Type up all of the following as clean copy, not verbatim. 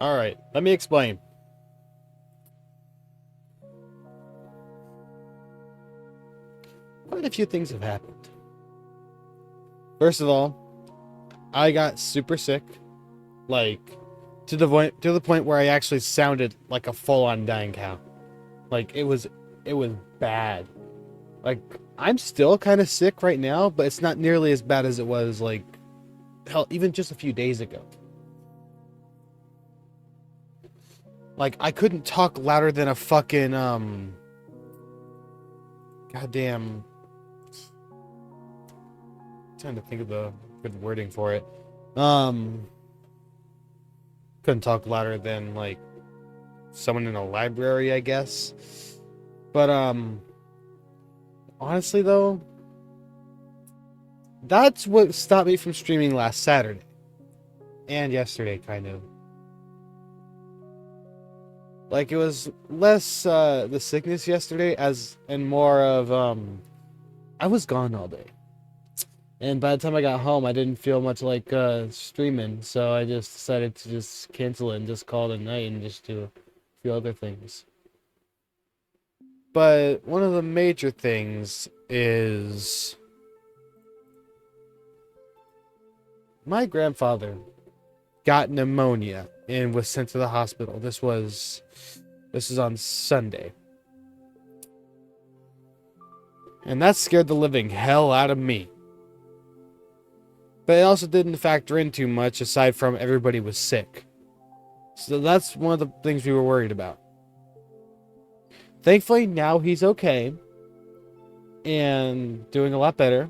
All right, let me explain. quite a few things have happened. First of all, I got super sick, like to the point where I actually sounded like a full-on dying cow. Like it was bad. Like I'm still kind of sick right now, but it's not nearly as bad as it was like hell even just a few days ago. Like I couldn't talk louder than a fucking goddamn, trying to think of the good wording for it. Um couldn't talk louder than like someone in a library, I guess. But honestly though, that's what stopped me from streaming last Saturday and yesterday kind of. Like it was less the sickness yesterday as and more of I was gone all day. And by the time I got home, I didn't feel much like streaming, so I just decided to just cancel it and just call it a night and just do a few other things. But one of the major things is my grandfather got pneumonia and was sent to the hospital. This is on Sunday. And that scared the living hell out of me. But it also didn't factor in too much aside from everybody was sick. So that's one of the things we were worried about. Thankfully, now he's okay and doing a lot better.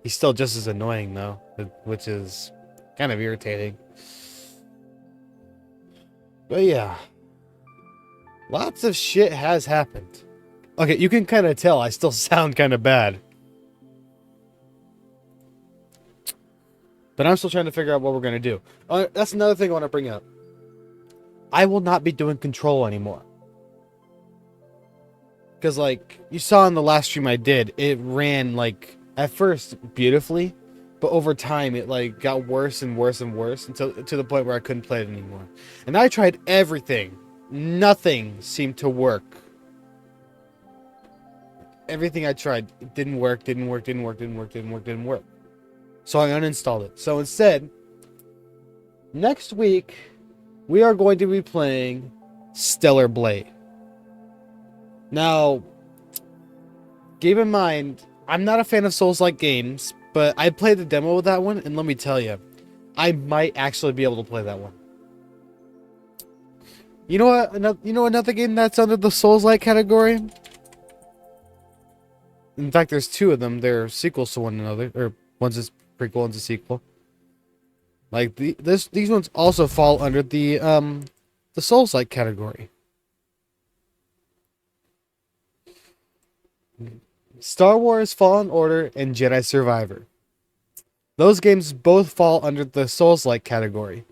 He's still just as annoying, though, which is kind of irritating. But yeah, lots of shit has happened. Okay, you can kind of tell I still sound kind of bad. But I'm still trying to figure out what we're going to do. That's another thing I want to bring up. I will not be doing Control anymore. Because, like, you saw in the last stream I did, it ran, like, at first beautifully, but over time it, like, got worse and worse and worse until to the point where I couldn't play it anymore. And I tried everything. Nothing seemed to work. Everything I tried, it didn't work. So I uninstalled it. So instead, next week, we are going to be playing Stellar Blade. Now, keep in mind, I'm not a fan of Souls-like games, but I played the demo with that one, and let me tell you, I might actually be able to play that one. You know what? Another game that's under the Souls-like category? In fact, there's two of them. They're sequels to one another, or one's a prequel, one's a sequel. Like these ones also fall under the Souls-like category. Star Wars Fallen Order and Jedi Survivor. Those games both fall under the Souls-like category.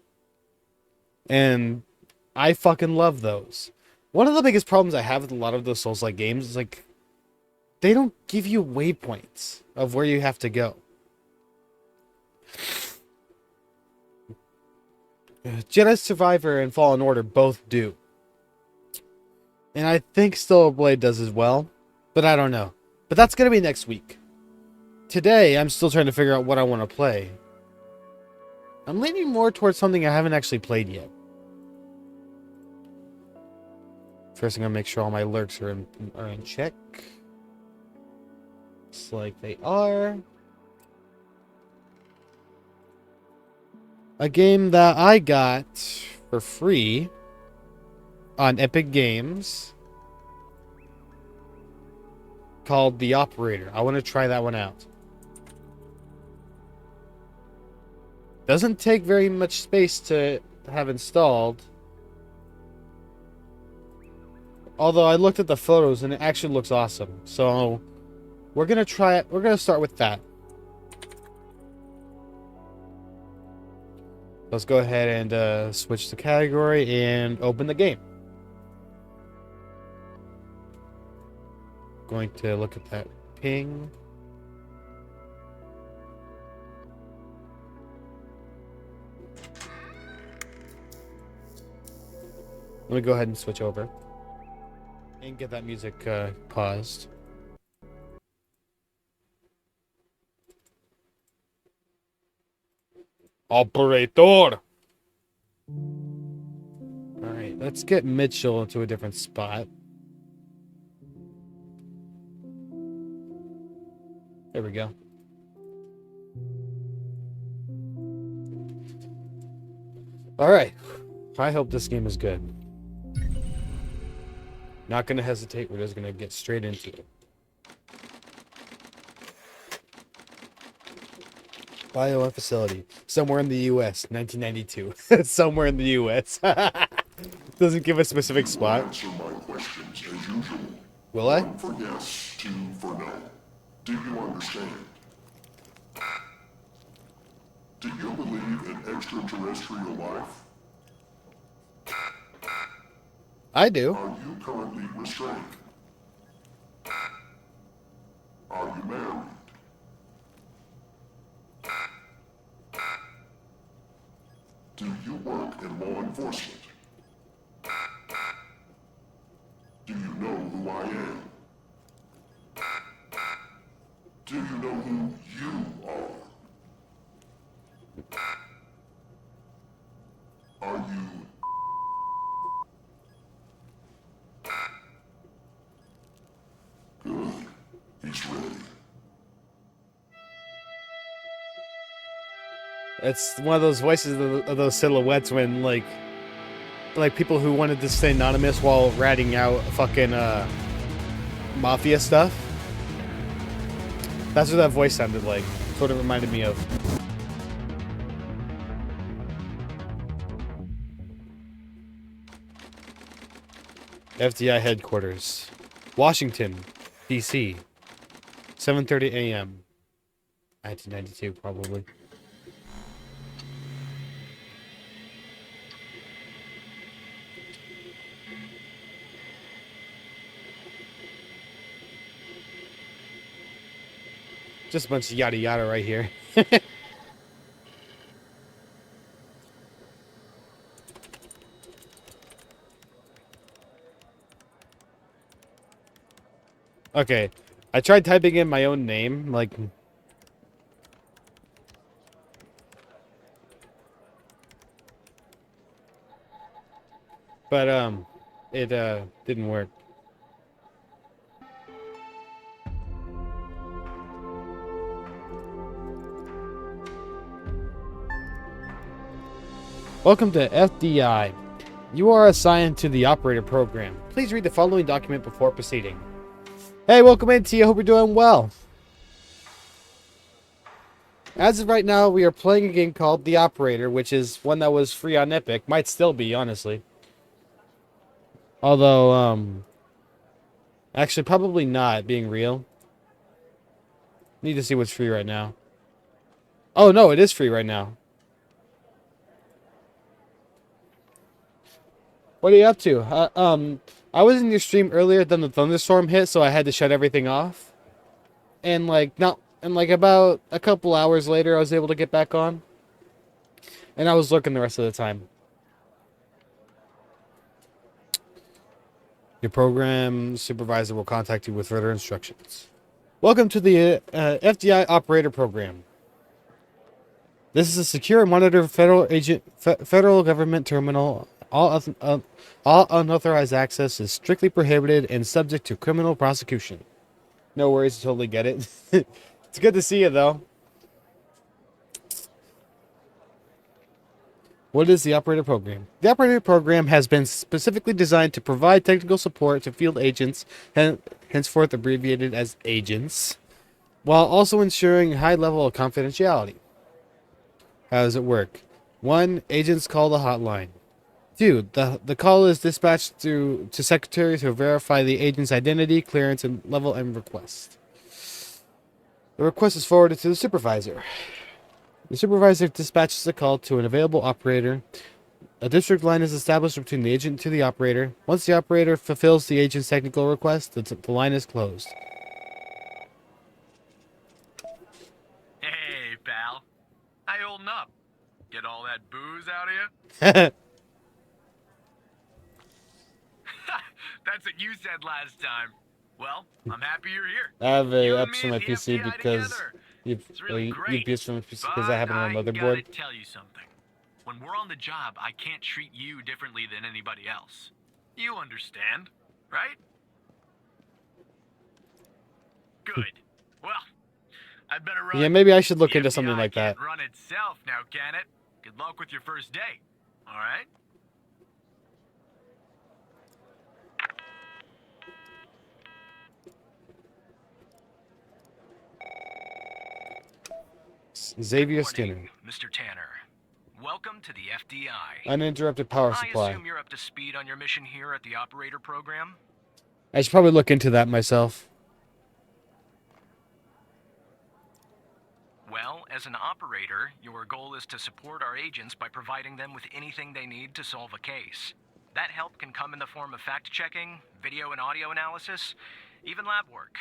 And I fucking love those. One of the biggest problems I have with a lot of those Souls-like games is like they don't give you waypoints of where you have to go. Jedi Survivor and Fallen Order both do. And I think Stellar Blade does as well, but I don't know. But that's going to be next week. Today, I'm still trying to figure out what I want to play. I'm leaning more towards something I haven't actually played yet. First, I'm going to make sure all my alerts are in check. Looks like they are. A game that I got for free on Epic Games called The Operator. I want to try that one out. Doesn't take very much space to have installed. Although I looked at the photos and it actually looks awesome. So we're going to try it. We're going to start with that. Let's go ahead and switch the category and open the game. Going to look at that ping. Let me go ahead and switch over and get that music paused. Operator! Alright, let's get Mitchell into a different spot. There we go. Alright. I hope this game is good. Not gonna hesitate, we're just gonna get straight into it. Bio facility. Somewhere in the US, 1992. Somewhere in the US. Doesn't give a specific spot. Answer my questions as usual. Will I? One for yes, two for no. Do you understand? Do you believe in extraterrestrial life? I do. Are you currently restrained? Are you married? Do you work in law enforcement? Do you know who I am? Do you know who you are? Are you... Good. He's ready. It's one of those voices of those silhouettes when, like people who wanted to stay anonymous while ratting out fucking, mafia stuff. That's what that voice sounded like. Sort of reminded me of. FDI headquarters. Washington, D.C. 7:30 a.m. 1992, probably. Just a bunch of yada yada right here. Okay, I tried typing in my own name, like... But, it, didn't work. Welcome to FDI. You are assigned to the operator program. Please read the following document before proceeding. Hey, welcome in, T. I hope you're doing well. As of right now, we are playing a game called The Operator, which is one that was free on Epic. Might still be, honestly. Although, actually, probably not, being real. Need to see what's free right now. Oh, no, it is free right now. What are you up to? I was in your stream earlier, then the thunderstorm hit, so I had to shut everything off. And about a couple hours later, I was able to get back on. And I was lurking the rest of the time. Your program supervisor will contact you with further instructions. Welcome to the FDI Operator Program. This is a secure and monitored federal government terminal. All unauthorized access is strictly prohibited and subject to criminal prosecution. No worries, I totally get it. It's good to see you, though. What is the Operator Program? The Operator Program has been specifically designed to provide technical support to field agents, henceforth abbreviated as agents, while also ensuring a high level of confidentiality. How does it work? 1. Agents call the hotline. 2. The call is dispatched to secretary to verify the agent's identity, clearance, and level and request. The request is forwarded to the supervisor. The supervisor dispatches the call to an available operator. A district line is established between the agent to the operator. Once the operator fulfills the agent's technical request, the line is closed. Hey, pal. How you holding up? Get all that booze out of you? That's what you said last time. Well, I'm happy you're here. I have You a and apps me for my and the PC FBI because together. It's really you great. abused from because But that happened on I my gotta motherboard. tell you something. When we're on the job, I can't treat you differently than anybody else. You understand, right? Good. Well, I'd better run. Yeah, maybe I should look The into something FBI like that. can't run itself now, can it? Good luck with your first day. All right? Xavier Good Skinner. morning, Mr. Tanner. Welcome to the FDI. Uninterrupted power I supply. assume you're up to speed on your mission here at the operator program? I should probably look into that myself. Well, as an operator, your goal is to support our agents by providing them with anything they need to solve a case. That help can come in the form of fact-checking, video and audio analysis, even lab work.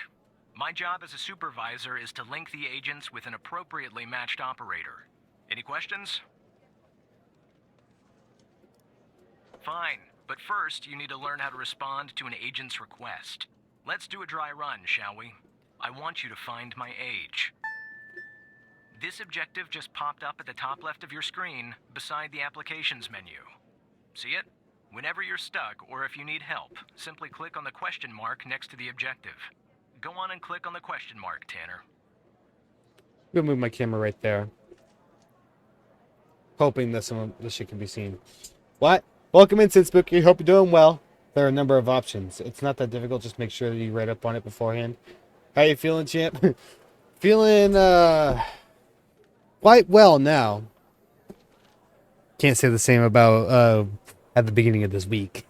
My job as a supervisor is to link the agents with an appropriately matched operator. Any questions? Fine, but first you need to learn how to respond to an agent's request. Let's do a dry run, shall we? I want you to find my age. This objective just popped up at the top left of your screen, beside the applications menu. See it? Whenever you're stuck, or if you need help, simply click on the question mark next to the objective. Go on and click on the question mark, Tanner. I'm gonna move my camera right there. Hoping this shit can be seen. What? Welcome in, Sid Spooky. Hope you're doing well. There are a number of options. It's not that difficult. Just make sure that you write up on it beforehand. How you feeling, champ? Feeling, quite well now. Can't say the same about, at the beginning of this week.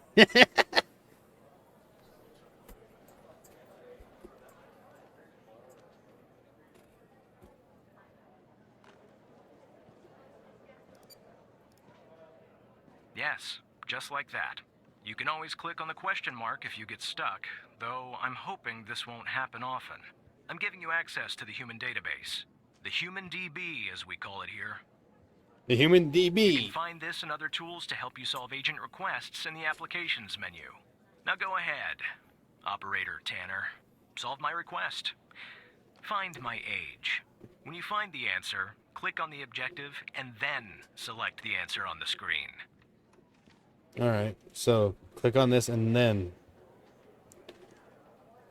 Yes, just like that. You can always click on the question mark if you get stuck, though I'm hoping this won't happen often. I'm giving you access to the human database. The Human DB, as we call it here. The Human You DB. can find this and other tools to help you solve agent requests in the applications menu. Now go ahead, Operator Tanner. Solve my request. Find my age. When you find the answer, click on the objective and then select the answer on the screen. Alright, so click on this and then.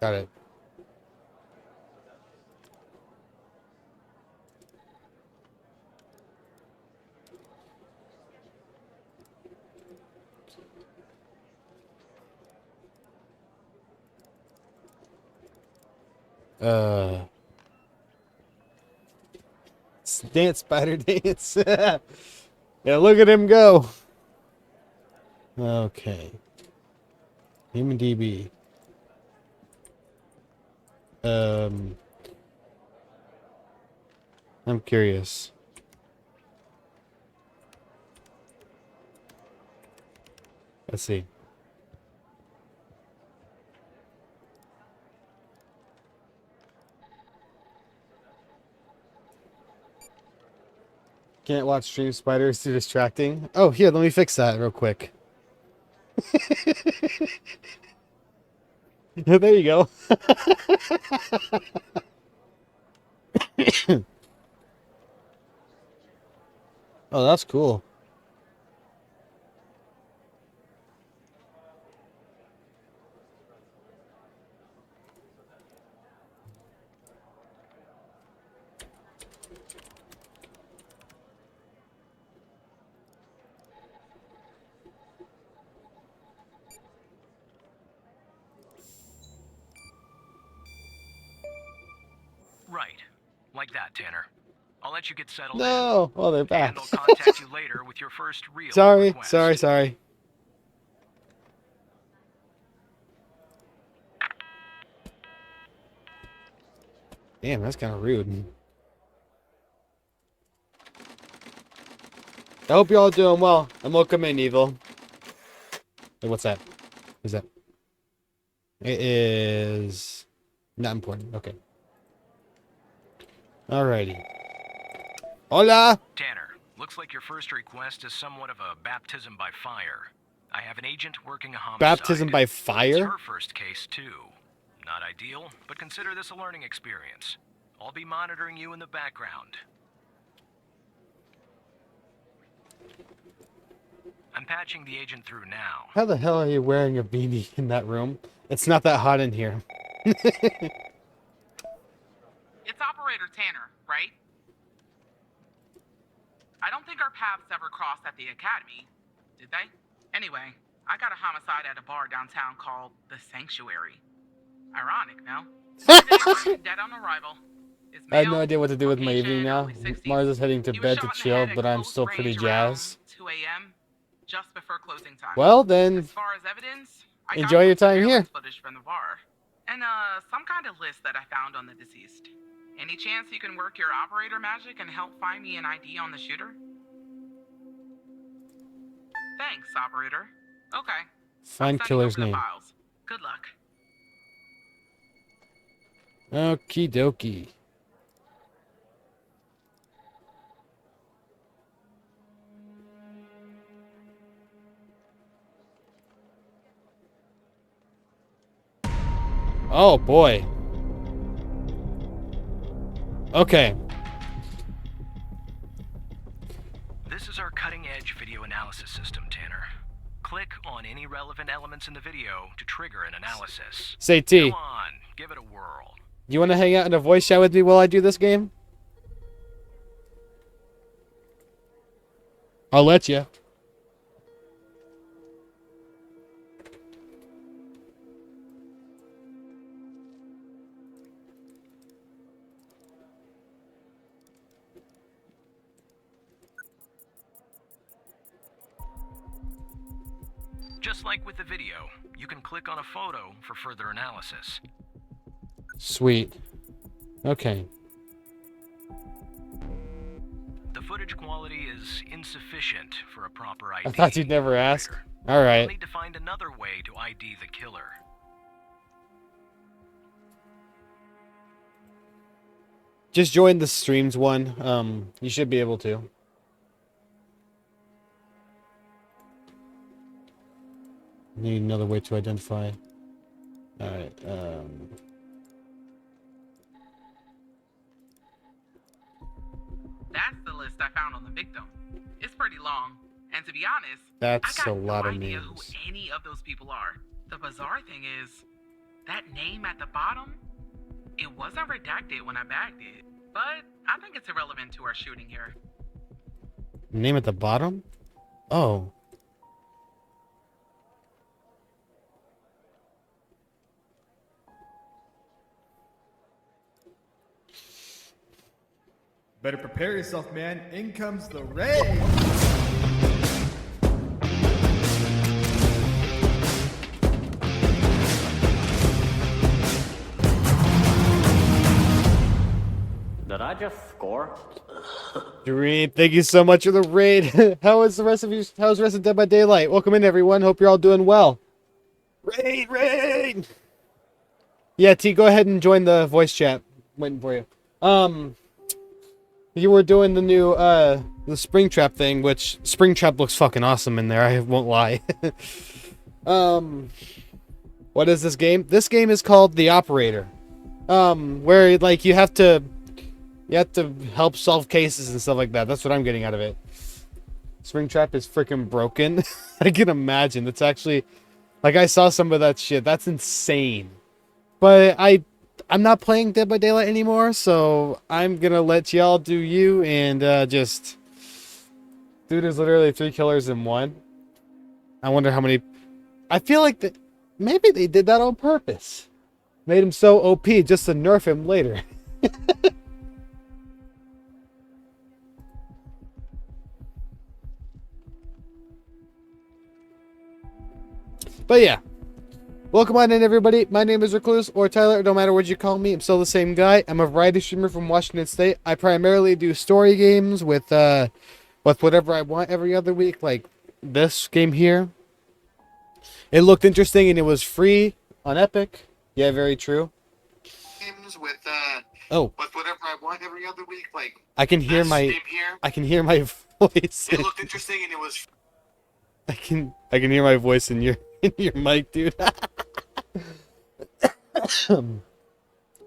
Got it. Dance, spider, dance. Yeah, look at him go. Okay. Human DB. I'm curious. Let's see. Can't watch stream spiders, too distracting. Oh, here, let me fix that real quick. There you go. Oh, that's cool. Right. Like that, Tanner. I'll let you get settled in. No. Oh, they're back. And I'll contact you later with your first real Sorry, request. sorry. Damn, that's kind of rude. I hope you're all doing well. And welcome in, Evil. Hey, what's that? Who's that? It is not important. Okay. Alrighty. Hola! Tanner, looks like your first request is somewhat of a baptism by fire. I have an agent working a homicide. Baptism by It's fire? her first case, too. Not ideal, but consider this a learning experience. I'll be monitoring you in the background. I'm patching the agent through now. How the hell are you wearing a beanie in that room? It's not that hot in here. It's Operator Tanner, right? I don't think our paths ever crossed at the academy, did they? Anyway, I got a homicide at a bar downtown called The Sanctuary. Ironic, no? Dead on arrival. Is I had no male, idea what to do with my evening now. Caucasian, early 60s. Mars is heading to He was bed to shot in the chill, head but at I'm close still pretty range around jazzed. 2 a.m. just before closing time. Well, then, As far as evidence, I got enjoy your some time here. surveillance footage from the bar, and some kind of list that I found on the deceased. Any chance you can work your operator magic and help find me an ID on the shooter? Thanks, operator. Okay. Find I'm sending killer's over the name. files. Good luck. Okie dokie. Oh boy. Okay. This is our cutting-edge video analysis system, Tanner. Click on any relevant elements in the video to trigger an analysis. Say T. Come on, give it a whirl. You want to hang out in a voice chat with me while I do this game? I'll let you. Just like with the video, you can click on a photo for further analysis. Sweet. Okay. The footage quality is insufficient for a proper ID. I thought you'd never ask. operator. All We'll right. need to find another way to ID the killer. Just join the streams one. You should be able to. Need another way to identify. All right. That's the list I found on the victim. It's pretty long, and to be honest, That's I got a lot no of idea who names. any of those people are. The bizarre thing is, that name at the bottom, it wasn't redacted when I bagged it. But I think it's irrelevant to our shooting here. Name at the bottom? Oh. Better prepare yourself, man. In comes the rain. Did I just score? Dream, thank you so much for the raid. How's the rest of Dead by Daylight? Welcome in, everyone. Hope you're all doing well. Raid. Yeah, T, go ahead and join the voice chat. Waiting for you. You were doing the new the Springtrap thing, which Springtrap looks fucking awesome in there. I won't lie. What is this game? This game is called The Operator. Where like you have to help solve cases and stuff like that. That's what I'm getting out of it. Springtrap is freaking broken. I can imagine. It's actually like I saw some of that shit. That's insane. But I'm not playing Dead by Daylight anymore, so I'm gonna let y'all do you and just dude, there's literally 3 killers in one. I wonder how many. I feel like that maybe they did that on purpose. Made him so OP just to nerf him later. But yeah. Welcome on in, everybody. My name is Recluse, or Tyler. No matter what you call me, I'm still the same guy. I'm a variety streamer from Washington State. I primarily do story games with whatever I want every other week, like this game here. It looked interesting, and it was free on Epic. Yeah, very true. Games with whatever I want every other week, like I can hear my voice. It looked interesting, and it was. I can hear my voice in your mic, dude.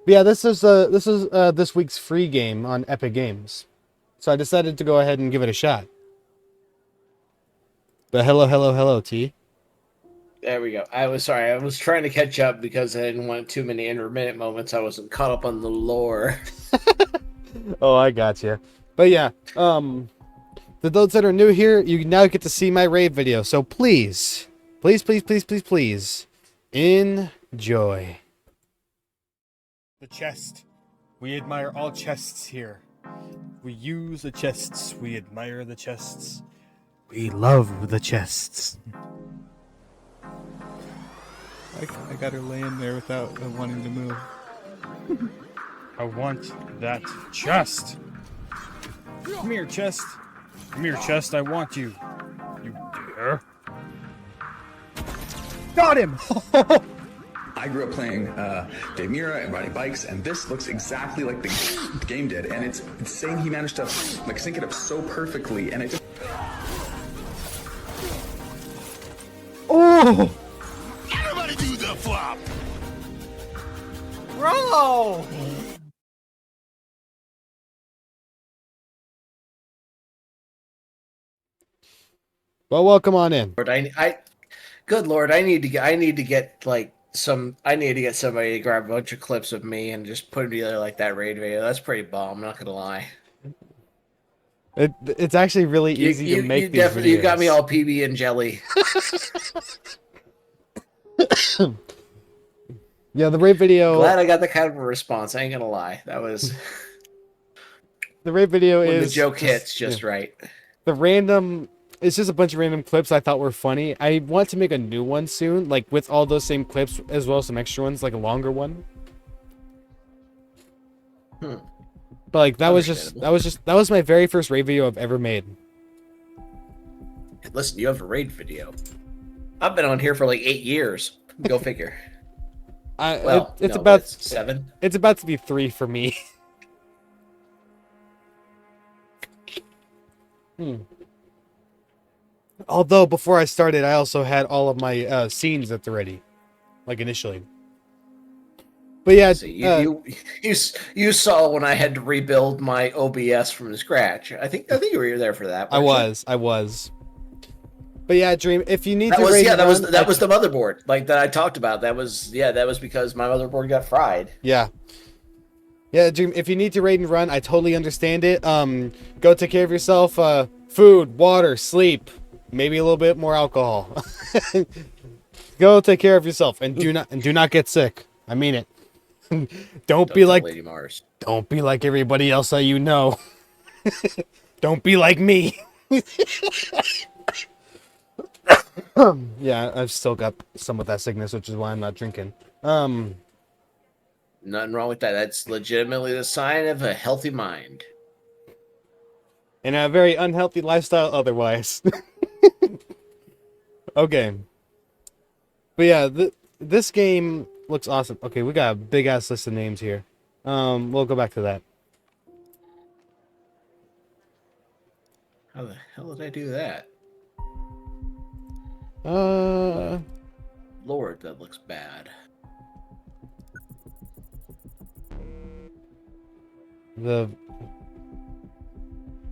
But But yeah, this is this week's free game on Epic Games, so I decided to go ahead and give it a shot. But hello, T. There we go. I was sorry. I was trying to catch up because I didn't want too many intermittent moments. I wasn't caught up on the lore. Oh, I got you. But yeah, the those that are new here, you now get to see my raid video. So please, enjoy. The chest. We admire all chests here. We use the chests. We admire the chests. We love the chests. I got her laying there without wanting to move. I want that chest. Come here, chest. Come here, chest. I want you. You dare? Got him! I grew up playing Dave Mira and riding bikes, and this looks exactly like the game did. And it's insane he managed to like sync it up so perfectly, and it just. Oh! Everybody do the flop! Bro! Well, welcome on in. Lord, good Lord, I need to get somebody to grab a bunch of clips of me and just put them together like that raid video. That's pretty bomb. I'm not gonna lie. It's actually really easy to make these videos. You got me all PB and jelly. Yeah, the raid video. Glad I got that kind of a response. I ain't gonna lie. That was the raid video when is the joke hits just right. The random. It's just a bunch of random clips I thought were funny. I want to make a new one soon, like with all those same clips as well as some extra ones, like a longer one. But like that was my very first raid video I've ever made. Listen, you have a raid video. I've been on here for like 8 years. Go figure. It's 7. It's about to be 3 for me. Although before I started, I also had all of my scenes at the ready, like initially. But yeah, so you saw when I had to rebuild my OBS from scratch. I think you were there for that. I was. But yeah, Dream, if you need that to was raid that was run, that was the motherboard like that I talked about. That was because my motherboard got fried. Yeah, Dream, if you need to raid and run, I totally understand it. Go take care of yourself. Food, water, sleep, maybe a little bit more alcohol. Go take care of yourself and do not get sick. I mean it. Don't be like Lady Mars. Don't be like everybody else that you know. Don't be like me. Yeah, I've still got some of that sickness, which is why I'm not drinking. Nothing wrong with that. That's legitimately the sign of a healthy mind. And a very unhealthy lifestyle otherwise. Okay. But yeah, this game looks awesome. Okay, we got a big ass list of names here. We'll go back to that. How the hell did I do that? Lord, that looks bad. The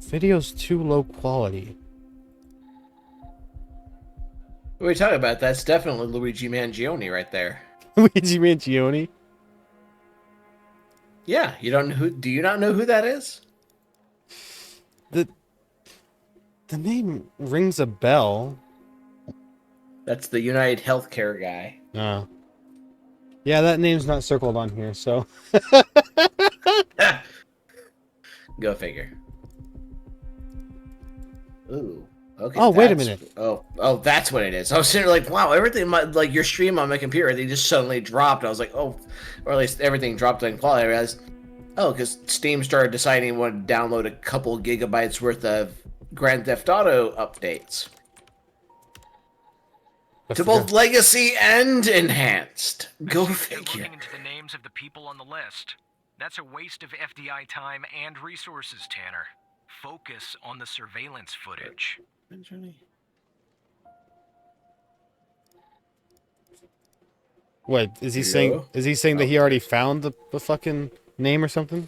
video's too low quality. What are we talking about? That's definitely Luigi Mangione right there. Luigi Mangione? Yeah, do you not know who that is? The name rings a bell. That's the United Healthcare guy. Oh. Yeah, that name's not circled on here, so. Go figure. Ooh. Okay. Oh, wait a minute. Oh, that's what it is. I was sitting there like, wow, everything like your stream on my computer, they just suddenly dropped. I was like, oh, or at least everything dropped in quality. I realized, oh, because Steam started deciding it wanted to download a couple gigabytes worth of Grand Theft Auto updates. To both legacy and enhanced. Go You're figure. looking into the names of the people on the list. That's a waste of FDI time and resources, Tanner. Focus on the surveillance footage. What is he saying? Yeah. Is he saying that he already found the fucking name or something?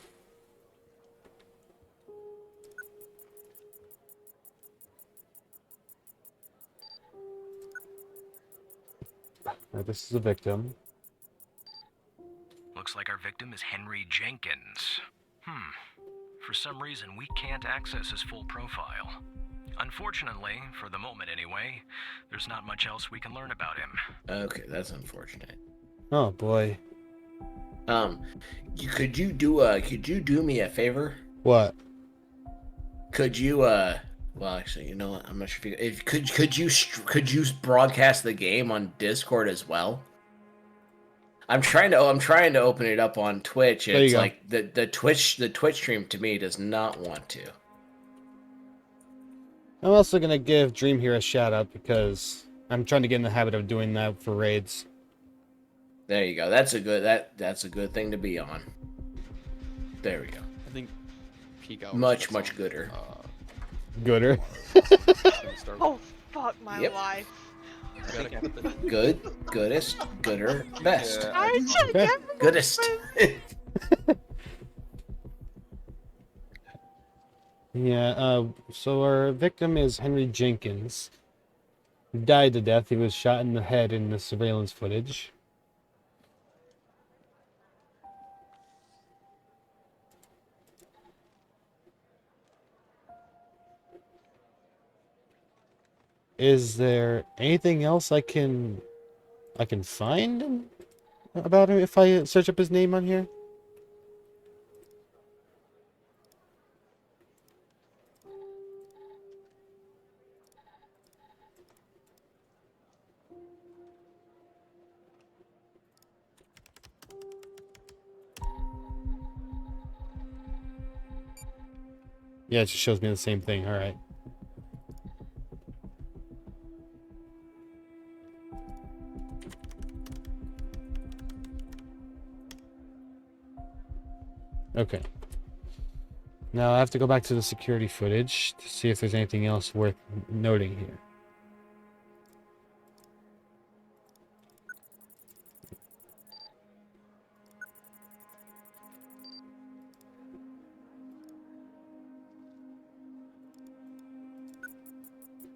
This is a victim. Looks like our victim is Henry Jenkins. For some reason, we can't access his full profile. Unfortunately, for the moment anyway, there's not much else we can learn about him. Okay, that's unfortunate. Oh boy. Could you do me a favor? What? Could you well, actually, you know what? I'm not sure if could you broadcast the game on Discord as well? I'm trying to open it up on Twitch, and There you it's go. like the Twitch stream to me does not want to. I'm also gonna give Dream here a shout out because I'm trying to get in the habit of doing that for raids. There you go. That's a good thing to be on. There we go. I think peak hours. Much gooder. Gooder. Oh, fuck my Yep. life. Good, goodest, gooder, best. Yeah. I should Okay. get Goodest. Yeah, so our victim is Henry Jenkins. He died to death. He was shot in the head in the surveillance footage. Is there anything else I can find about him if I search up his name on here? Yeah, it just shows me the same thing. All right. Okay. Now I have to go back to the security footage to see if there's anything else worth noting here.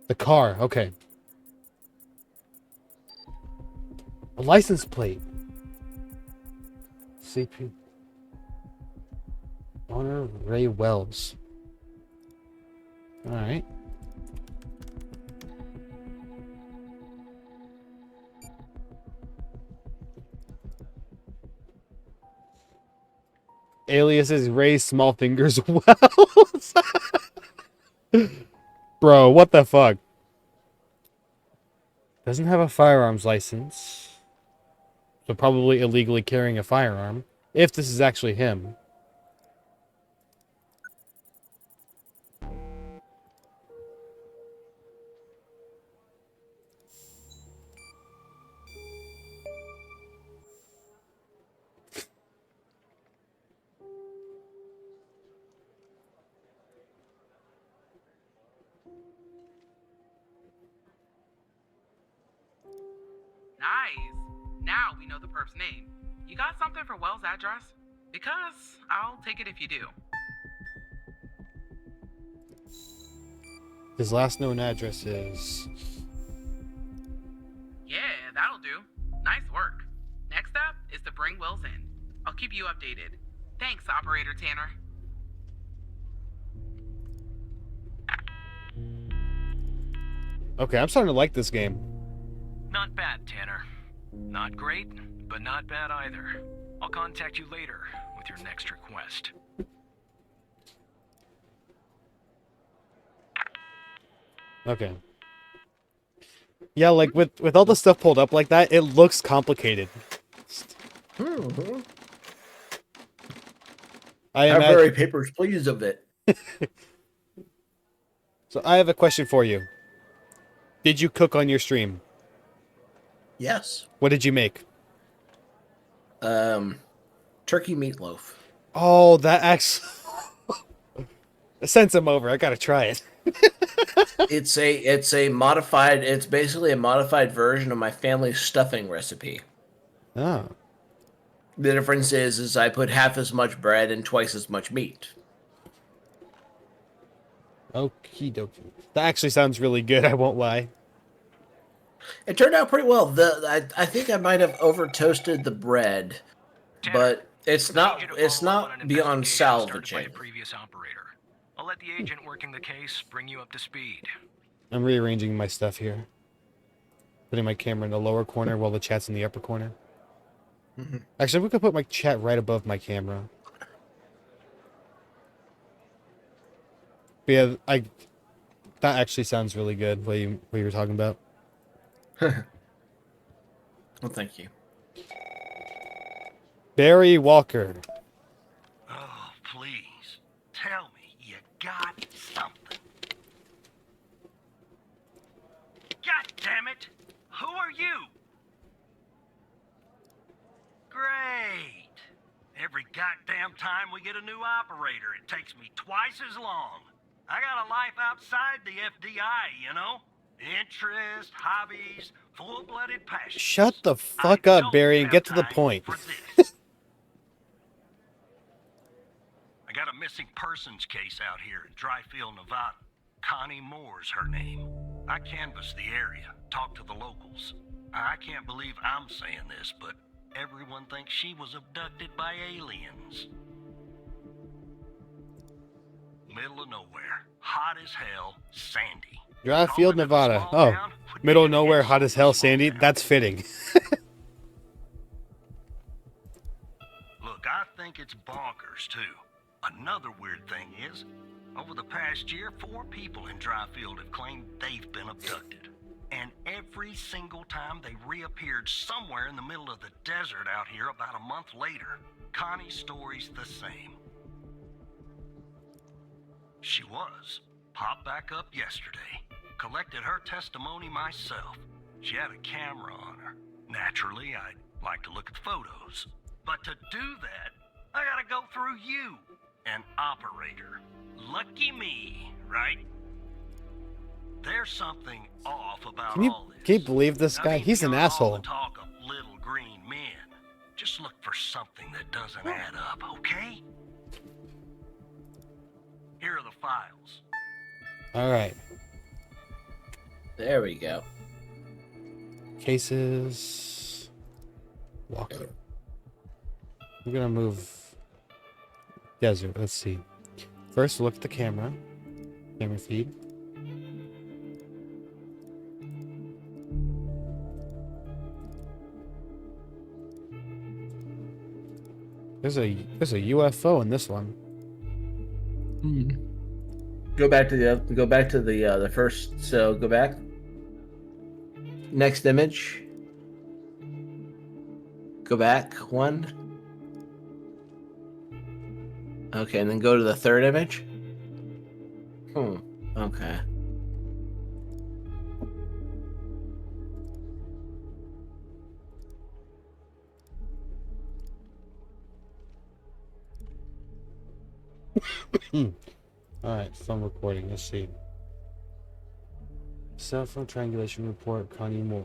The car, okay. A license plate. CP. Honor Ray Wells. Alright. Alias is Ray Smallfingers Wells. Bro, what the fuck? Doesn't have a firearms license. So probably illegally carrying a firearm. If this is actually him. Nice. Now we know the perp's name. You got something for Wells' address? Because I'll take it if you do. His last known address is... Yeah, that'll do. Nice work. Next up is to bring Wells in. I'll keep you updated. Thanks, Operator Tanner. Okay, I'm starting to like this game. Not bad, Tanner. Not great, but not bad either. I'll contact you later with your next request. Okay. Yeah, like with all the stuff pulled up like that, it looks complicated. I I'm imagine... very papers, please, of it. So I have a question for you. Did you cook on your stream? Yes. What did you make? Turkey meatloaf. Oh, that actually... Send some over. I gotta try it. It's basically a modified version of my family stuffing recipe. Oh. The difference is I put half as much bread and twice as much meat. Okie dokie. That actually sounds really good, I won't lie. It turned out pretty well. I think I might have over toasted the bread, but it's I need you to not follow up on an beyond investigation started by salvaging. a previous operator. I'll let the agent working the case bring you up to speed. I'm rearranging my stuff here. Putting my camera in the lower corner while the chat's in the upper corner. Actually, we could put my chat right above my camera. But yeah, that actually sounds really good, what you were talking about. Well, thank you. Barry Walker. Oh, please. Tell me you got something. God damn it! Who are you? Great. Every goddamn time we get a new operator, it takes me twice as long. I got a life outside the FDI, you know? Interest, hobbies, full-blooded passion. Shut the fuck up, Barry, and get to the point. I got a missing persons case out here in Dryfield, Nevada. Connie Moore's her name. I canvassed the area, talked to the locals. I can't believe I'm saying this, but everyone thinks she was abducted by aliens. Middle of nowhere, hot as hell, sandy. Dryfield, Nevada. Oh, middle of nowhere, hot as hell, sandy. That's fitting. Look, I think it's bonkers, too. Another weird thing is, over the past year, 4 people in Dryfield have claimed they've been abducted. And every single time they reappeared somewhere in the middle of the desert out here about a month later. Connie's story's the same. She was. Popped back up yesterday. Collected her testimony myself. She had a camera on her. Naturally, I'd like to look at the photos. But to do that, I gotta go through you, an operator. Lucky me, right? There's something off about all this. Can you believe this guy? He's an asshole. All the talk of little green men. Just look for something that doesn't add up, okay? Here are the files. All right. There we go. Cases. Walker. We're gonna move. Desert. Let's see. First, look at the camera. Camera feed. There's a UFO in this one. Go back to the first. So go back. Next image. Go back one. Okay, and then go to the third image. Okay. All right, phone recording. Let's see. Cell phone triangulation report. Connie Moore.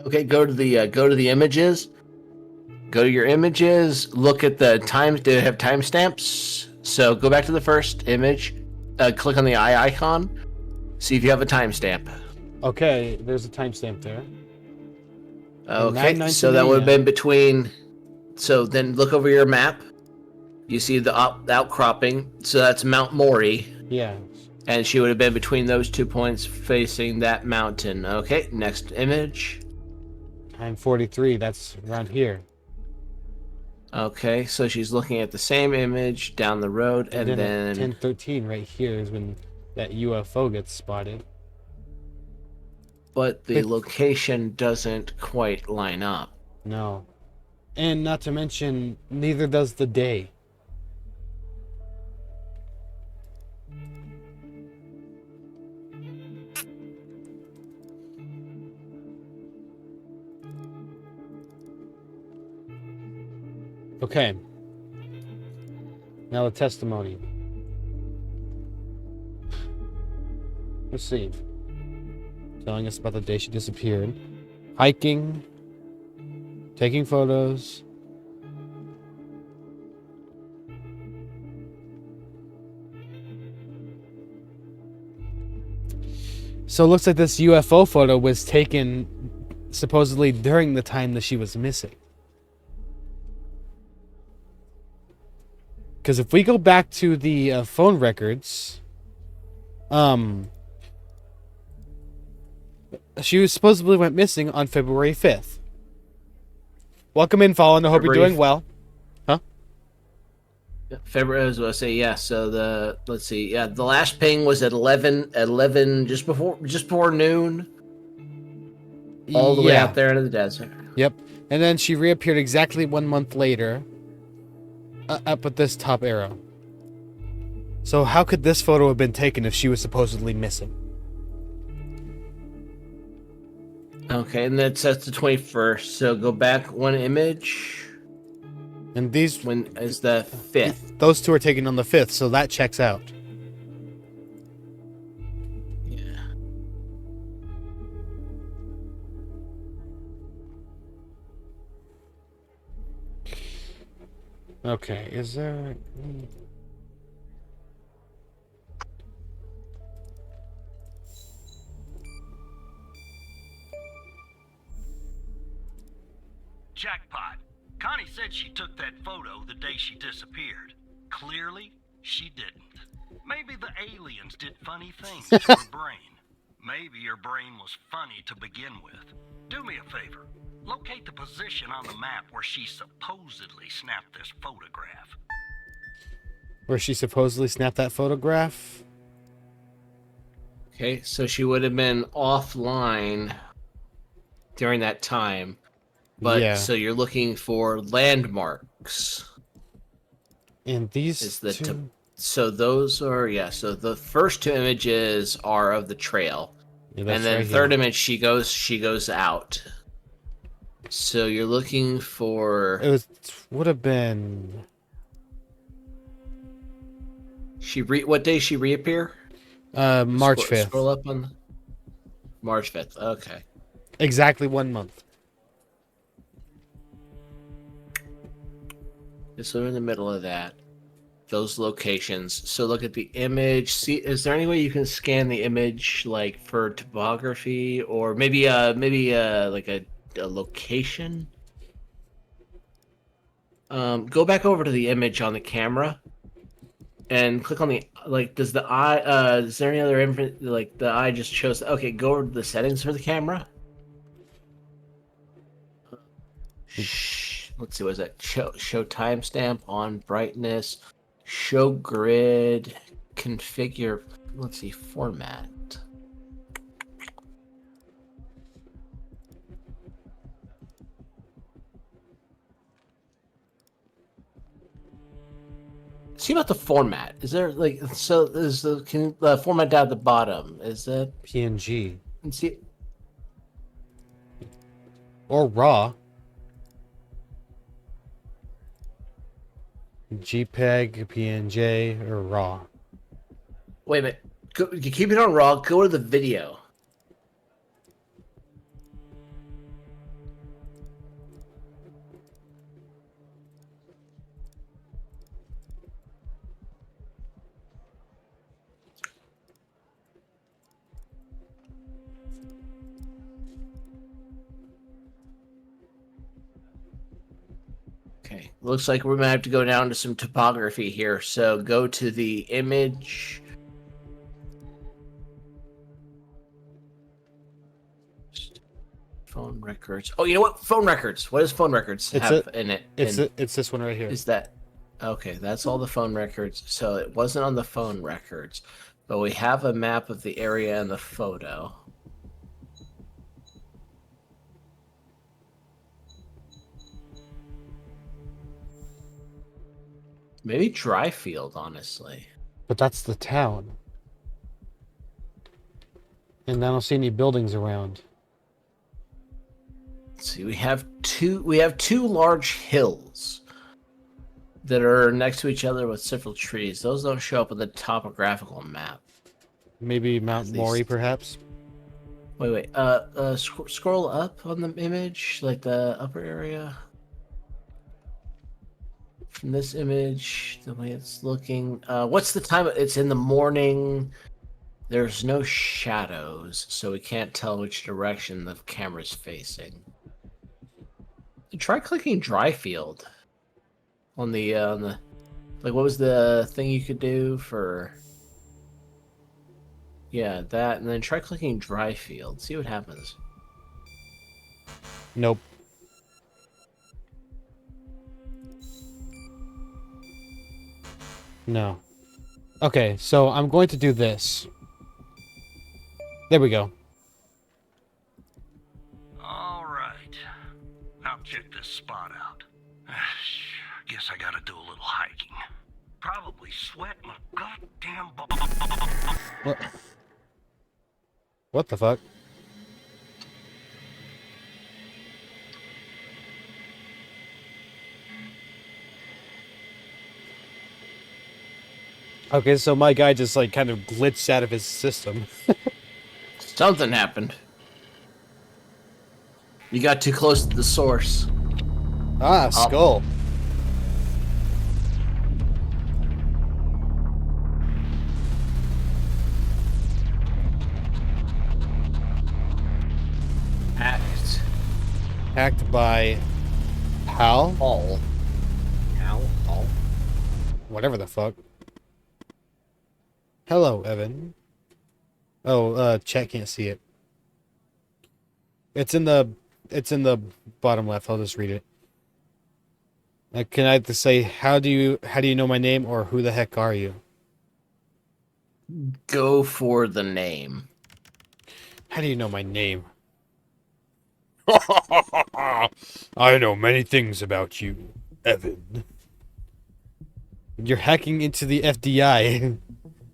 Okay, go to the images. Go to your images. Look at the time. Do it have timestamps? So go back to the first image. Click on the eye icon. See if you have a timestamp. Okay, there's a timestamp there. Okay, so that would have been between. So then look over your map. You see the outcropping. So that's Mount Maury. Yeah. And she would have been between those 2 points facing that mountain. Okay, next image. Time 43. That's around here. Okay, so she's looking at the same image down the road, and then 10:13 right here is when that UFO gets spotted. But the location doesn't quite line up. No. And not to mention, neither does the day. Okay. Now the testimony. Let's see. Telling us about the day she disappeared. Hiking. Taking photos. So it looks like this UFO photo was taken supposedly during the time that she was missing. Because if we go back to the phone records, she was supposedly went missing on February 5th. Welcome in, Fallen. I hope you're doing well. Huh? February, I was going to say, yeah. So let's see, yeah, the last ping was at 11, just before noon. All the way out there into the desert. Yep. And then she reappeared exactly 1 month later. Up at this top arrow. So how could this photo have been taken if she was supposedly missing? Okay, and that's the 21st. So go back one image. And these... When is the 5th? Those two are taken on the 5th, so that checks out. Yeah. Okay, is there... Jackpot. Connie said she took that photo the day she disappeared. Clearly, she didn't. Maybe the aliens did funny things to her brain. Maybe her brain was funny to begin with. Do me a favor. Locate the position on the map where she supposedly snapped this photograph. Where she supposedly snapped that photograph? Okay, so she would have been offline during that time. But yeah. So you're looking for landmarks. And these is the two... So those are, yeah, so the first two images are of the trail. Yeah, and then right third here. image she goes out. So you're looking for... It would have been... What day she reappear? March 5th. Scroll up on... March 5th, okay. Exactly 1 month. So we're in the middle of that. Those locations. So look at the image. See, is there any way you can scan the image, like for topography, or maybe like a location? Go back over to the image on the camera, and click on the Does the eye? Is there any other like the eye just shows? Okay, go over to the settings for the camera. Let's see, what is that? Show timestamp on brightness, show grid, configure. Let's see, format. See about the format. Is there is the format down at the bottom? Is that PNG? And see, or RAW? JPEG, PNG, or RAW? Wait a minute. You keep it on RAW. Go to the video. Okay, looks like we're gonna have to go down to some topography here. So go to the image. Phone records. Oh, you know what? Phone records. What does phone records have in it? It's this one right here. Is that okay? That's all the phone records. So it wasn't on the phone records, but we have a map of the area and the photo. Maybe Dryfield, honestly. But that's the town. And I don't see any buildings around. Let's see, we have two large hills. that are next to each other with several trees. Those don't show up on the topographical map. Maybe Mount At Mori, least. perhaps? Wait. Scroll up on the image, like the upper area. From this image, the way it's looking. What's the time? It's in the morning. There's no shadows, so we can't tell which direction the camera's facing. Try clicking Dryfield on the like. What was the thing you could do for? Yeah, that, and then try clicking Dryfield. See what happens. Nope. No. Okay, so I'm going to do this. There we go. All right. I'll check this spot out. Guess I gotta do a little hiking. Probably sweat my goddamn What? What the fuck? Okay, so my guy just like kind of glitched out of his system. Something happened. You got too close to the source. Ah, skull. Hacked by Hal? Hal. Whatever the fuck. Hello, Evan. Oh, chat can't see it. It's in the bottom left. I'll just read it. Can I either say how do you know my name or who the heck are you? Go for the name. How do you know my name? I know many things about you, Evan. You're hacking into the FDI.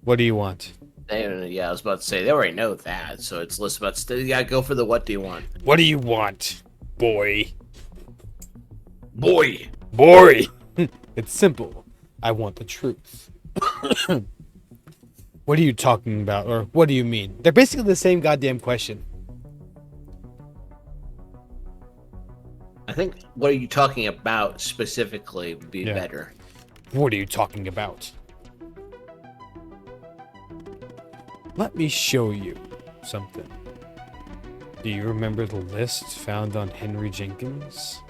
What do you want? Yeah, I was about to say, they already know that, so it's less about... Yeah, go for the what do you want. What do you want, boy? Boy! Boy! It's simple. I want the truth. What are you talking about, or what do you mean? They're basically the same goddamn question. I think what are you talking about specifically would be better. What are you talking about? Let me show you something. Do you remember the list found on Henry Jenkins?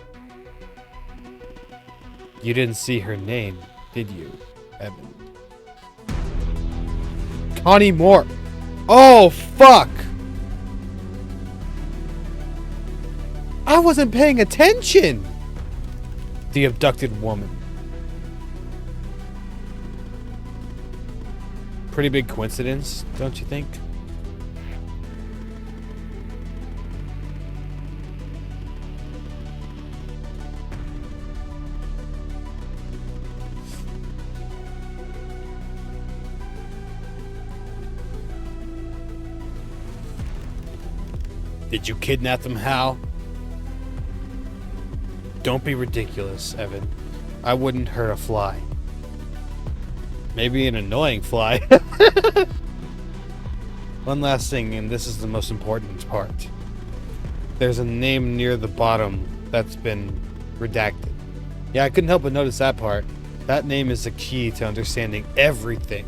You didn't see her name, did you, Evan? Connie Moore! Oh, fuck! I wasn't paying attention! The abducted woman. Pretty big coincidence, don't you think? Did you kidnap them, Hal? Don't be ridiculous, Evan. I wouldn't hurt a fly. Maybe an annoying fly. One last thing, and this is the most important part. There's a name near the bottom that's been redacted. Yeah, I couldn't help but notice that part. That name is the key to understanding everything.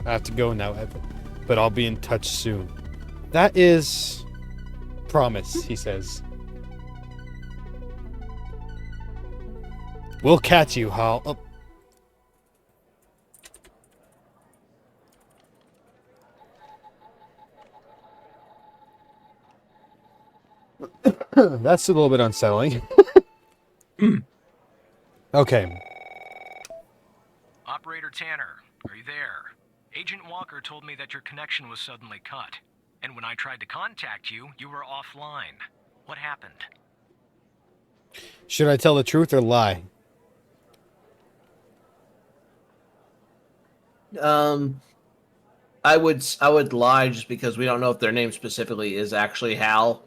I have to go now, Evan, but I'll be in touch soon. That is... promise, he says. We'll catch you, Hal. Oh. That's a little bit unsettling. Okay. Operator Tanner, are you there? Agent Walker told me that your connection was suddenly cut. And when I tried to contact you, you were offline. What happened? Should I tell the truth or lie? I would lie just because we don't know if their name specifically is actually Hal.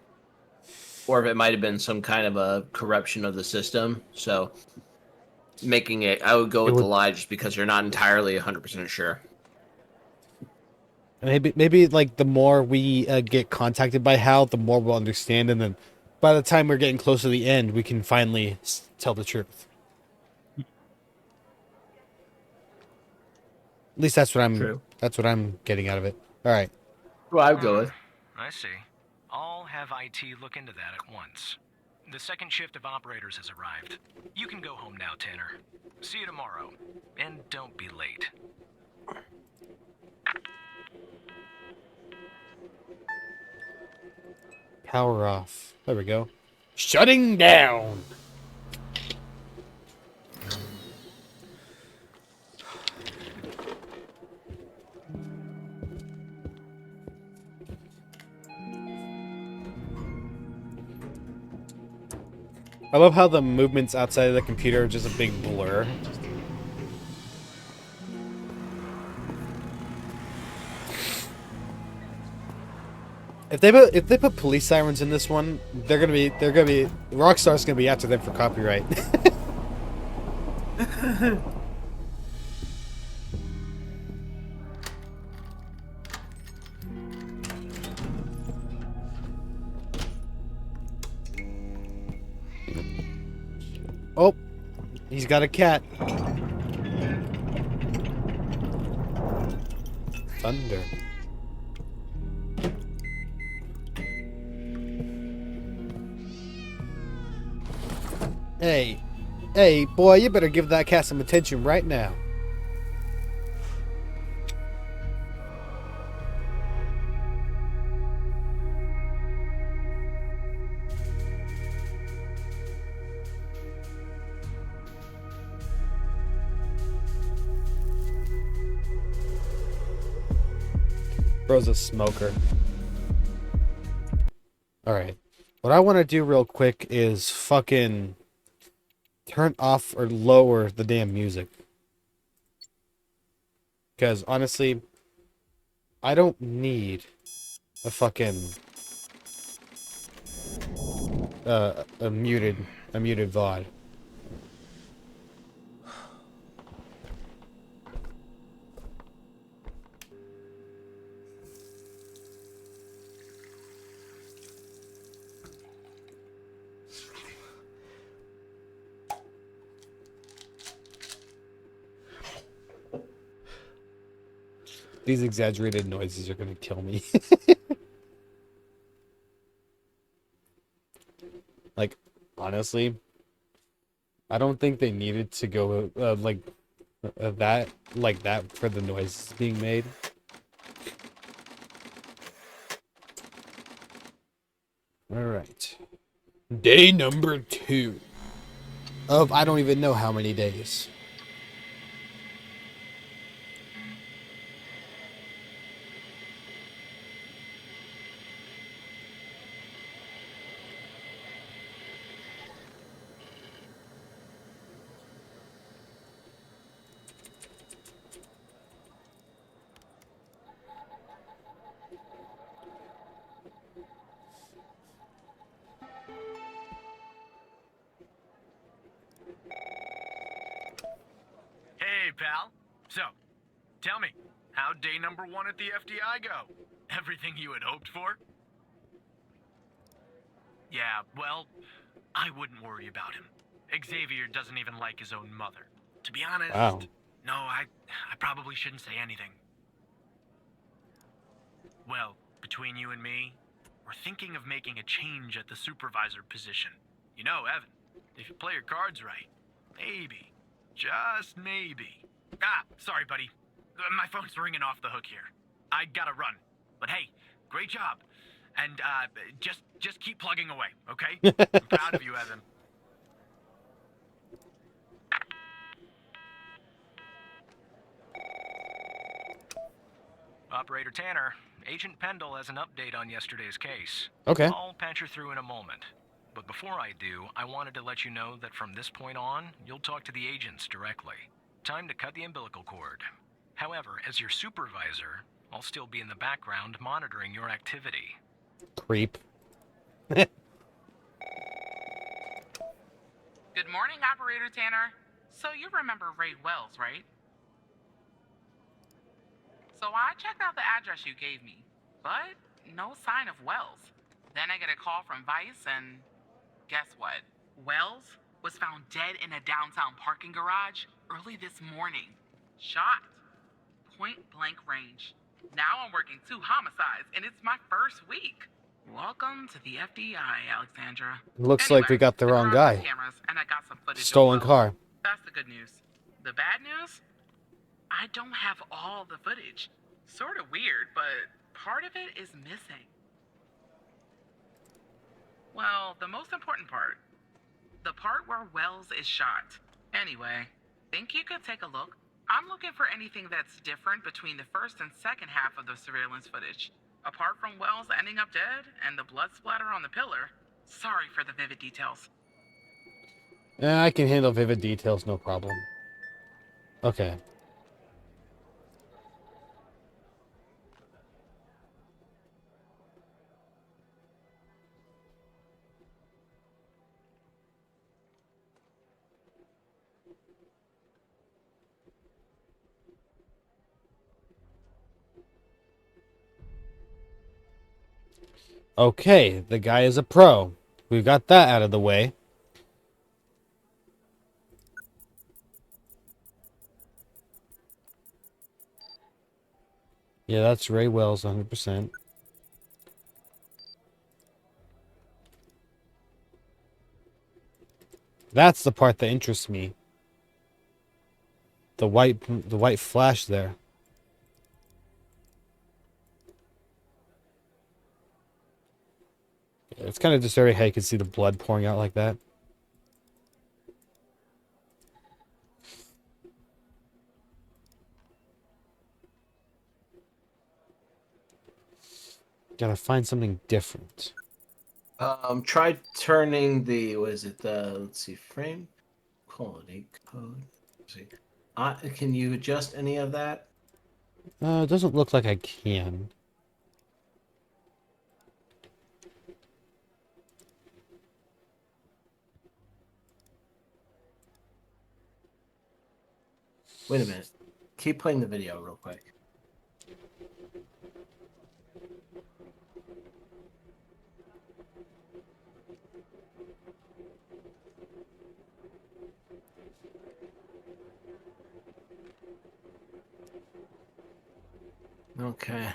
or if it might have been some kind of a corruption of the system. So making it, I would go with the lie just because you're not entirely 100% sure. Maybe like the more we get contacted by Hal, the more we'll understand, and then by the time we're getting close to the end, we can finally tell the truth. At least that's what I'm. True. That's what I'm getting out of it. All right. Well, I would go with. I see. I'll have IT look into that at once. The second shift of operators has arrived. You can go home now, Tanner. See you tomorrow. And don't be late. Power off. There we go. Shutting down. I love how the movements outside of the computer are just a big blur. If they put police sirens in this one, Rockstar's gonna be after them for copyright. Oh, he's got a cat. Thunder. Hey, boy, you better give that cat some attention right now. Bro's a smoker. Alright. What I want to do real quick is fucking turn off or lower the damn music. Because honestly, I don't need a fucking a muted VOD. These exaggerated noises are gonna kill me. Like, honestly, I don't think they needed to go like that for the noise being made. All right, day number 2 of I don't even know how many days. Hey, pal. So, tell me, how'd day number 1 at the FDI go? Everything you had hoped for? Yeah, well, I wouldn't worry about him. Xavier doesn't even like his own mother. To be honest, Wow. no, I probably shouldn't say anything. Well, between you and me, we're thinking of making a change at the supervisor position. You know, Evan, if you play your cards right, maybe, just maybe. Sorry, buddy. My phone's ringing off the hook here. I gotta run. But hey, great job. And just keep plugging away, okay? I'm proud of you, Evan. Operator Tanner, Agent Pendle has an update on yesterday's case. Okay. I'll patch her through in a moment. But before I do, I wanted to let you know that from this point on, you'll talk to the agents directly. Time to cut the umbilical cord. However, as your supervisor, I'll still be in the background monitoring your activity. Creep. morning, Operator Tanner. So you remember Ray Wells, right? So I checked out the address you gave me, but no sign of Wells. Then I get a call from Vice, and guess what? Wells was found dead in a downtown parking garage early this morning. Shot. Point blank range. Now I'm working 2 homicides, and it's my first week. Welcome to the FBI, Alexandra. Looks like we got the wrong guy. Cameras, and I got some footage of Stolen Wells. car. That's the good news. The bad news? I don't have all the footage. Sort of weird, but part of it is missing. Well, the most important part. The part where Wells is shot. Anyway, think you could take a look? I'm looking for anything that's different between the first and second half of the surveillance footage. Apart from Wells ending up dead and the blood splatter on the pillar. Sorry for the vivid details. I can handle vivid details, no problem. Okay. Okay, the guy is a pro. We've got that out of the way. Yeah, that's Ray Wells, 100%. That's the part that interests me. The white flash there. It's kind of disturbing how you can see the blood pouring out like that. Gotta find something different. Try turning the, let's see, frame quality code. Let's see. Can you adjust any of that? It doesn't look like I can. Wait a minute. Keep playing the video real quick. Okay.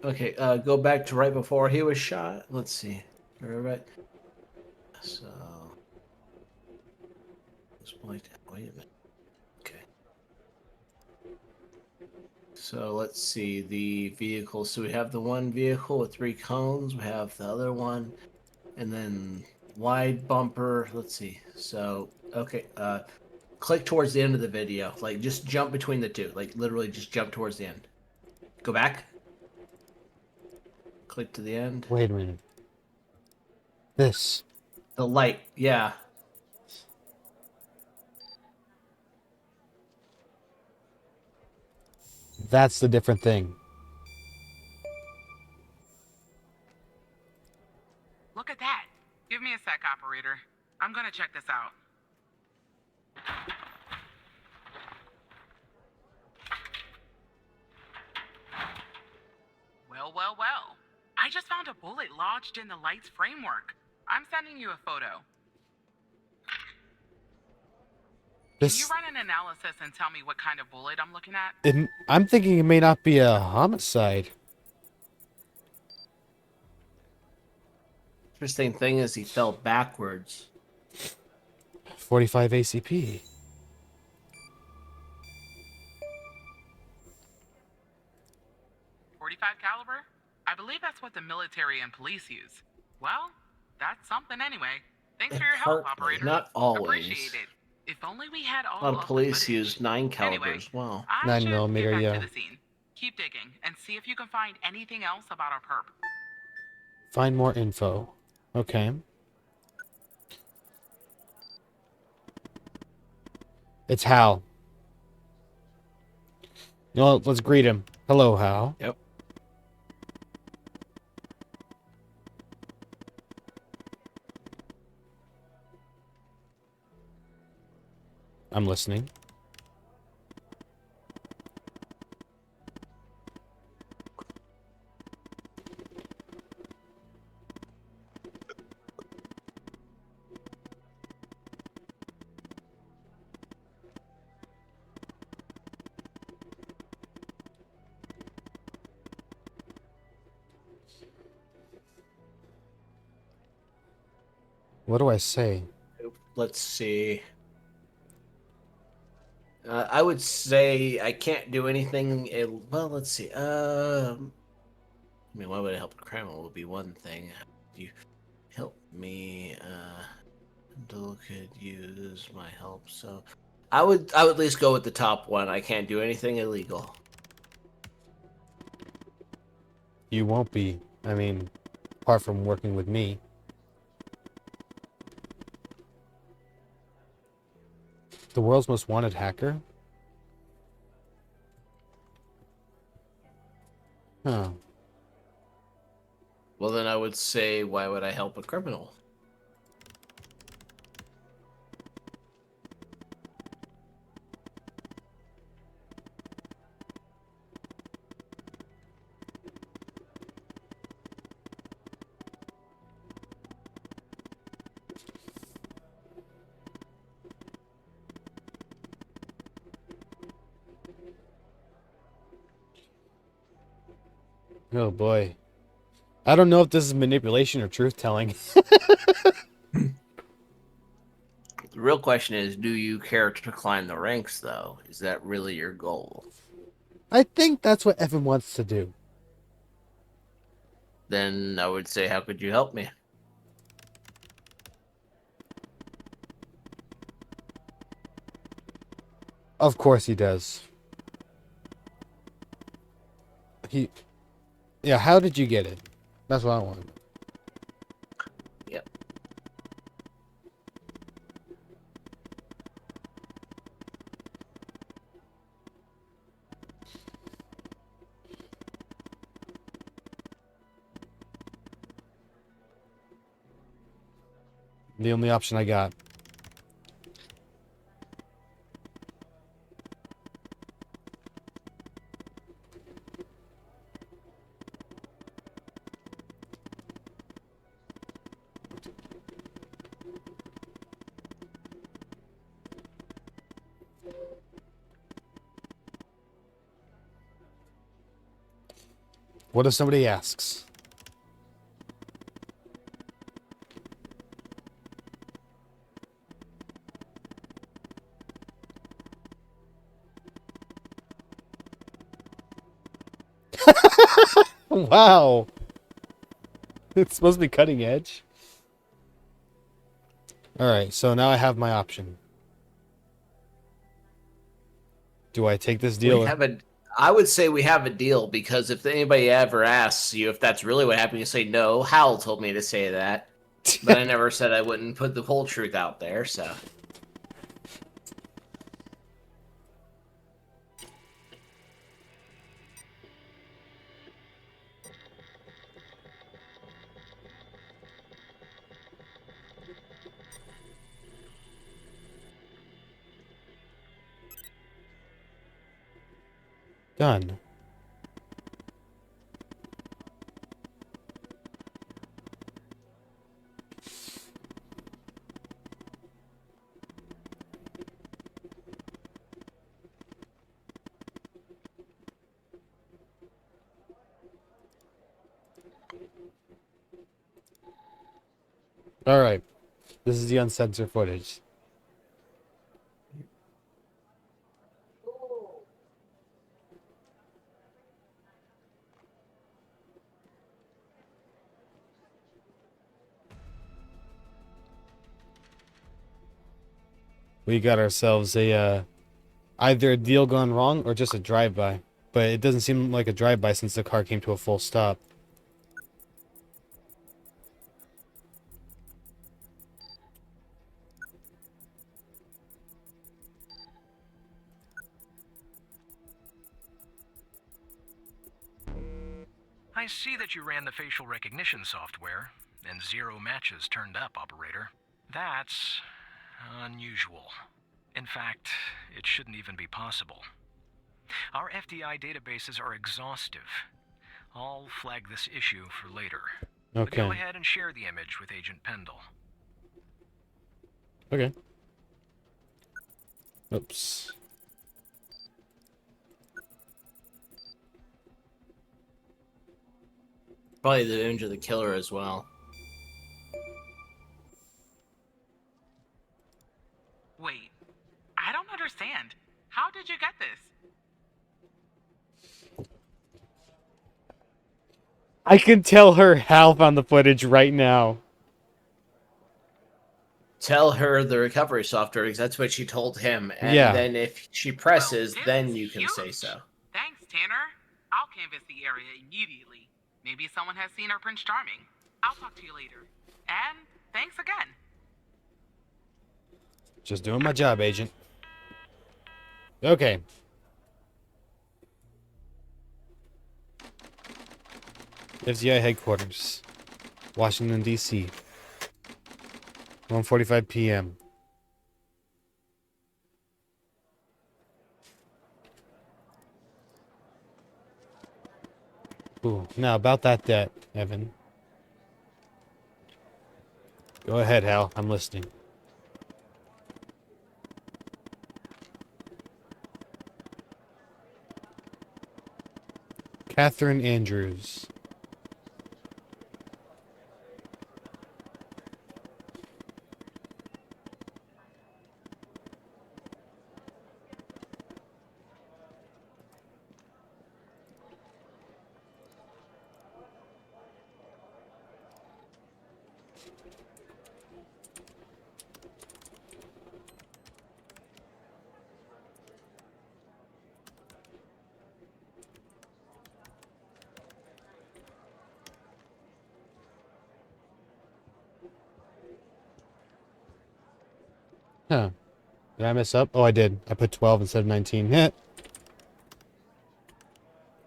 Okay, go back to right before he was shot. Let's see. Right. So. Wait a minute. Okay. So let's see the vehicles. So we have the one vehicle with 3 cones. We have the other one, and then wide bumper. Let's see. So okay. Click towards the end of the video. Like just jump between the two. Like literally just jump towards the end. Go back. Click to the end. Wait a minute. This. The light. Yeah. That's the different thing. Look at that. Give me a sec, operator. I'm gonna check this out. Well. I just found a bullet lodged in the light's framework. I'm sending you a photo. Can you run an analysis and tell me what kind of bullet I'm looking at? I'm thinking it may not be a homicide. Interesting thing is he fell backwards. 45 ACP. .45 caliber? I believe that's what the military and police use. Well, that's something anyway. Thanks for your help, operator. Not always. Appreciate it. If only we had all A lot of police the use 9 caliber anyway, as well. 9mm, get back yeah. to the scene. Keep digging and see if you can find anything else about our perp. Find more info. Okay. It's Hal. You know what? Let's greet him. Hello, Hal. Yep. I'm listening. What do I say? Let's see. I would say I can't do anything. Well, let's see. I mean, why would it help a criminal? Would be one thing. You help me. Handle could use my help. So, I would at least go with the top one. I can't do anything illegal. You won't be. I mean, apart from working with me. The world's most wanted hacker? Huh. Well, then I would say, why would I help a criminal? Oh boy. I don't know if this is manipulation or truth telling. The real question is, do you care to climb the ranks, though? Is that really your goal? I think that's what Evan wants to do. Then I would say, how could you help me? Of course he does. Yeah, how did you get it? That's what I want. Yep. The only option I got. What if somebody asks? Wow. It's supposed to be cutting edge. Alright, so now I have my option. Do I take this deal? I would say we have a deal, because if anybody ever asks you if that's really what happened, you say, no, Hal told me to say that. But I never said I wouldn't put the whole truth out there, so. Done. Alright. This is the uncensored footage. We got ourselves a, either a deal gone wrong or just a drive-by. But it doesn't seem like a drive-by since the car came to a full stop. I see that you ran the facial recognition software, and 0 matches turned up, operator. That's unusual. In fact, it shouldn't even be possible. Our FDI databases are exhaustive. I'll flag this issue for later. But go Okay. ahead and share the image with Agent Pendle. Okay. Oops. Probably the image of the killer as well. Wait, I don't understand. How did you get this? I can tell her Hal found the footage right now. Tell her the recovery software because that's what she told him. And Yeah. then if she presses, Well, this then is you can say huge. so. Thanks, Tanner. I'll canvass the area immediately. Maybe someone has seen our Prince Charming. I'll talk to you later. And thanks again. Just doing my job, Agent. Okay. FDI headquarters, Washington, D.C. 1:45 p.m. Ooh, now about that debt, Evan. Go ahead, Hal. I'm listening. Catherine Andrews. Huh. Did I mess up? Oh, I did. I put 12 instead of 19. Heh.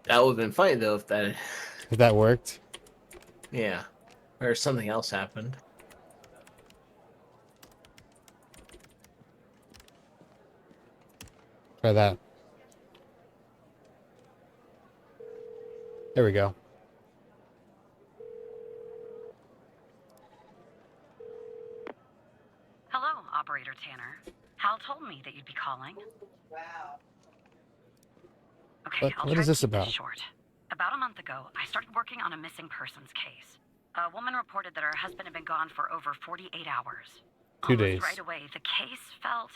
That would have been funny though if that, If that worked. yeah, or something else happened. Try that. There we go. Hello, Operator Tanner. Hal told me that you'd be calling. Okay, I'll What try is to this keep about? short. About a month ago, I started working on a missing persons case. A woman reported that her husband had been gone for over 48 hours. 2 Almost days. right away, the case felt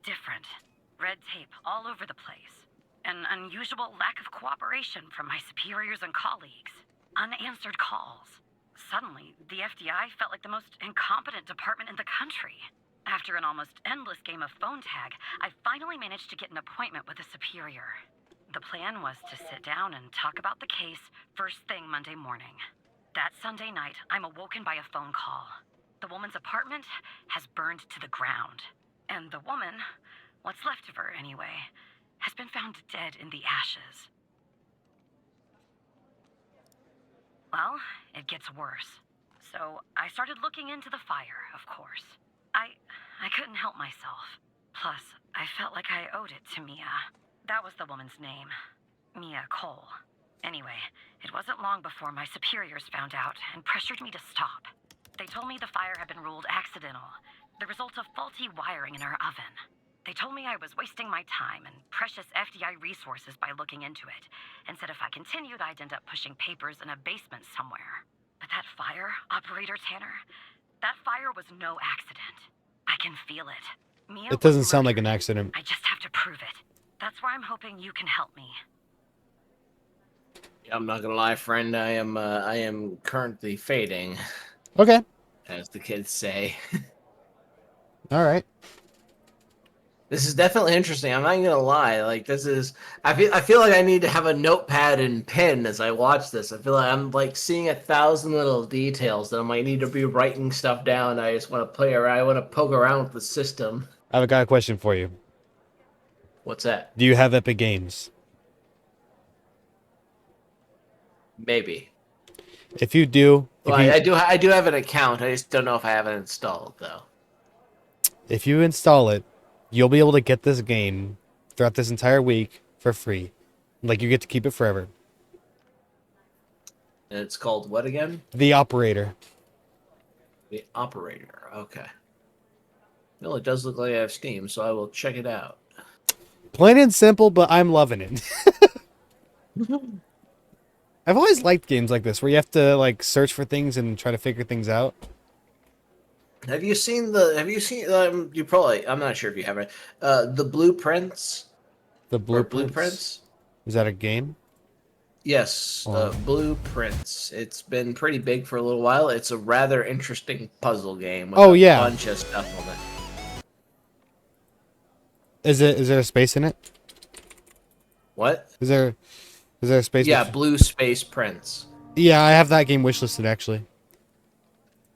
different. Red tape all over the place. An unusual lack of cooperation from my superiors and colleagues. Unanswered calls. Suddenly, the FDI felt like the most incompetent department in the country. After an almost endless game of phone tag, I finally managed to get an appointment with a superior. The plan was to sit down and talk about the case first thing Monday morning. That Sunday night, I'm awoken by a phone call. The woman's apartment has burned to the ground. And the woman, what's left of her anyway, has been found dead in the ashes. Well, it gets worse. So I started looking into the fire, of course. I couldn't help myself. Plus, I felt like I owed it to Mia. That was the woman's name. Mia Cole. Anyway, it wasn't long before my superiors found out and pressured me to stop. They told me the fire had been ruled accidental, the result of faulty wiring in our oven. They told me I was wasting my time and precious FDI resources by looking into it, and said if I continued, I'd end up pushing papers in a basement somewhere. But that fire, Operator Tanner, that fire was no accident. I can feel it. Mia It doesn't was sound like an murdered. accident. I just have to prove it. That's where I'm hoping you can help me. I'm not gonna lie, friend. I am currently fading, Okay. as the kids say. All right. This is definitely interesting. I'm not gonna lie. Like this is, I feel like I need to have a notepad and pen as I watch this. I feel like I'm like seeing 1,000 little details that I might need to be writing stuff down. I just want to play around. I want to poke around with the system. I've got a question for you. What's that? Do you have Epic Games? Maybe. If you do, Well, I do have an account. I just don't know if I have it installed though. if you install it, you'll be able to get this game throughout this entire week for free. Like, you get to keep it forever. And it's called what again? The Operator. The Operator. Okay. Well, it does look like I have Steam, so I will check it out. Plain and simple, but I'm loving it. I've always liked games like this where you have to like search for things and try to figure things out. Have you seen you probably, I'm not sure if you haven't, the Blueprints? The Or Blueprints? Blueprints? Is that a game? Yes, Oh. Blueprints. It's been pretty big for a little while. It's a rather interesting puzzle game with Oh, a yeah. bunch of stuff on it. Is there a space in it? What? Is there a space? Yeah, with- Blue Space Prince. Yeah, I have that game wishlisted actually.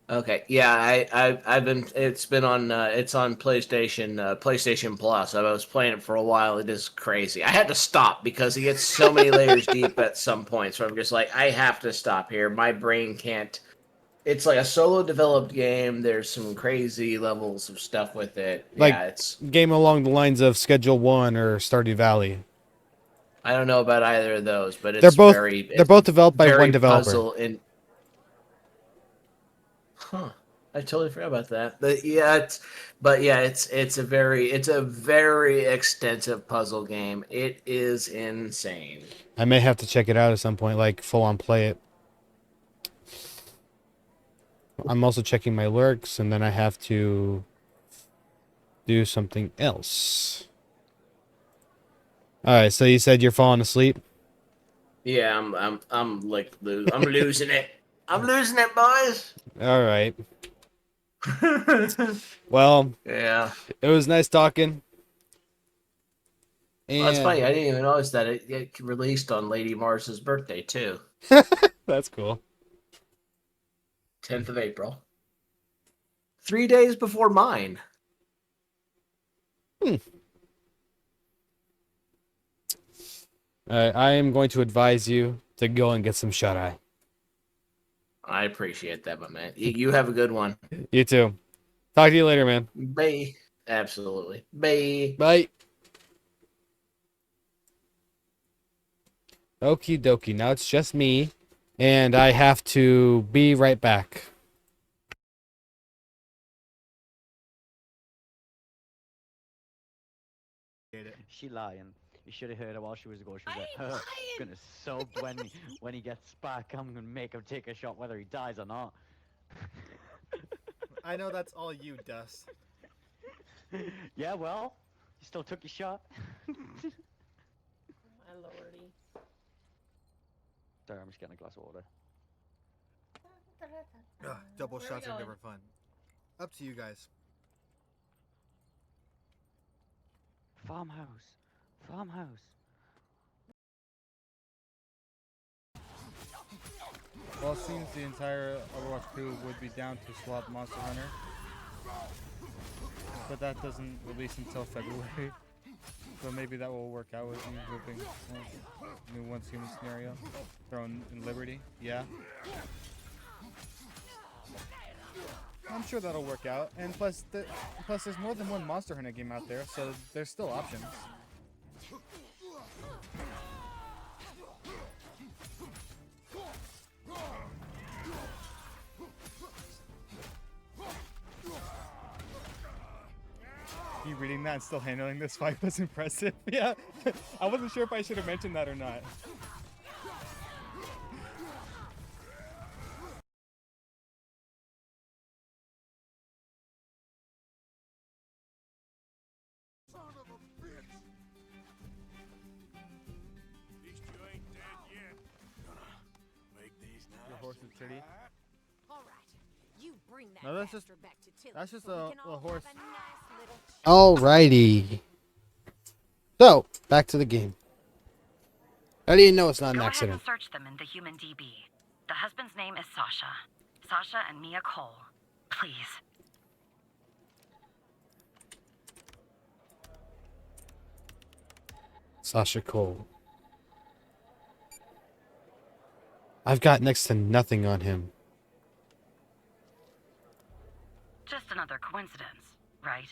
Okay, yeah, I've been, it's been on, it's on PlayStation Plus. I was playing it for a while. It is crazy. I had to stop because it gets so many layers deep at some point. So I'm just like, I have to stop here. My brain can't. It's like a solo developed game. There's some crazy levels of stuff with it. Like Yeah, it's. game along the lines of Schedule 1 or Stardew Valley. I don't know about either of those, but it's They're both very. they're both developed by very one developer. puzzle and. Huh. I totally forgot about that. But yeah, it's a very extensive puzzle game. It is insane. I may have to check it out at some point, like full on play it. I'm also checking my lurks, and then I have to do something else. All right, so you said you're falling asleep. Yeah, I'm losing it. I'm losing it, boys. All right. Well, Yeah. it was nice talking. And Well, that's funny. I didn't even notice that it released on Lady Mars's birthday too. That's cool. 10th of April. 3 days before mine. All right, I am going to advise you to go and get some shut eye. I appreciate that, my man. You have a good one. You too. Talk to you later, man. Bye. Absolutely. Bye. Bye. Okie dokie. Now it's just me, and I have to be right back. She lying. You should have heard her while she was going. She was like, "Huh, gonna sub when he gets back. I'm gonna make him take a shot whether he dies or not." I know that's all you, Dust. Yeah, well, you still took your shot. My lordy. Sorry, I'm just getting a glass of water. Double Where are shots we are going? never fun. Up to you guys. Farmhouse. Farmhouse. Well, it seems the entire Overwatch crew would be down to swap Monster Hunter. But that doesn't release until February. So maybe that will work out with you grouping new once human scenario. Thrown in Liberty. Yeah. I'm sure that'll work out. And plus there's more than one Monster Hunter game out there, so there's still options. You reading that and still handling this fight was impressive. Yeah, I wasn't sure if I should have mentioned that or not. Your horse is titty. No, that's just a horse. Alrighty. So, back to the game. How do you know it's not an Go ahead accident? and search them in the human DB. The husband's name is Sasha. Sasha and Mia Cole. Please. Sasha Cole. I've got next to nothing on him. Just another coincidence, right?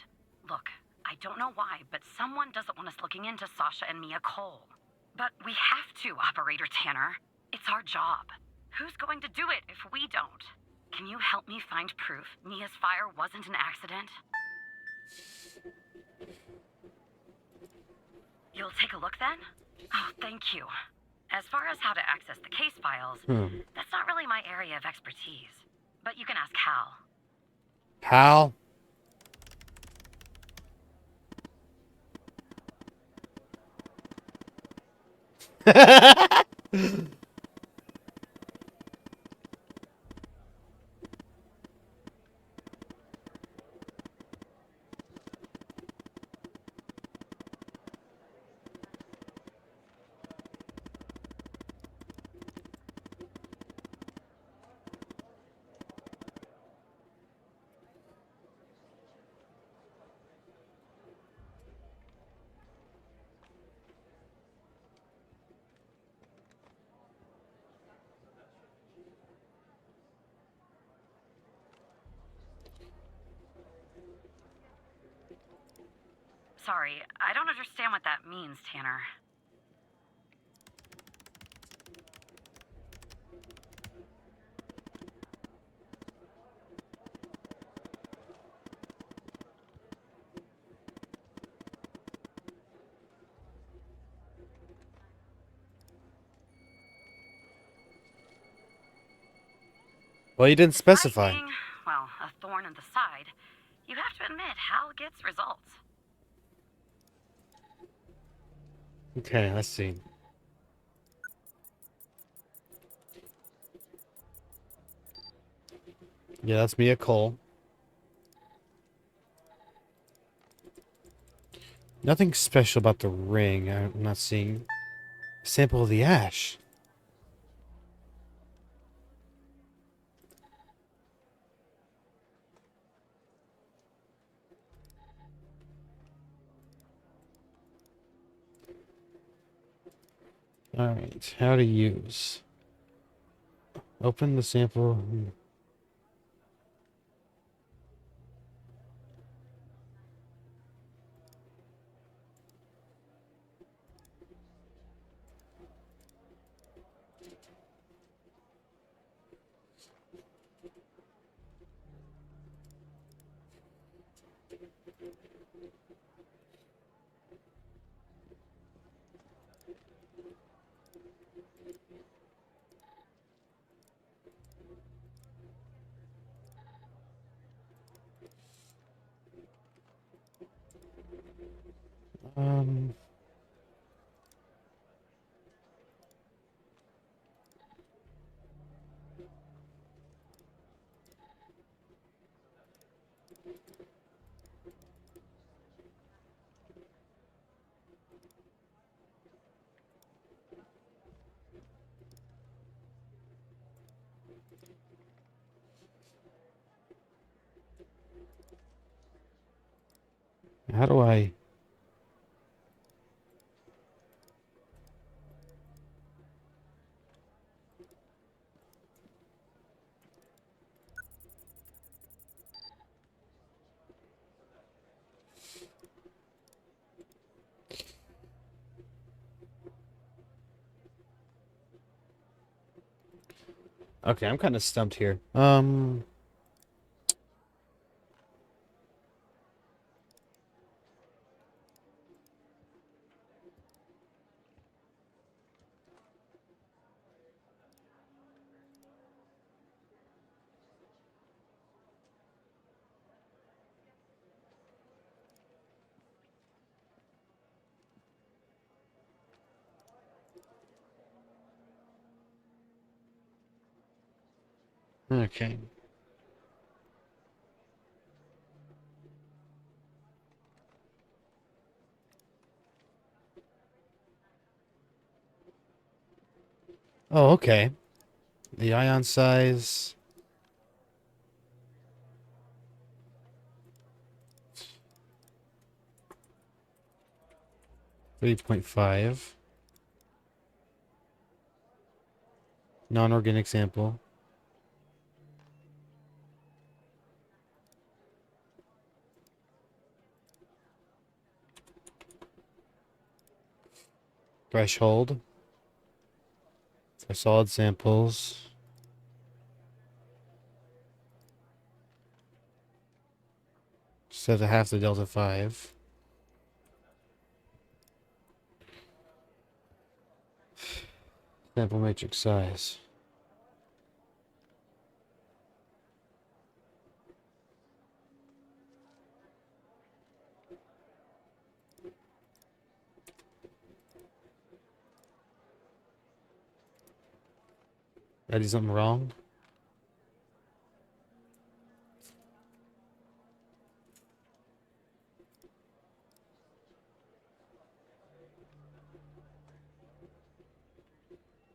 Look, I I don't know why, but someone doesn't want us looking into Sasha and Mia Cole. But we have to, Operator Tanner. It's our job. Who's going to do it if we don't? Can you help me find proof Mia's fire wasn't an accident? You'll take a look then? Oh, thank you. As far as how to access the case files, that's not really my area of expertise. But you can ask Hal. Hal? Sorry, I don't understand what that means, Tanner. Well, you didn't specify. Despite being, well, a thorn in the side, you have to admit Hal gets results. Okay, let's see. Yeah, that's Mia Cole. Nothing special about the ring. I'm not seeing a sample of the ash. Alright, how to use. Open the sample. Um... How do I... Okay, I'm kind of stumped here. Okay. Oh, okay. The ion size. .5. Non-organic sample. threshold for solid samples. Set to half the delta 5. Sample matrix size. Did I do something wrong?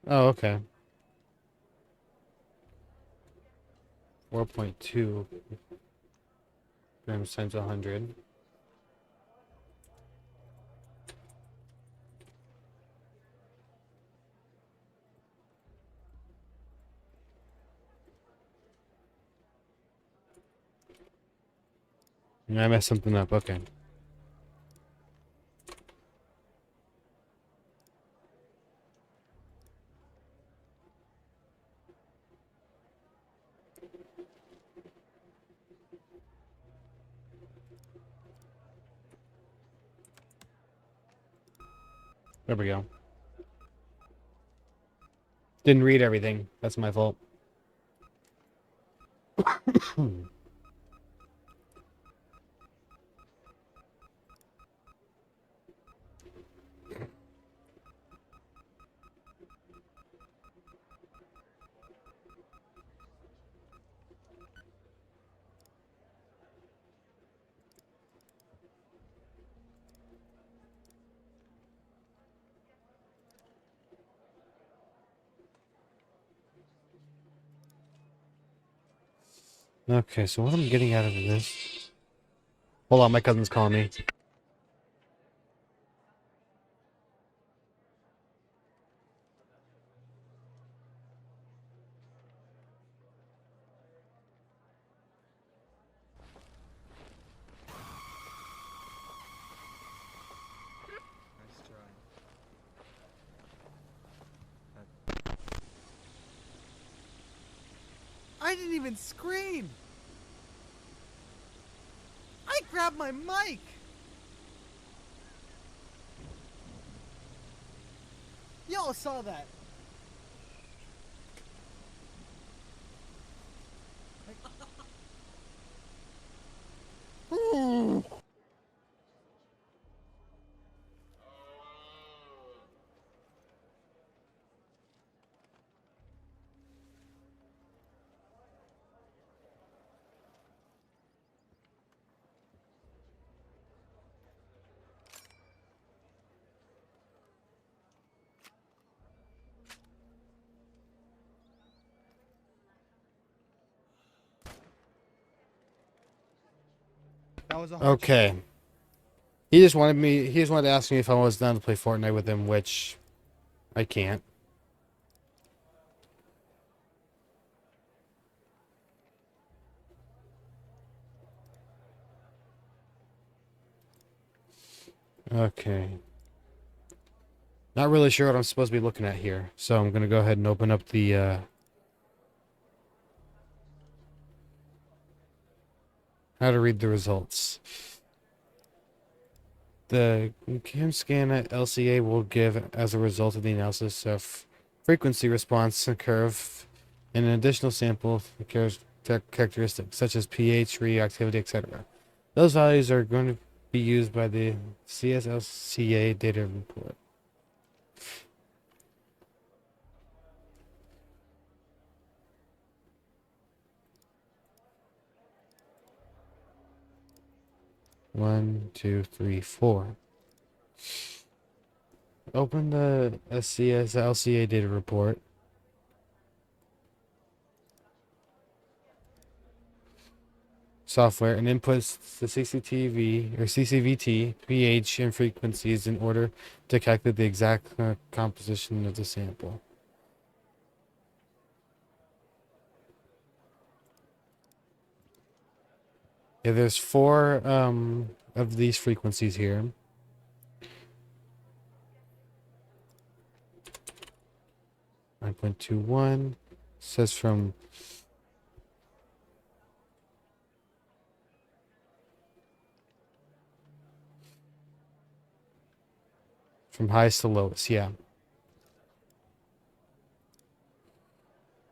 Oh, okay. 4.2 grams times 100. I messed something up. Okay. There we go. Didn't read everything. That's my fault. Okay, so what I'm getting out of this... Hold on, my cousin's calling me. Nice try. I didn't even scream! I grabbed my mic! Y'all saw that. That was a hard Okay. He just wanted to ask me if I was down to play Fortnite with him, which I can't. Okay. Not really sure what I'm supposed to be looking at here, so I'm gonna go ahead and open up the how to read the results. The cam scan at LCA will give, as a result of the analysis of frequency response curve, and an additional sample characteristics such as pH, reactivity, etc. Those values are going to be used by the CSLCA data report. One, two, three, four. Open the CSLCA data report. Software and inputs the CCTV or CCVT, pH, and frequencies in order to calculate the exact composition of the sample. Yeah, there's 4 of these frequencies here. 9.21. Says from highest to lowest, yeah.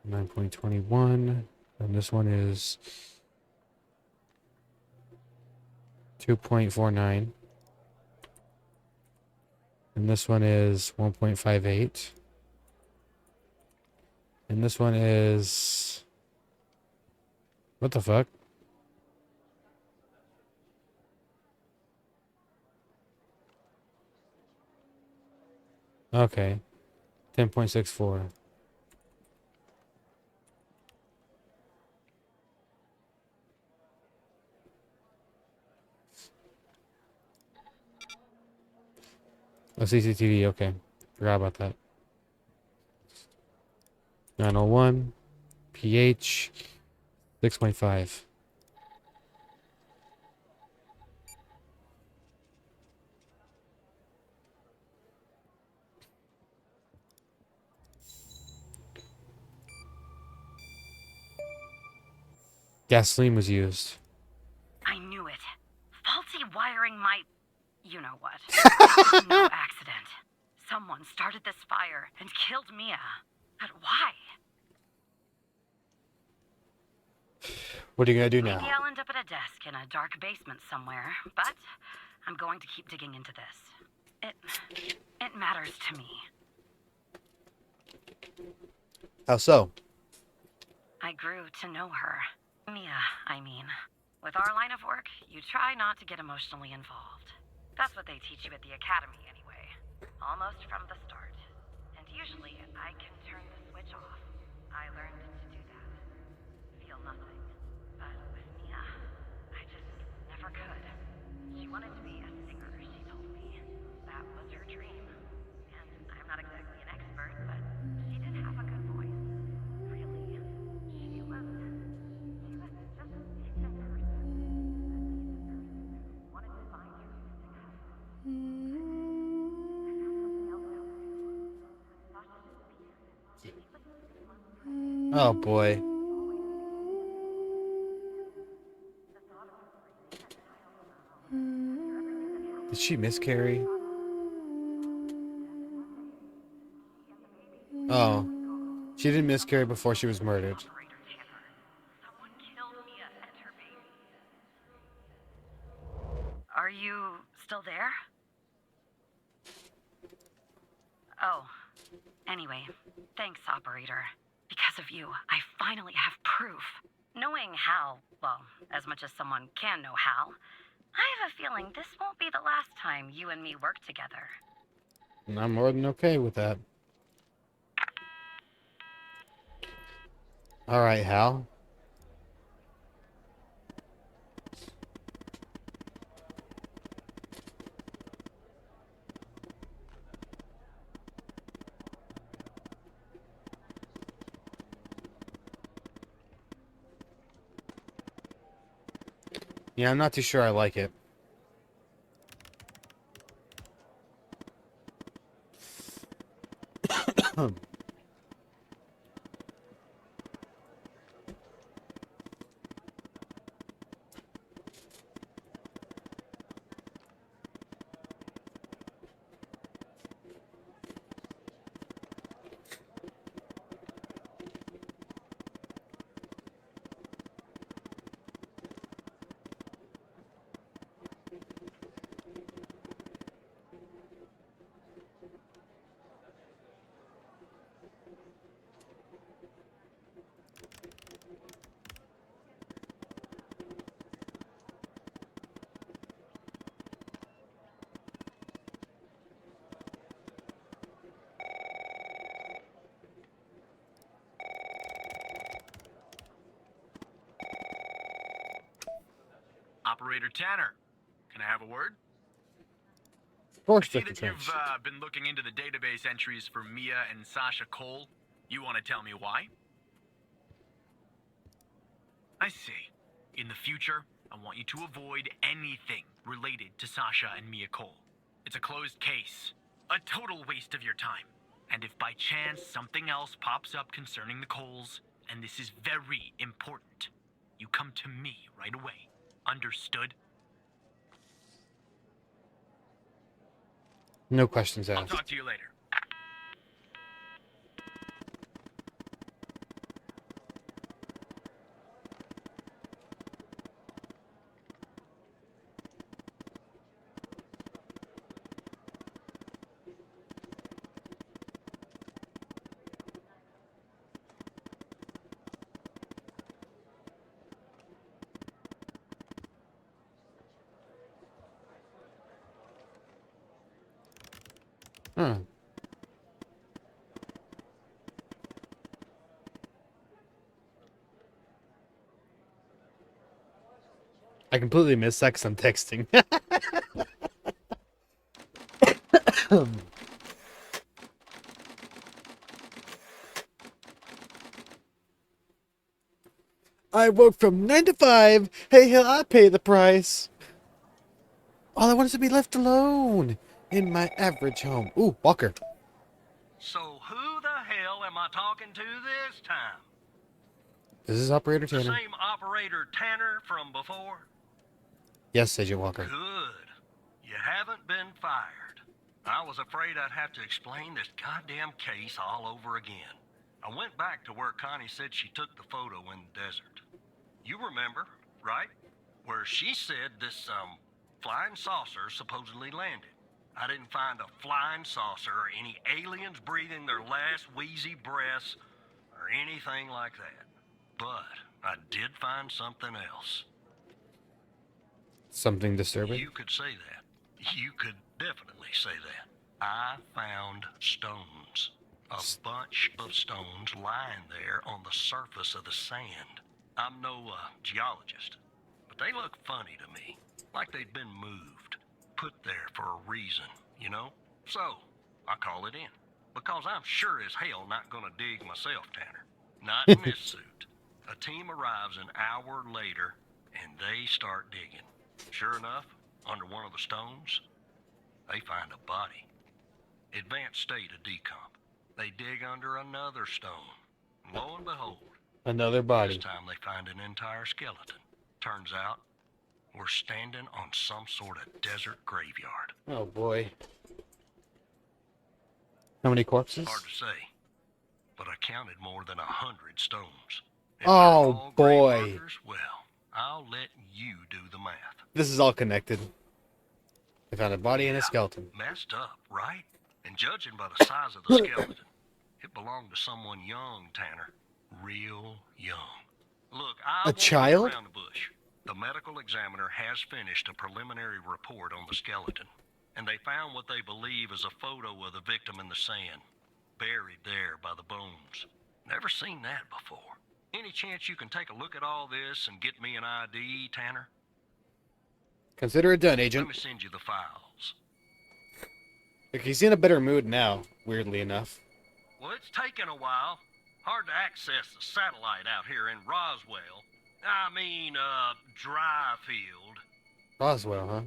9.21. And this one is 2.49. And this one is 1.58. And this one is... What the fuck? Okay. 10.64. Oh, CCTV, okay. Forgot about that. 901. pH 6.5. Gasoline was used. I knew it. Faulty wiring might... You know what. No accident. Someone started this fire and killed Mia. But why? What are you gonna do now? Maybe I'll end up at a desk in a dark basement somewhere, but I'm going to keep digging into this. It matters to me. How so? I grew to know her. Mia, I mean. With our line of work, you try not to get emotionally involved. That's what they teach you at the academy anyway. Almost from the start. And usually, I can turn the switch off. I learned to do that. Feel nothing. But with Mia, I just never could. She wanted to be a singer, she told me. That was her dream. And I'm not exactly an expert, but she did have a good voice. Really. She was just a decent person. Wanted to find her music husband. I found something else out there. Sasha didn't Oh boy. Did she miscarry? Oh. She didn't miscarry before she was murdered. Someone killed Mia and her baby. Are you still there? Oh. Anyway, thanks, operator. Because of you, I finally have proof. Knowing Hal, well, as much as someone can know Hal, I have a feeling this won't be the last time you and me work together. And I'm more than okay with that. Alright, Hal. Yeah, I'm not too sure I like it. Operator Tanner, can I have a word? Of course, I see Dr. that you've Trench. been looking into the database entries for Mia and Sasha Cole. You want to tell me why? I see. In the future, I want you to avoid anything related to Sasha and Mia Cole. It's a closed case. A total waste of your time. And if by chance something else pops up concerning the Coles, and this is very important, you come to me right away. Understood? No questions I'll asked. talk to you later. Huh. I completely missed that 'cause I'm texting. I work from 9 to 5. Hey, hell, I pay the price. All I want is to be left alone in my average home. Ooh, Walker. So who the hell am I talking to this time? This is Operator The Tanner. same operator Tanner from before? Yes, Agent Walker. Good. You haven't been fired. I was afraid I'd have to explain this goddamn case all over again. I went back to where Connie said she took the photo in the desert. You remember, right? Where she said this, flying saucer supposedly landed. I didn't find a flying saucer or any aliens breathing their last wheezy breaths or anything like that. But I did find something else. Something disturbing? You could say that. You could definitely say that. I found stones. A bunch of stones lying there on the surface of the sand. I'm no geologist, but they look funny to me. Like they'd been moved. Put there for a reason, you know? So, I call it in. Because I'm sure as hell not gonna dig myself, Tanner. Not in this suit. A team arrives an hour later, and they start digging. Sure enough, under one of the stones, they find a body. Advanced state of decomp. They dig under another stone. Lo and behold, Another body. this time they find an entire skeleton. Turns out, we're standing on some sort of desert graveyard. Oh boy. How many corpses? Hard to say, but I counted more than 100 stones. If they're Oh all grave boy. markers, well, I'll let you do the math. This is all connected. They found a body and a skeleton. Messed up, right? And judging by the size of the skeleton, it belonged to someone young, Tanner. Real young. Look, I won't beat child? around the bush. The medical examiner has finished a preliminary report on the skeleton, and they found what they believe is a photo of the victim in the sand, buried there by the bones. Never seen that before. Any chance you can take a look at all this and get me an ID, Tanner? Consider it done, Let Agent. me send you the files. Look, he's in a better mood now, weirdly enough. Well, it's taken a while. Hard to access the satellite out here in Roswell. Dryfield. Roswell, huh?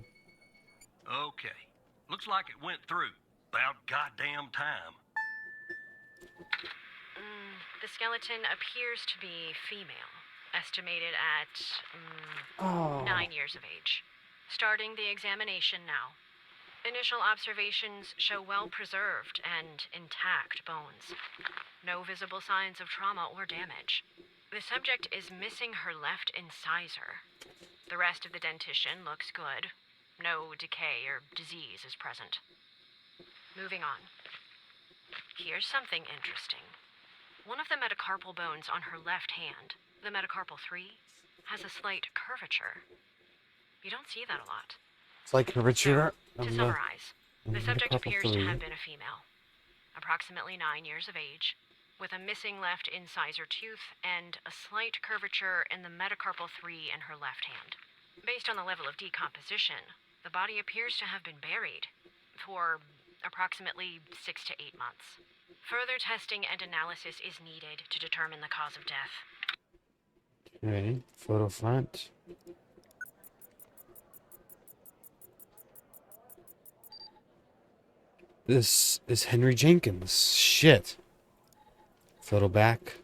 Okay. Looks like it went through. About goddamn time. The skeleton appears to be female, estimated at 9 years of age. Starting the examination now. Initial observations show well-preserved and intact bones. No visible signs of trauma or damage. The subject is missing her left incisor. The rest of the dentition looks good. No decay or disease is present. Moving on. Here's something interesting. One of the metacarpal bones on her left hand, the metacarpal 3, has a slight curvature. You don't see that a lot. It's like curvature. To summarize, the subject metacarpal appears to 3. have been a female, approximately 9 years of age, with a missing left incisor tooth and a slight curvature in the metacarpal 3 in her left hand. Based on the level of decomposition, the body appears to have been buried for approximately 6 to 8 months. Further testing and analysis is needed to determine the cause of death. Okay, photo front. This is Henry Jenkins. Shit. Photo back.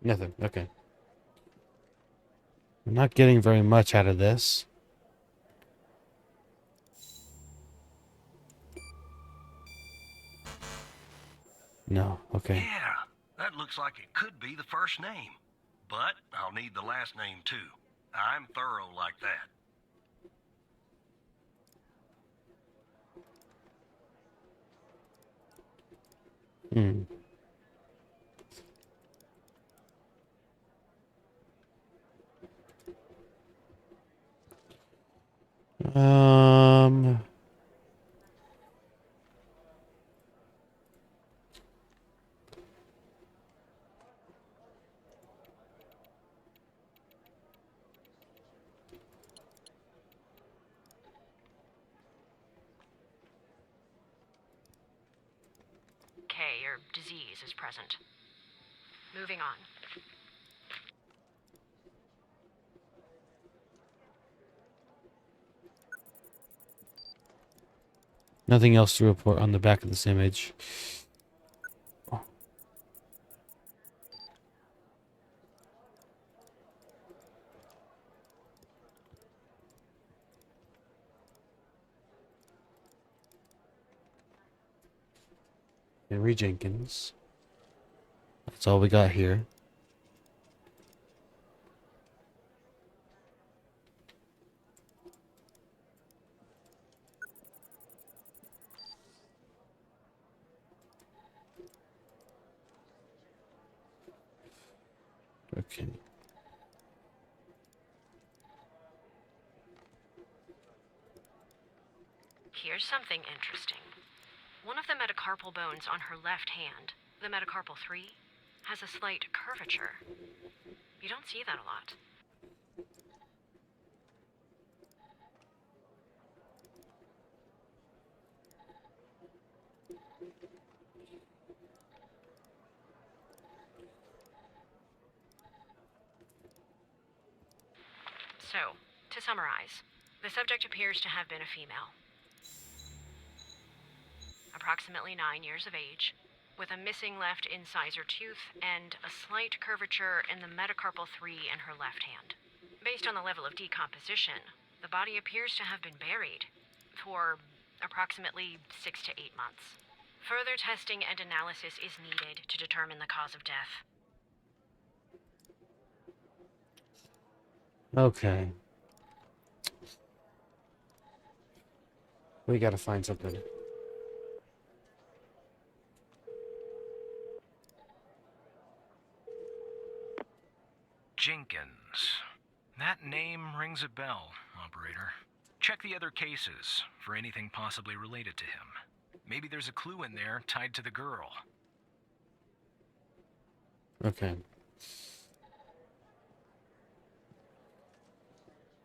Nothing. Okay. I'm not getting very much out of this. No. Okay. Yeah, that looks like it could be the first name. But I'll need the last name too. I'm thorough like that. Hmm. Um. K or disease is present. Moving on. Nothing else to report on the back of this image. Henry Jenkins. That's all we got here. Okay. Here's something interesting. One of the metacarpal bones on her left hand, the metacarpal 3, has a slight curvature. You don't see that a lot. So, to summarize, the subject appears to have been a female. Approximately 9 years of age, with a missing left incisor tooth and a slight curvature in the metacarpal 3 in her left hand. Based on the level of decomposition, the body appears to have been buried for approximately 6 to 8 months. Further testing and analysis is needed to determine the cause of death. Okay. We gotta find something. Jenkins. That name rings a bell, operator. Check the other cases for anything possibly related to him. Maybe there's a clue in there tied to the girl. Okay.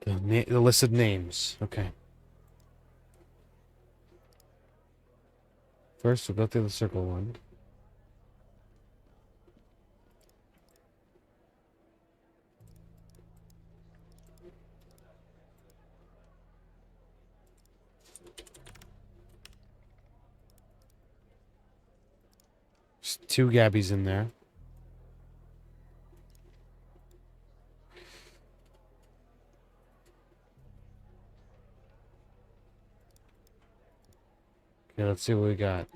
The list of names. Okay. First, we'll go through the circle one. There's 2 Gabbies in there. Okay, let's see what we got.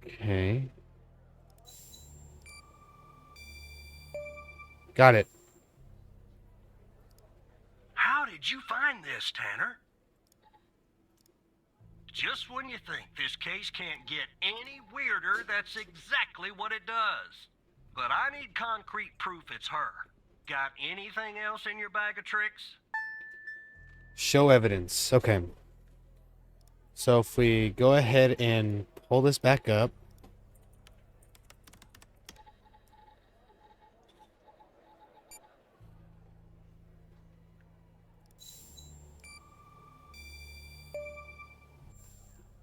Okay. Got it. How did you find this, Tanner? Just when you think this case can't get any weirder, that's exactly what it does. But I need concrete proof it's her. Got anything else in your bag of tricks? Show evidence. Okay. So if we go ahead and pull this back up.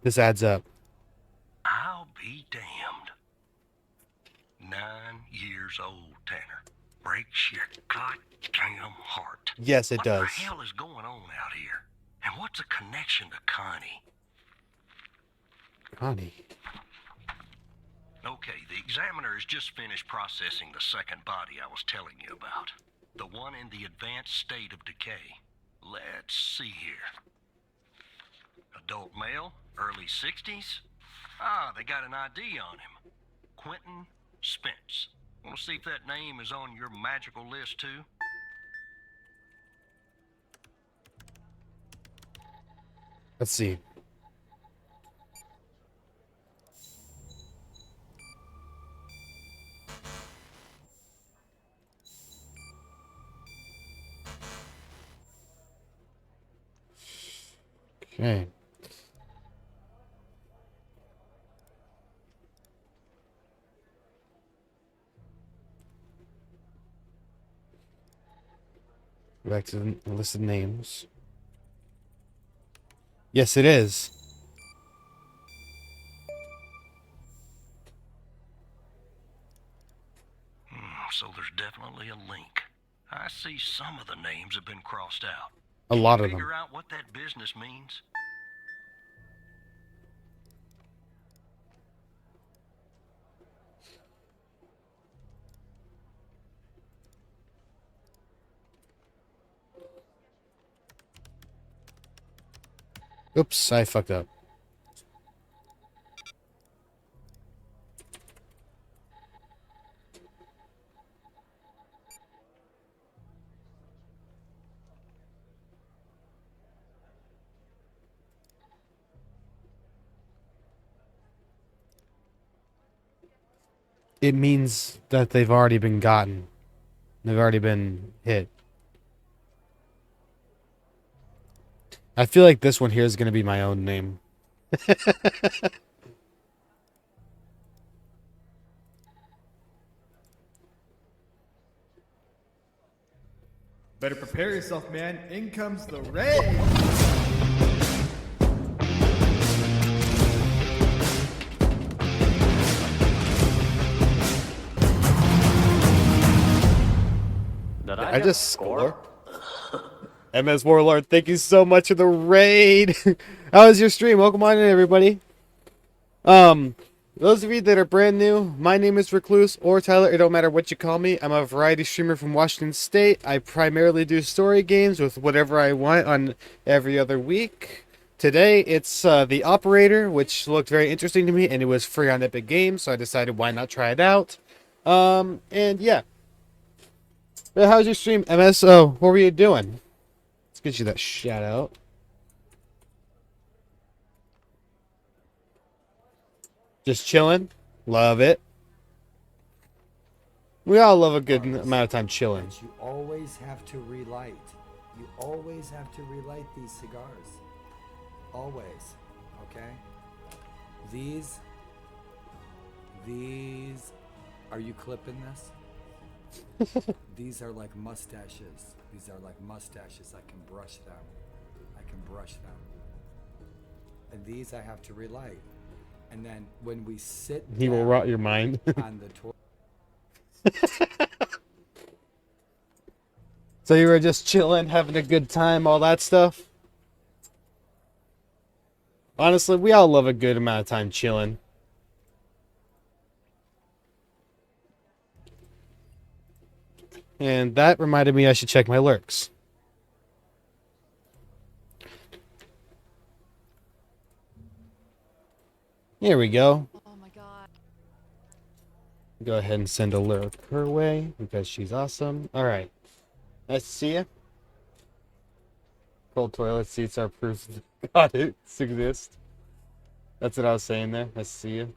This adds up. I'll be damned. 9 years old, Tanner. Breaks your goddamn heart. Yes, it what does. What the hell is going on out here? And what's a connection to Connie? Connie. Okay, the examiner has just finished processing the second body I was telling you about. The one in the advanced state of decay. Let's see here. Adult male, early 60s. Ah, they got an ID on him. Quentin Spence. Want to see if that name is on your magical list too? Let's see. Okay. Back to the list of names. Yes, it is. So there's definitely a link. I see some of the names have been crossed out. A lot of them. Figure out what that business means? Oops, I fucked up. It means that they've already been gotten. They've already been hit. I feel like this one here is going to be my own name. Better prepare yourself, man. In comes the raid. Did I just score? MS Warlord, thank you so much for the raid. How was your stream? Welcome on in, everybody. Those of you that are brand new, my name is Recluse or Tyler. It don't matter what you call me. I'm a variety streamer from Washington State. I primarily do story games with whatever I want on every other week. Today, it's The Operator, which looked very interesting to me, and it was free on Epic Games, so I decided why not try it out. And yeah. But how's your stream, MS? Oh, what were you doing? Let's get you that shout out. Just chilling. Love it. We all love a good amount of time chilling. You always have to relight. You always have to relight these cigars. Always. Okay? These. Are you clipping this? These are like mustaches. These are like mustaches. I can brush them. And these I have to relight. And then when we sit he will rot your mind. on the So you were just chilling, having a good time, all that stuff? Honestly, we all love a good amount of time chilling. And that reminded me I should check my lurks. Here we go. Oh my god. Go ahead and send a lurk her way because she's awesome. Alright. Nice to see you. Cold toilet seats are proof that God exists. That's what I was saying there. Nice to see you.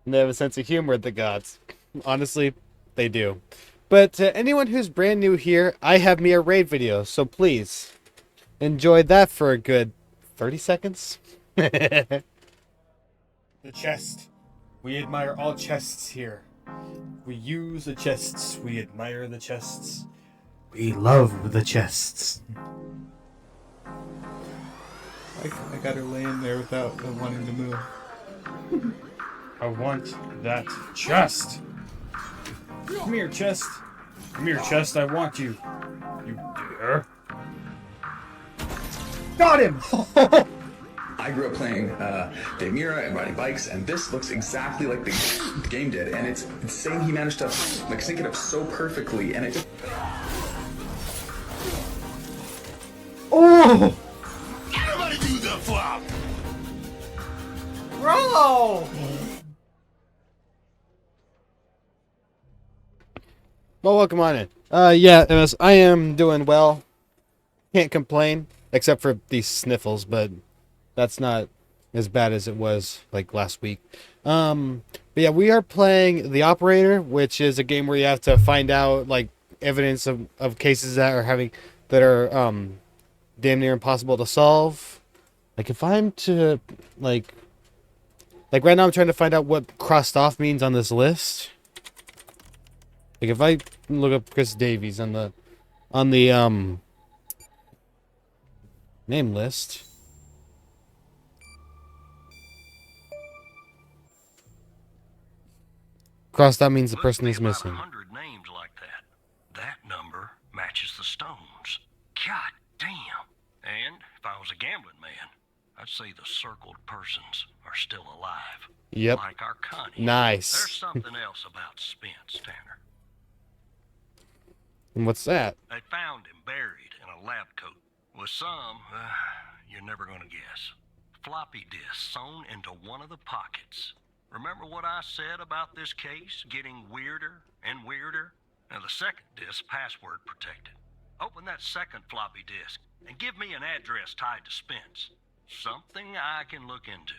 And they have a sense of humor, the gods. Honestly, they do. But anyone who's brand new here, I have me a raid video, so please enjoy that for a good 30 seconds. The chest. We admire all chests here. We use the chests. We admire the chests. We love the chests. I got her laying there without wanting to move. I want that chest. Come here, chest. Come here, chest. I want you. You dare. Got him! I grew up playing Dave Mira and riding bikes, and this looks exactly like the game did. And it's saying he managed to like sync it up so perfectly, and it just. Oh! Everybody do the flop! Bro! Well, welcome on in. Yeah, MS, I am doing well. Can't complain, except for these sniffles, but that's not as bad as it was like last week. But yeah, we are playing The Operator, which is a game where you have to find out like evidence of cases that are damn near impossible to solve. Like if I'm to like right now I'm trying to find out what crossed off means on this list. Like if I look up Chris Davies on the name list. Crossed out means the person is missing. 100 names like that. That number matches the stones. God damn. And if I was a gambling man, I'd say the circled persons are still alive. Yep. Like our Connie. Nice. There's something else about Spence, Tanner. And what's that? They found him buried in a lab coat with some, you're never gonna guess, floppy disk sewn into one of the pockets. Remember what I said about this case getting weirder and weirder? Now the second disk password protected. Open that second floppy disk and give me an address tied to Spence. Something I can look into.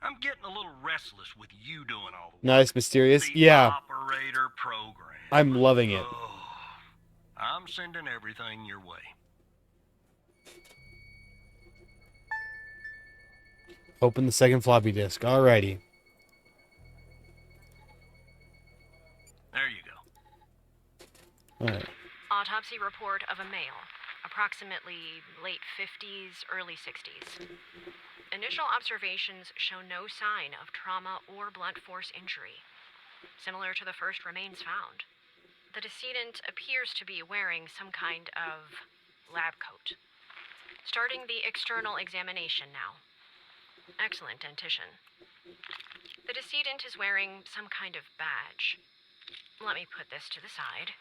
I'm getting a little restless with you doing all the Nice, mysterious. The Yeah, operator program. I'm loving it. Oh, I'm sending everything your way. Open the second floppy disk. Alrighty. There you go. Alright. Autopsy report of a male, approximately late 50s, early 60s. Initial observations show no sign of trauma or blunt force injury, similar to the first remains found. The decedent appears to be wearing some kind of lab coat. Starting the external examination now. Excellent dentition. The decedent is wearing some kind of badge. Let me put this to the side.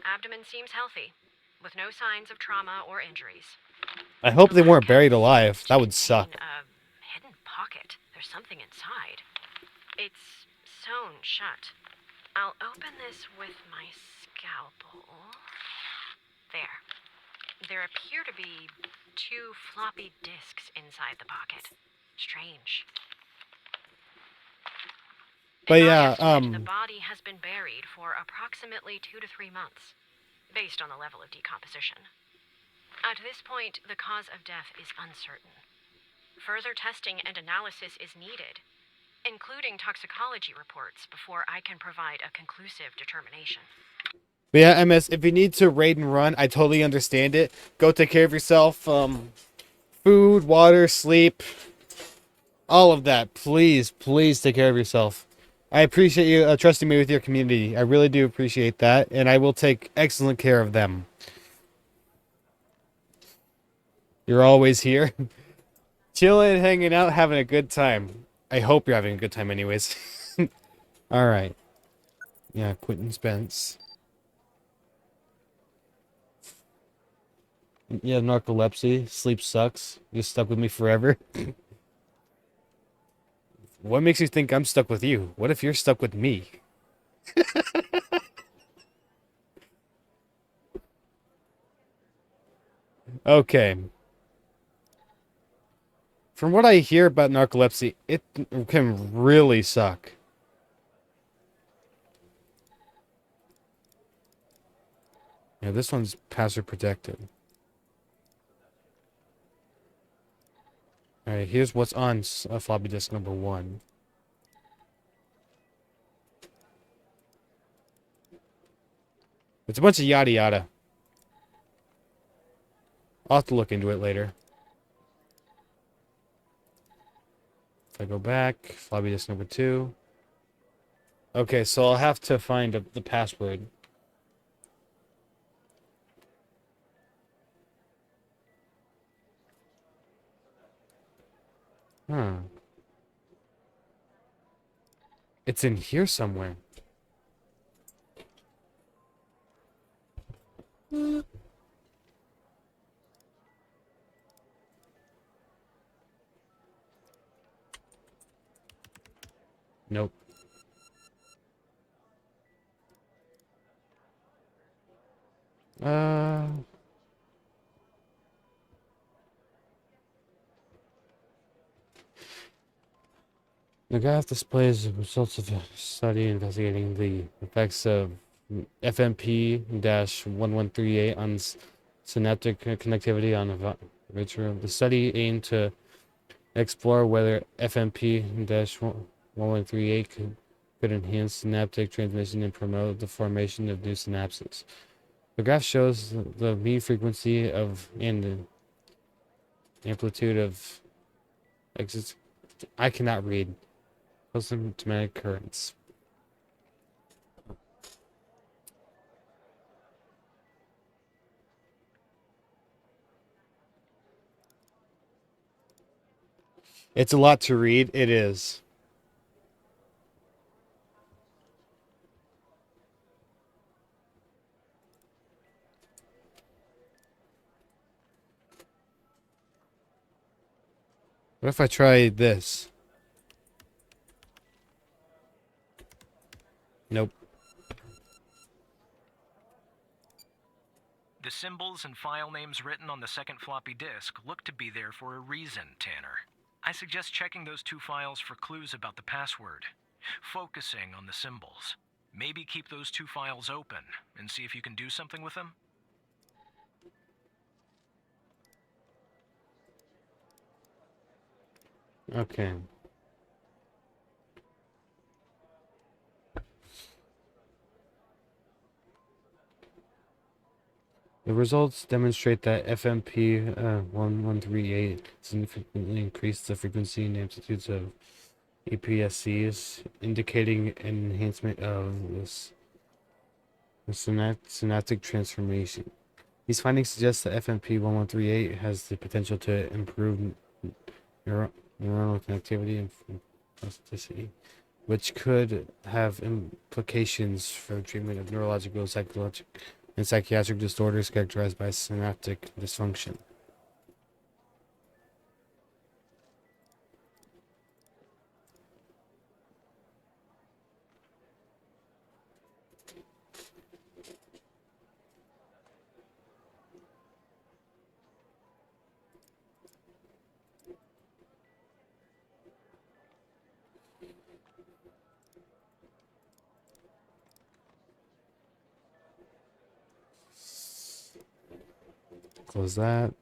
Abdomen seems healthy, with no signs of trauma or injuries. I hope they weren't buried alive. That would suck. A hidden pocket. There's something inside. It's sewn shut. I'll open this with my scalpel. There. There appear to be 2 floppy disks inside the pocket. Strange. But In my yeah, estimate, the body has been buried for approximately 2 to 3 months, based on the level of decomposition. At this point, the cause of death is uncertain. Further testing and analysis is needed, including toxicology reports, before I can provide a conclusive determination. But yeah, MS, if you need to raid and run, I totally understand it. Go take care of yourself. Food, water, sleep, all of that. Please, please take care of yourself. I appreciate you trusting me with your community. I really do appreciate that, and I will take excellent care of them. You're always here. Chilling, hanging out, having a good time. I hope you're having a good time anyways. Alright. Yeah, Quentin Spence. Yeah, narcolepsy. Sleep sucks. You're stuck with me forever. What makes you think I'm stuck with you? What if you're stuck with me? Okay. From what I hear about narcolepsy, it can really suck. Yeah, this one's password protected. Alright, here's what's on floppy disk number 1. It's a bunch of yada yada. I'll have to look into it later. If I go back, floppy disk number 2. Okay, so I'll have to find the password. Huh. It's in here somewhere. Nope. The graph displays the results of a study investigating the effects of FMP-1138 on synaptic connectivity on a virtual. The study aimed to explore whether FMP-1138 could enhance synaptic transmission and promote the formation of new synapses. The graph shows the mean frequency of and the amplitude of exits. I cannot read. Post-symptomatic currents. It's a lot to read. It is. What if I try this? Nope. The symbols and file names written on the second floppy disk look to be there for a reason, Tanner. I suggest checking those 2 files for clues about the password. Focusing on the symbols. Maybe keep those 2 files open and see if you can do something with them. Okay. The results demonstrate that FMP-1138 significantly increased the frequency and amplitudes of APSCs, indicating an enhancement of the synaptic transformation. These findings suggest that FMP-1138 has the potential to improve neuronal connectivity and plasticity, which could have implications for treatment of neurological, psychological, and psychiatric disorders characterized by synaptic dysfunction. Close that.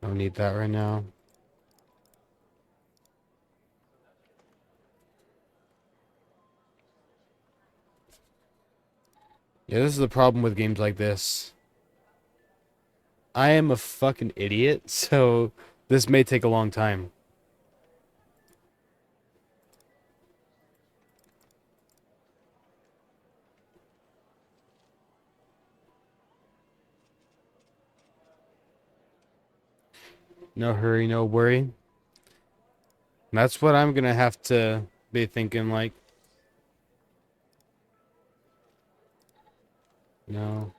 Don't need that right now. Yeah, this is the problem with games like this. I am a fucking idiot, so this may take a long time. No hurry, no worry. That's what I'm gonna have to be thinking, like. No.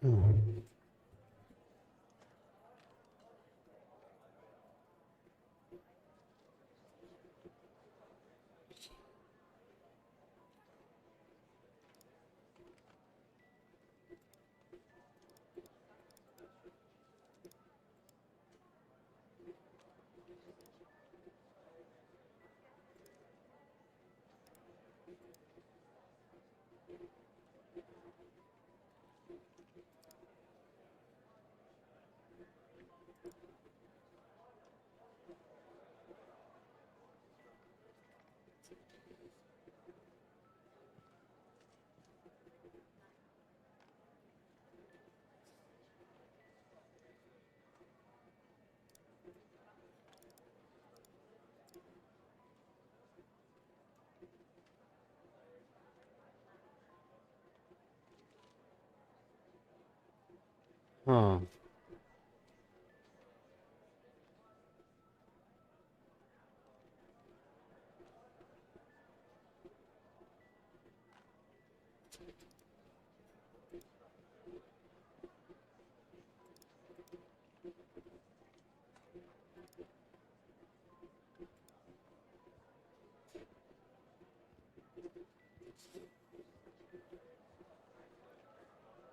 Huh.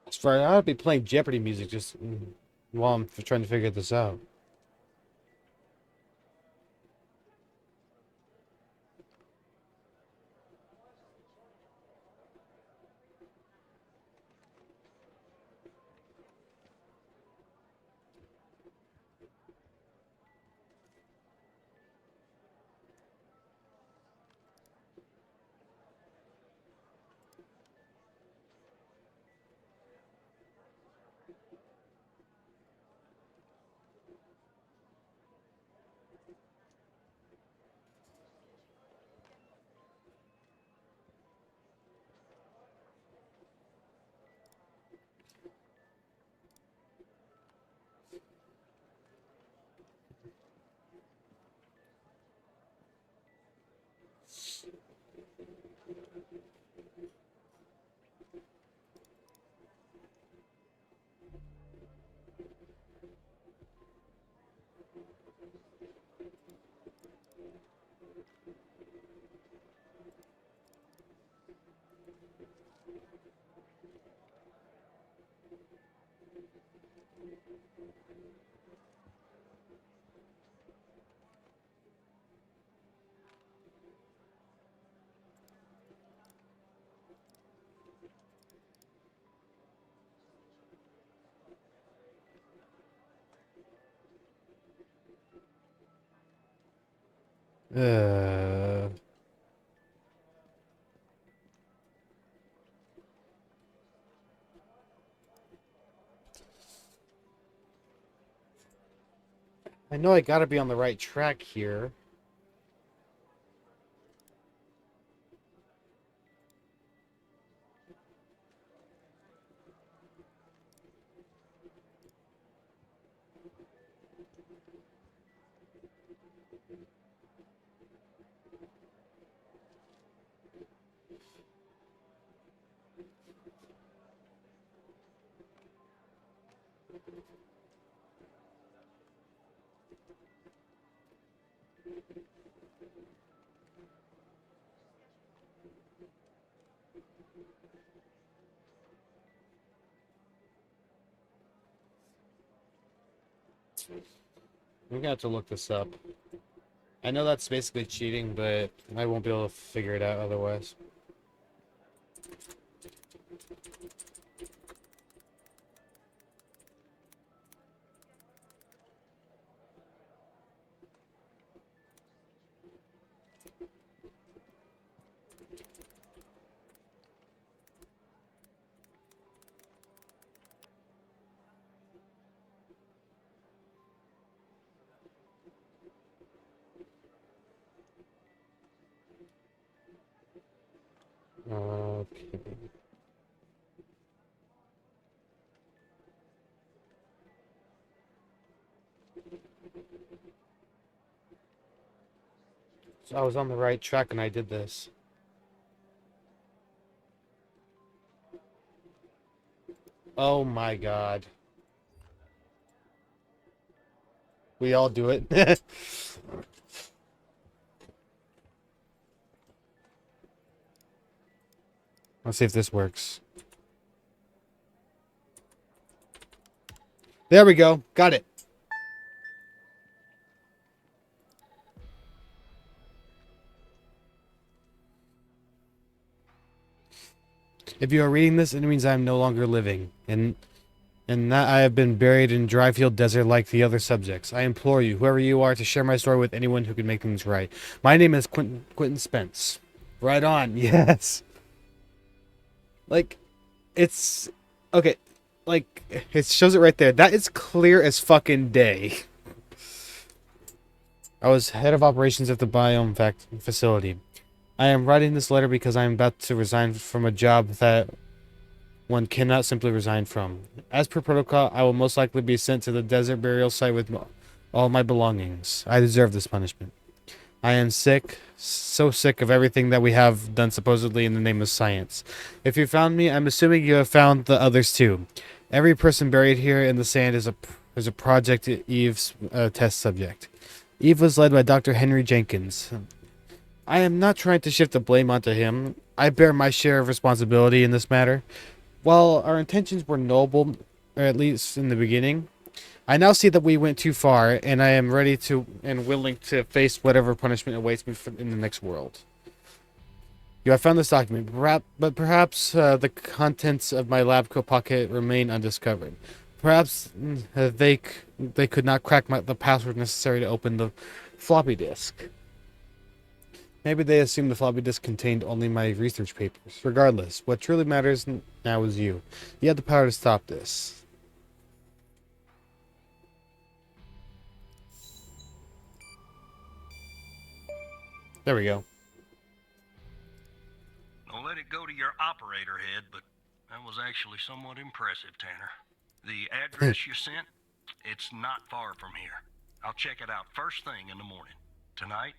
As far I ought to be playing Jeopardy music just while I'm trying to figure this out. Uh, I know I gotta be on the right track here. I'm gonna have to look this up. I know that's basically cheating, but I won't be able to figure it out otherwise. Okay. So I was on the right track and I did this. Oh my god. We all do it. Let's see if this works. There we go. Got it. If you are reading this, it means I am no longer living, and that I have been buried in Dryfield Desert like the other subjects. I implore you, whoever you are, to share my story with anyone who can make things right. My name is Quentin Spence. Right on. Yes. Like, it's okay. Like, it shows it right there. That is clear as fucking day. I was head of operations at the biome facility. I am writing this letter because I am about to resign from a job that one cannot simply resign from. As per protocol, I will most likely be sent to the desert burial site with all my belongings. I deserve this punishment. I am sick, so sick of everything that we have done supposedly in the name of science. If you found me, I'm assuming you have found the others too. Every person buried here in the sand is a Project Eve's test subject. Eve was led by Dr. Henry Jenkins. I am not trying to shift the blame onto him. I bear my share of responsibility in this matter. While our intentions were noble, or at least in the beginning, I now see that we went too far, and I am ready to and willing to face whatever punishment awaits me in the next world. You have found this document, but perhaps the contents of my lab coat pocket remain undiscovered. Perhaps they could not crack the password necessary to open the floppy disk. Maybe they assumed the floppy disk contained only my research papers. Regardless, what truly matters now is you. You have the power to stop this. There we go. Don't let it go to your operator head, but that was actually somewhat impressive, Tanner. The address you sent, it's not far from here. I'll check it out first thing in the morning. Tonight,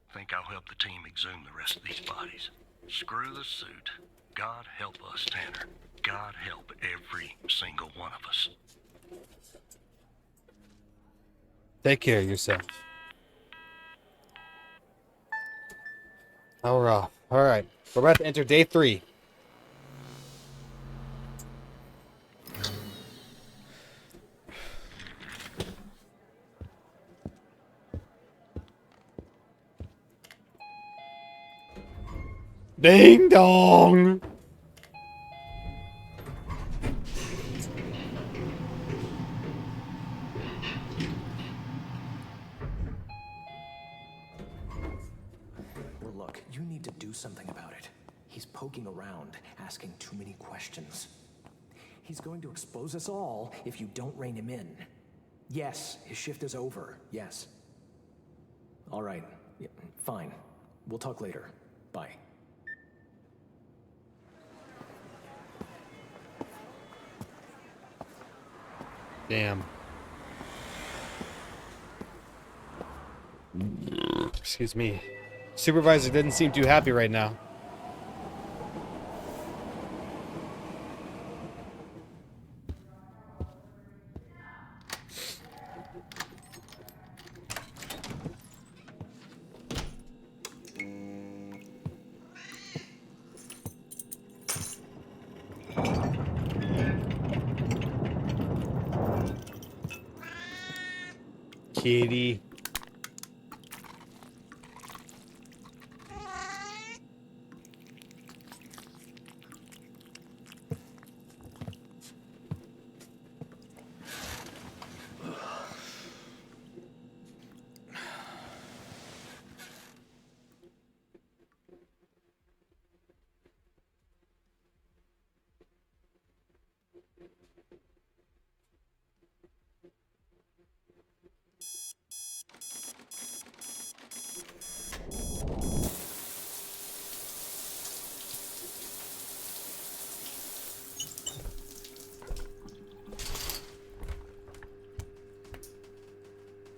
I think I'll help the team exhume the rest of these bodies. Screw the suit. God help us, Tanner. God help every single one of us. Take care of yourself. Now we're off. Alright. We're about to enter day 3. Ding dong! Well, look, you need to do something about it. He's poking around, asking too many questions. He's going to expose us all if you don't rein him in. Yes, his shift is over. Yes. All right. Yeah, fine. We'll talk later. Bye. Damn. Excuse me. Supervisor didn't seem too happy right now. Kitty.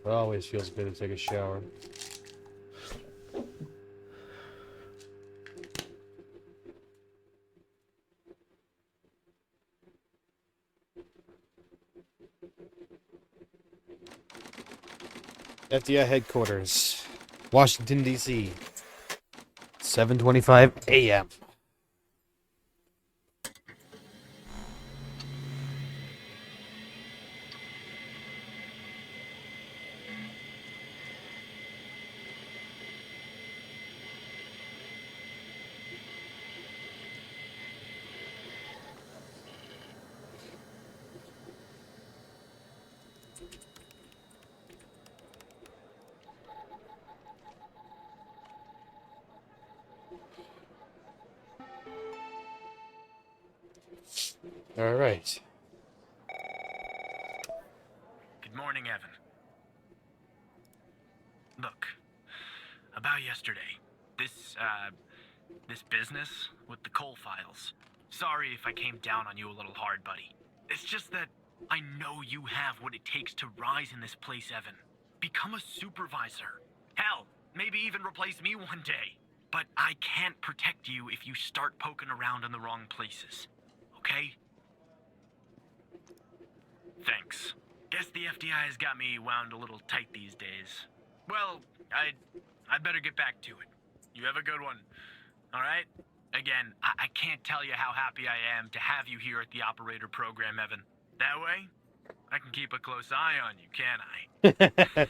It always feels good to take a shower. FBI headquarters, Washington, D.C. 7:25 a.m. All right. Good morning, Evan. Look, about yesterday, this business with the coal files. Sorry if I came down on you a little hard, buddy. It's just that I know you have what it takes to rise in this place, Evan. Become a supervisor. Hell, maybe even replace me one day. But I can't protect you if you start poking around in the wrong places. Okay? Thanks. Guess the FBI has got me wound a little tight these days. Well, I'd better get back to it. You have a good one. All right? Again, I can't tell you how happy I am to have you here at the operator program, Evan. That way, I can keep a close eye on you, can't I?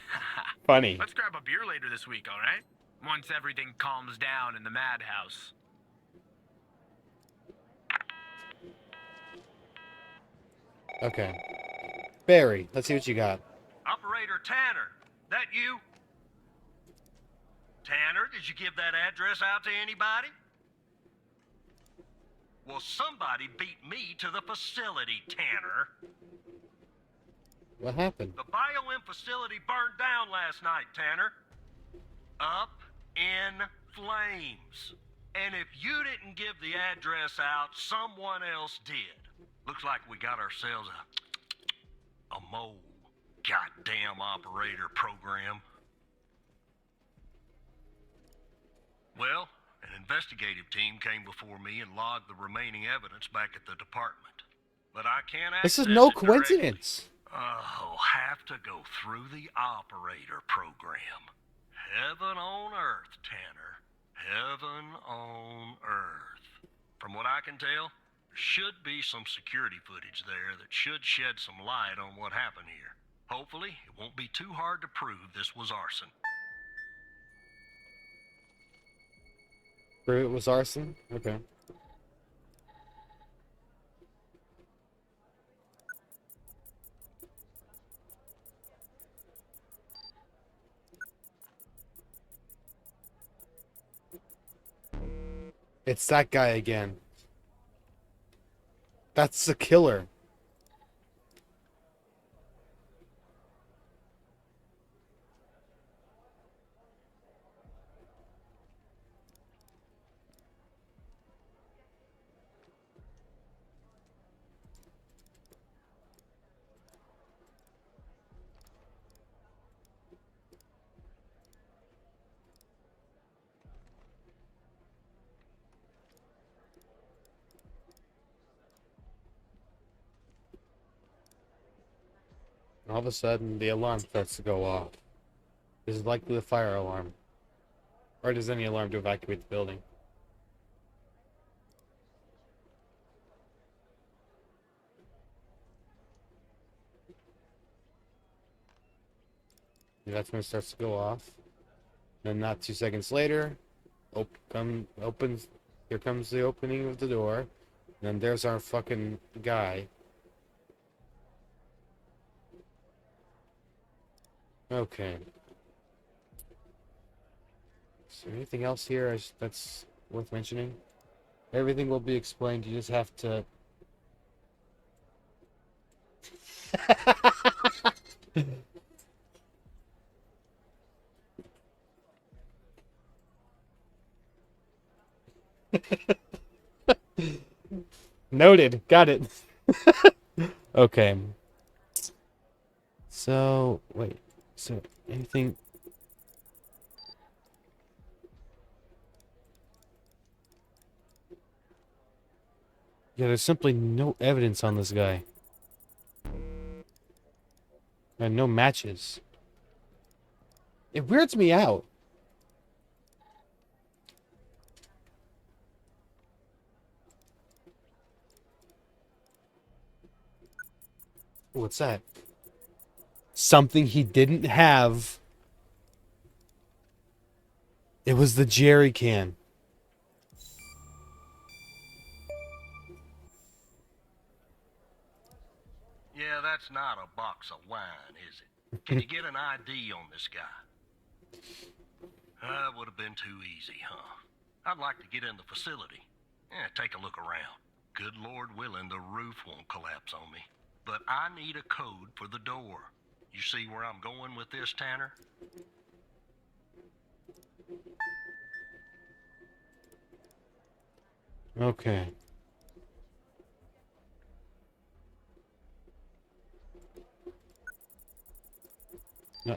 Funny. Let's grab a beer later this week, all right? Once everything calms down in the madhouse. Okay. Barry, let's see what you got. Operator Tanner, that you? Tanner, did you give that address out to anybody? Well, somebody beat me to the facility, Tanner. What happened? The BioM facility burned down last night, Tanner. Up in flames. And if you didn't give the address out, someone else did. Looks like we got ourselves a mole. Goddamn operator program. Well, an investigative team came before me and logged the remaining evidence back at the department. But I can't This is access no it directly. coincidence. Oh, have to go through the operator program. Heaven on earth, Tanner. Heaven on earth. From what I can tell, there should be some security footage there that should shed some light on what happened here. Hopefully, it won't be too hard to prove this was arson. Prove it was arson? Okay. It's that guy again. That's the killer. All of a sudden, the alarm starts to go off. This is likely the fire alarm. Or does any alarm to evacuate the building? That's when it starts to go off. Then not 2 seconds later, opens. Here comes the opening of the door. And then there's our fucking guy. Okay. Is there anything else here that's worth mentioning? Everything will be explained. You just have to. Noted. Got it. Okay. So, wait. So, anything... Yeah, there's simply no evidence on this guy. And no matches. It weirds me out. What's that? Something he didn't have. It was the jerry can. Yeah, that's not a box of wine, is it? Can you get an ID on this guy? That would have been too easy, huh? I'd like to get in the facility. Yeah, take a look around. Good Lord willing, the roof won't collapse on me. But I need a code for the door. You see where I'm going with this, Tanner? Okay. No,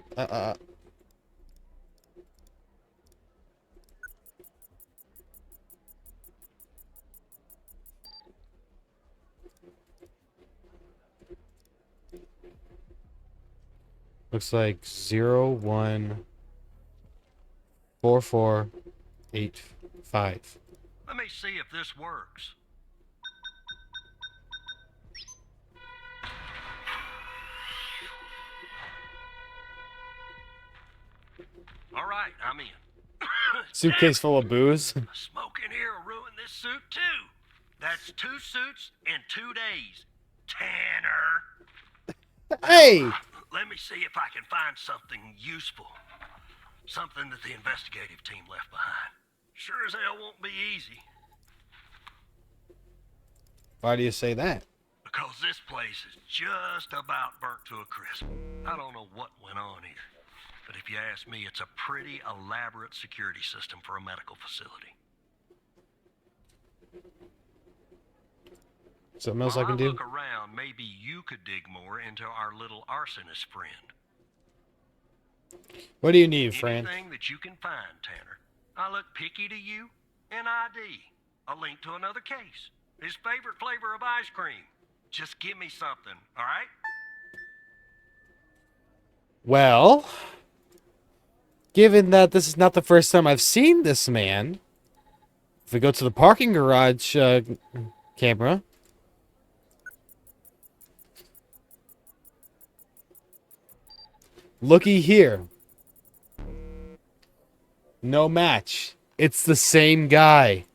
Looks like 014485. Let me see if this works. All right, I'm in. Suitcase full of booze. A smoke in here will ruin this suit too. That's 2 suits in 2 days. Tanner. Hey! Let me see if I can find something useful. Something that the investigative team left behind. Sure as hell won't be easy. Why do you say that? Because this place is just about burnt to a crisp. I don't know what went on here. But if you ask me, it's a pretty elaborate security system for a medical facility. Something else I While can do? look around, maybe you could dig more into our little arsonist friend. What do you need, Fran? Anything that you can find, Tanner. I look picky to you. An ID. A link to another case. His favorite flavor of ice cream. Just give me something, all right? Well, given that this is not the first time I've seen this man, if we go to the parking garage camera, looky here. No match. It's the same guy.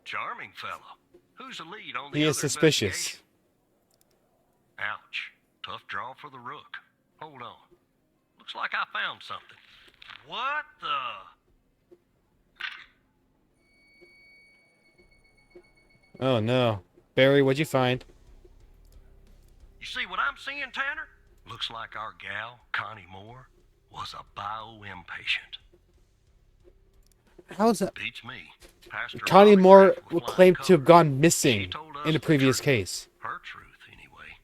Charming fellow. Who's the lead on the He other is suspicious. investigation? Ouch. Tough draw for the rook. Hold on. Looks like I found something. What the? Oh no. Barry, what'd you find? You see what I'm seeing, Tanner? Looks like our gal, Connie Moore, was a bio-M patient. How's that? Beats me. Pastor Connie Bobby Moore Griff with flying claimed to have colors. gone She missing told us in a the previous truth. case. Her truth, anyway.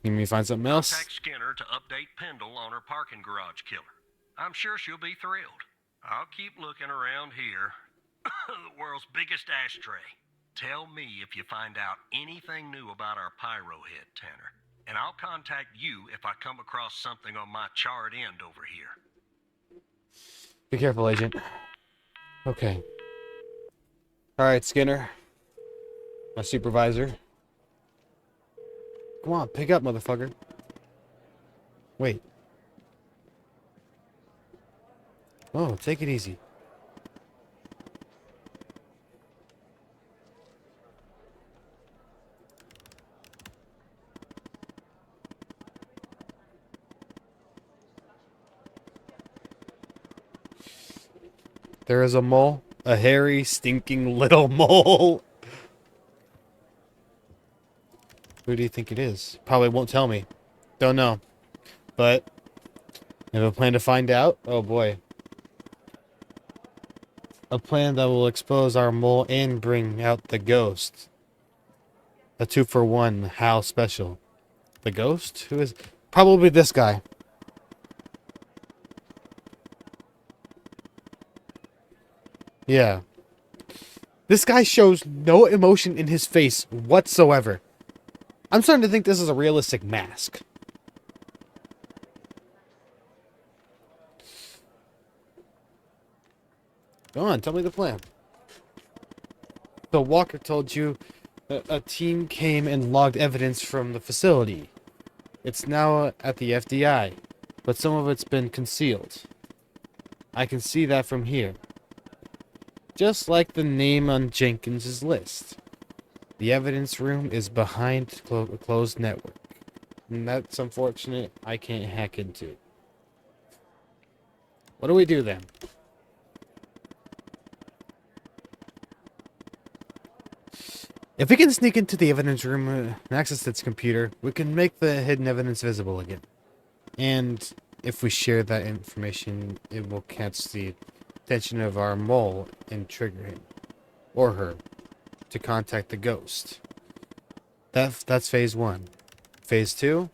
You mean find something else? Contact Skinner to update Pendle on her parking garage killer. I'm sure she'll be thrilled. I'll keep looking around here. The world's biggest ashtray. Tell me if you find out anything new about our pyro head, Tanner. And I'll contact you if I come across something on my charred end over here. Be careful, Agent. Okay. Alright, Skinner. My supervisor. Come on, pick up, motherfucker. Wait. Oh, take it easy. There is a mole. A hairy, stinking little mole. Who do you think it is? Probably won't tell me. Don't know. But, I have a plan to find out. Oh boy. A plan that will expose our mole and bring out the ghost. A 2-for-1 How special. The ghost? Who is... Probably this guy. Yeah. This guy shows no emotion in his face whatsoever. I'm starting to think this is a realistic mask. Go on, tell me the plan. So Walker told you a team came and logged evidence from the facility. It's now at the FDI, but some of it's been concealed. I can see that from here. Just like the name on Jenkins's list. The evidence room is behind a closed network. And that's unfortunate. I can't hack into. What do we do then? If we can sneak into the evidence room and access its computer, we can make the hidden evidence visible again. And if we share that information, it will catch the attention of our mole and trigger him or her to contact the ghost. That's phase 1. Phase 2?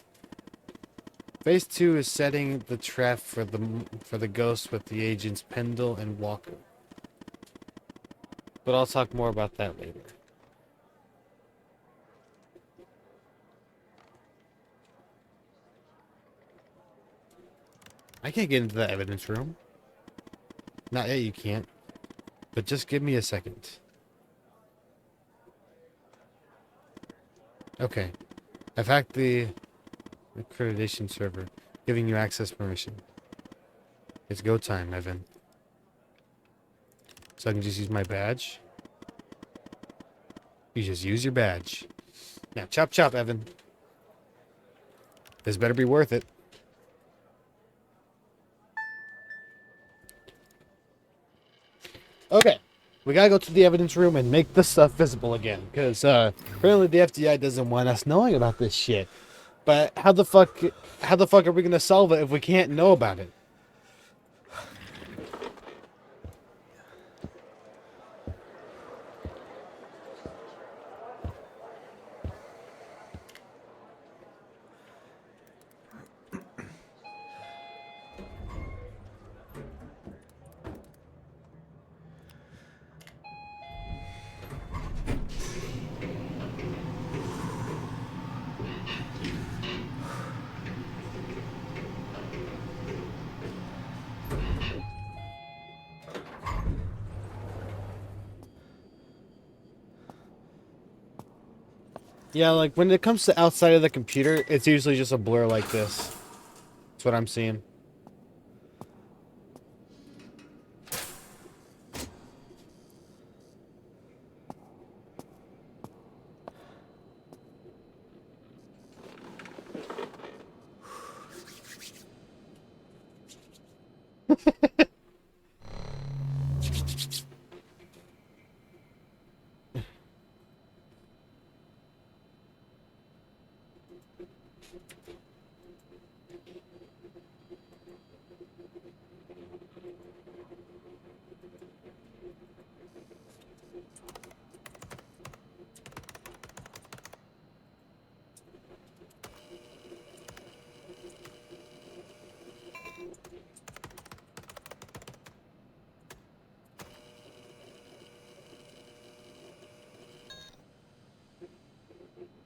Phase 2 is setting the trap for the ghost with the agents Pendle and Walker. But I'll talk more about that later. I can't get into the evidence room. Not yet, you can't. But just give me a second. Okay. I've hacked the accreditation server, giving you access permission. It's go time, Evan. So I can just use my badge? You just use your badge. Now, chop chop, Evan. This better be worth it. Okay, we gotta go to the evidence room and make this stuff visible again, because apparently the FBI doesn't want us knowing about this shit. But how the fuck are we gonna solve it if we can't know about it? Yeah, like when it comes to outside of the computer, it's usually just a blur like this. That's what I'm seeing.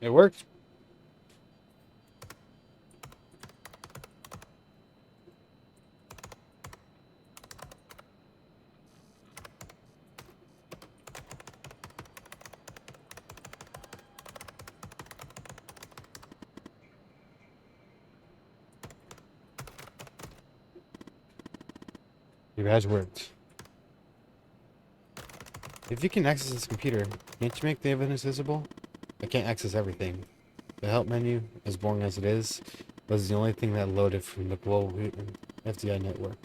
It worked. Your badge worked. If you can access this computer, can't you make the evidence visible? I can't access everything. The help menu, as boring as it is, was the only thing that loaded from the global FDI network.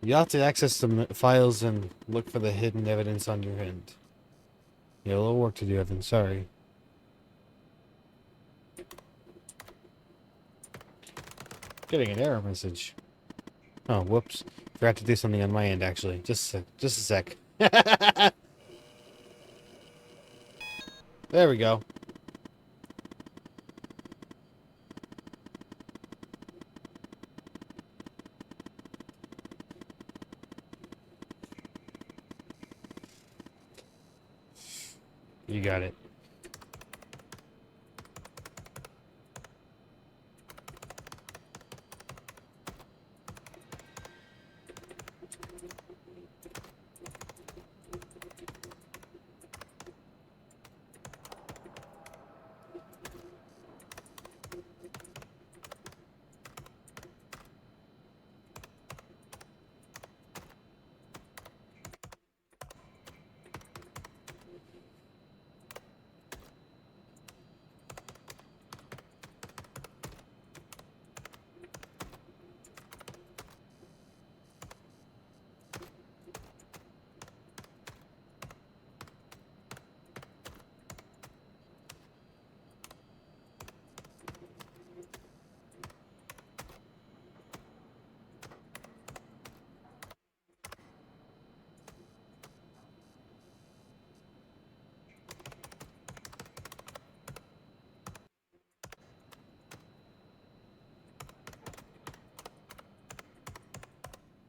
You have to access the files and look for the hidden evidence on your end. You have a little work to do, Evan. Sorry. Getting an error message. Oh, whoops. Forgot to do something on my end, actually. Just a sec. There we go. You got it.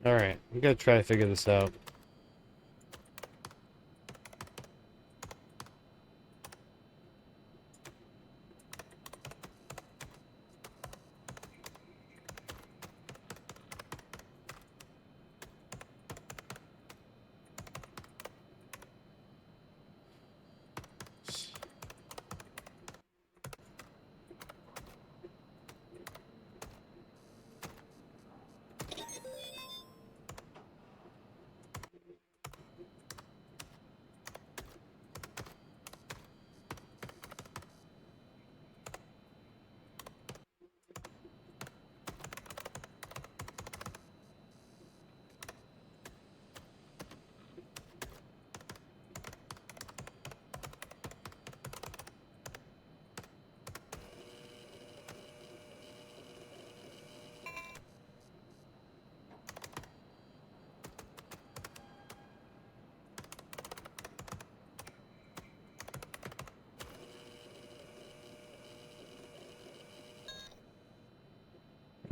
Alright, we gotta try to figure this out.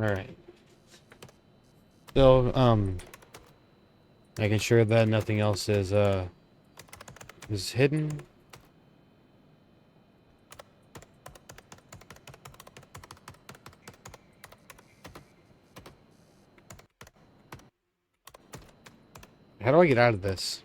Alright. So, making sure that nothing else is hidden. How do I get out of this?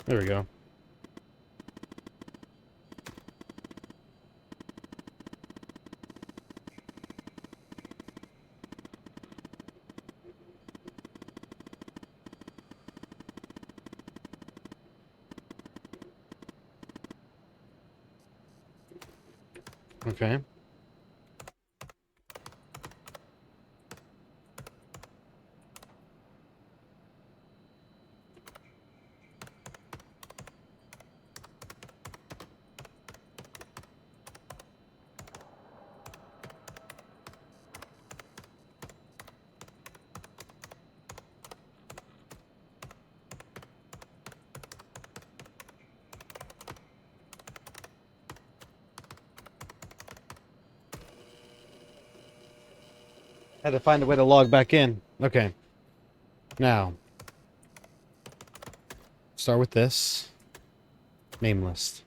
There we go. Okay. Had to find a way to log back in. Okay. Now. Start with this. Name list.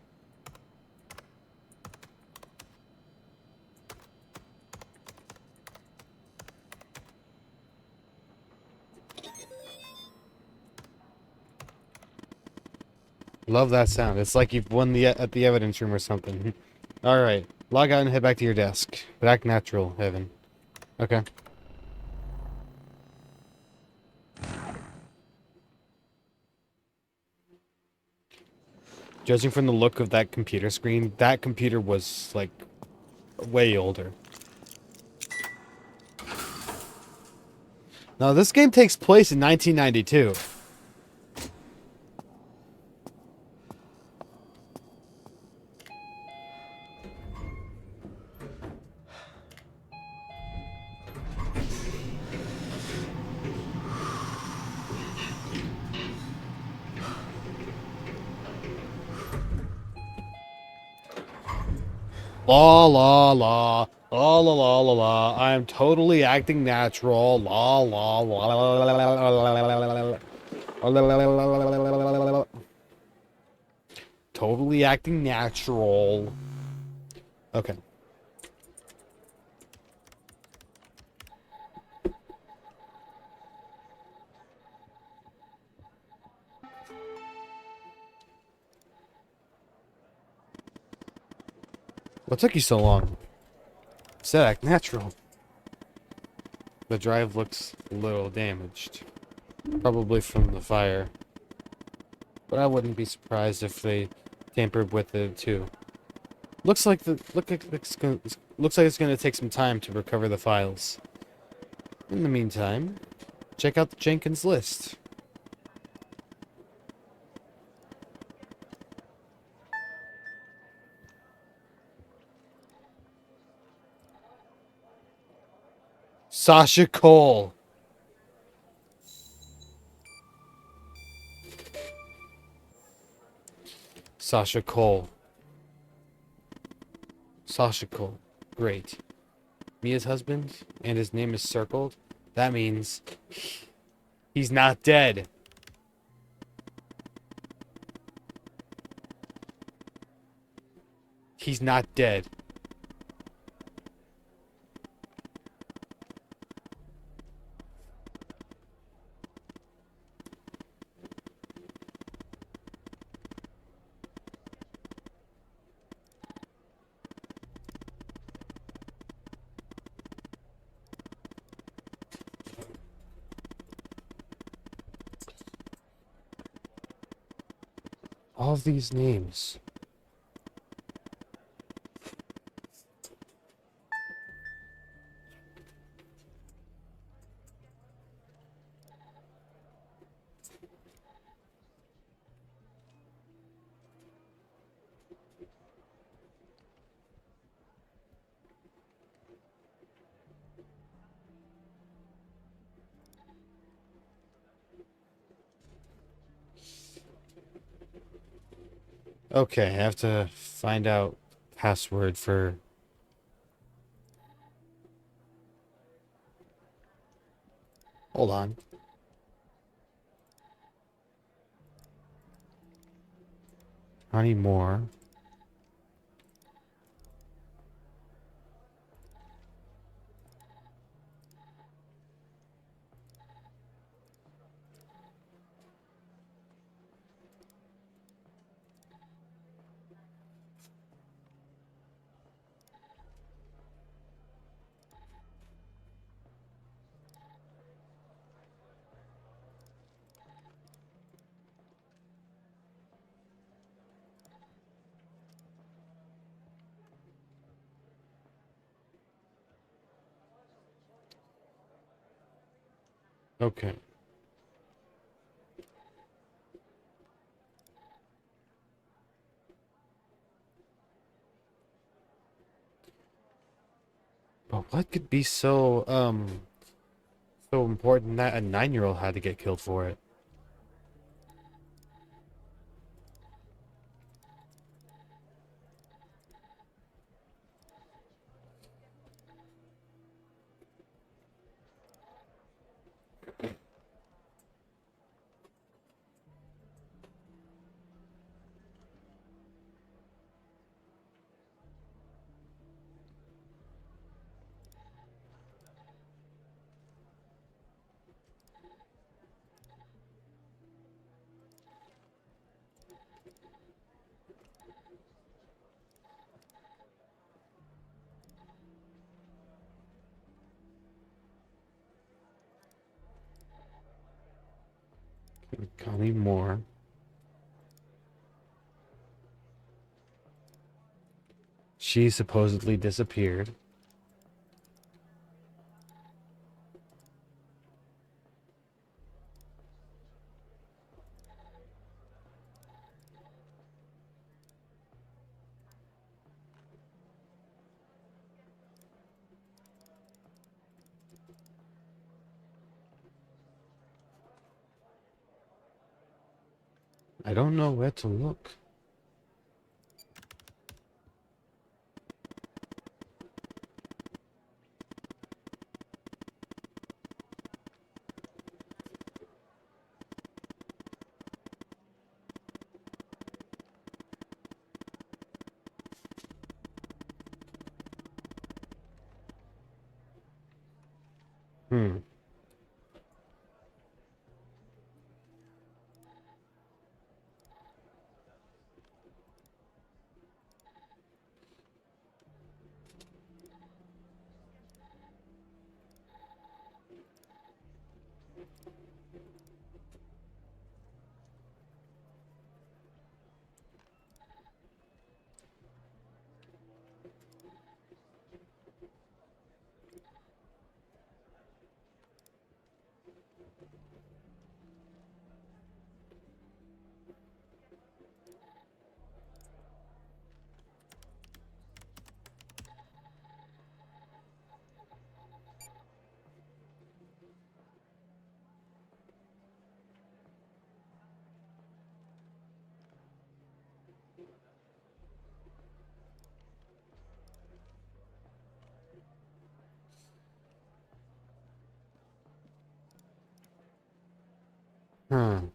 Love that sound. It's like you've won at the evidence room or something. Alright. Log out and head back to your desk. Back natural, Heaven. Okay. Judging from the look of that computer screen, that computer was, like, way older. Now, this game takes place in 1992. La la la. La la la la la. I am totally acting natural. La la la la la la la la. Totally acting natural. Okay. What took you so long? Said act natural. The drive looks a little damaged. Probably from the fire. But I wouldn't be surprised if they tampered with it too. Looks like it's gonna take some time to recover the files. In the meantime, check out the Jenkins list. Sasha Cole. Sasha Cole. Sasha Cole. Great. Mia's husband, and his name is circled. That means he's not dead. He's not dead. All of these names. Okay, I have to find out password for... Hold on. Honey Moore. Okay. But what could be so important that a 9-year-old had to get killed for it? Connie Moore. She supposedly disappeared. I don't know where to look. Hmm. Hmm.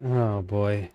Oh boy.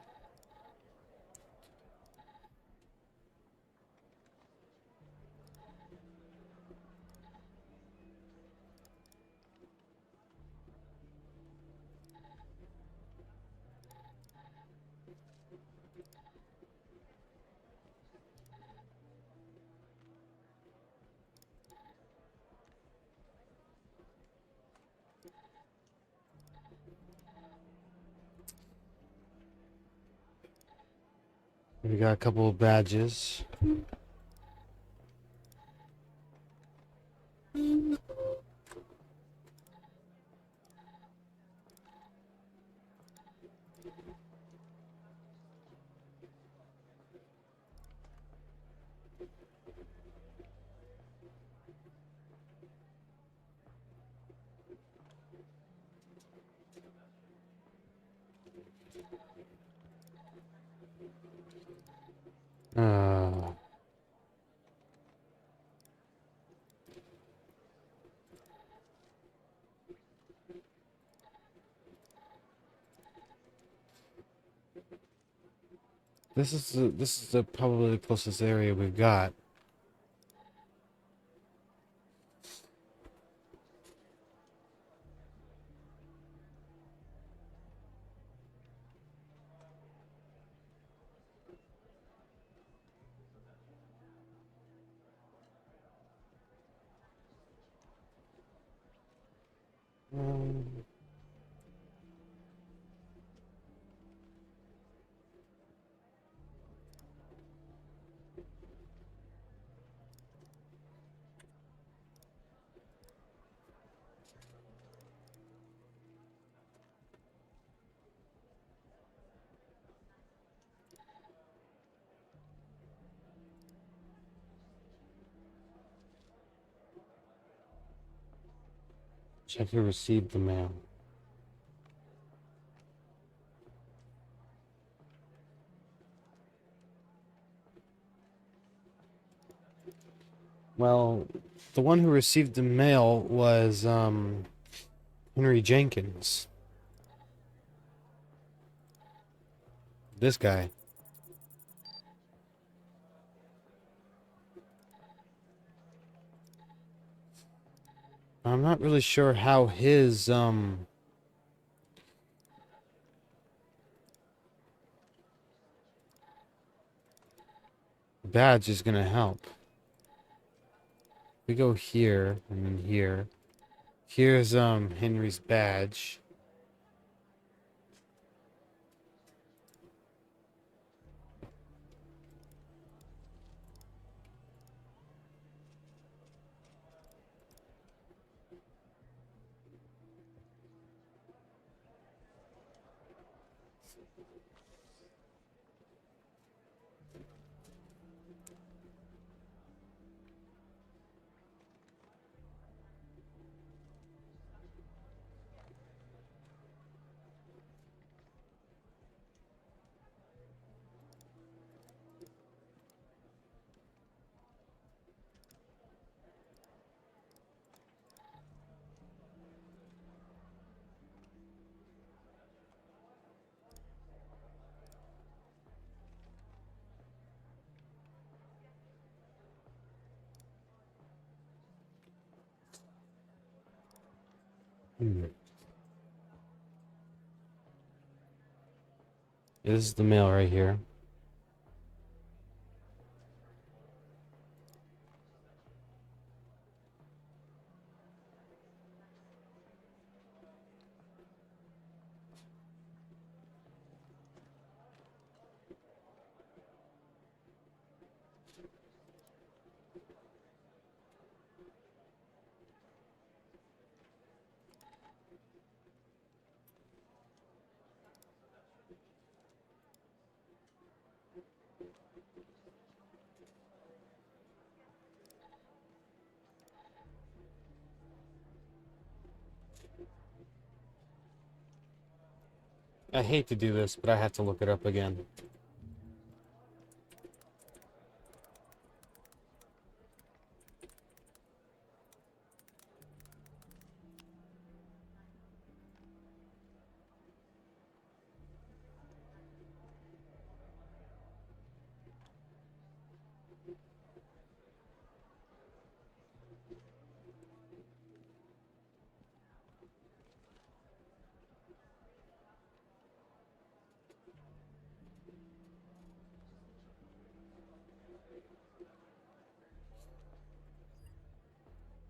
We got a couple of badges. Uh, this is probably the closest area we've got. Check who received the mail. Well, the one who received the mail was Henry Jenkins. This guy. I'm not really sure how his badge is gonna help. We go here and then here. Here's Henry's badge. This is the mail right here. I hate to do this, but I have to look it up again.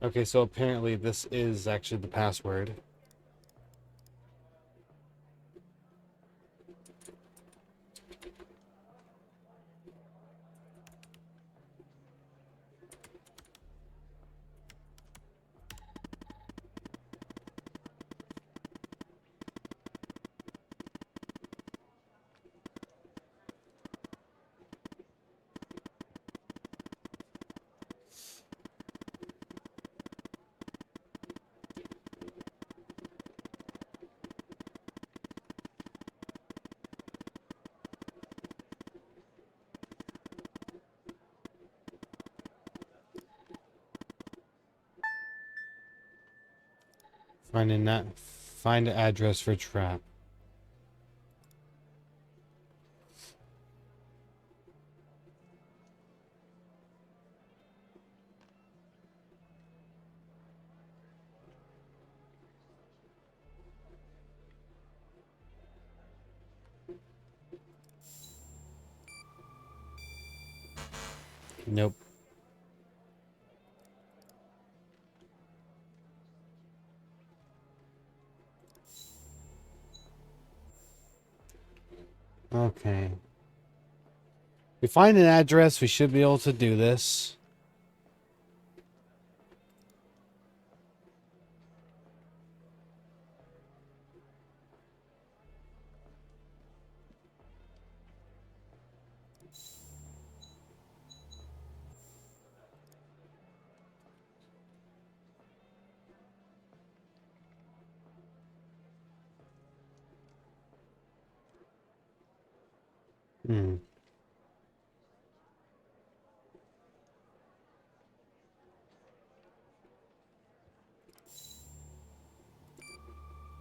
Okay, so apparently this is actually the password. Find an address for trap. Nope. Okay. We find an address, we should be able to do this. Hmm.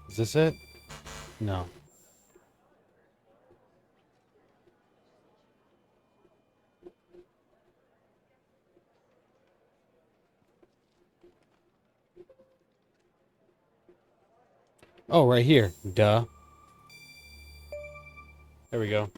Is this it? No. Oh, right here. Duh. There we go.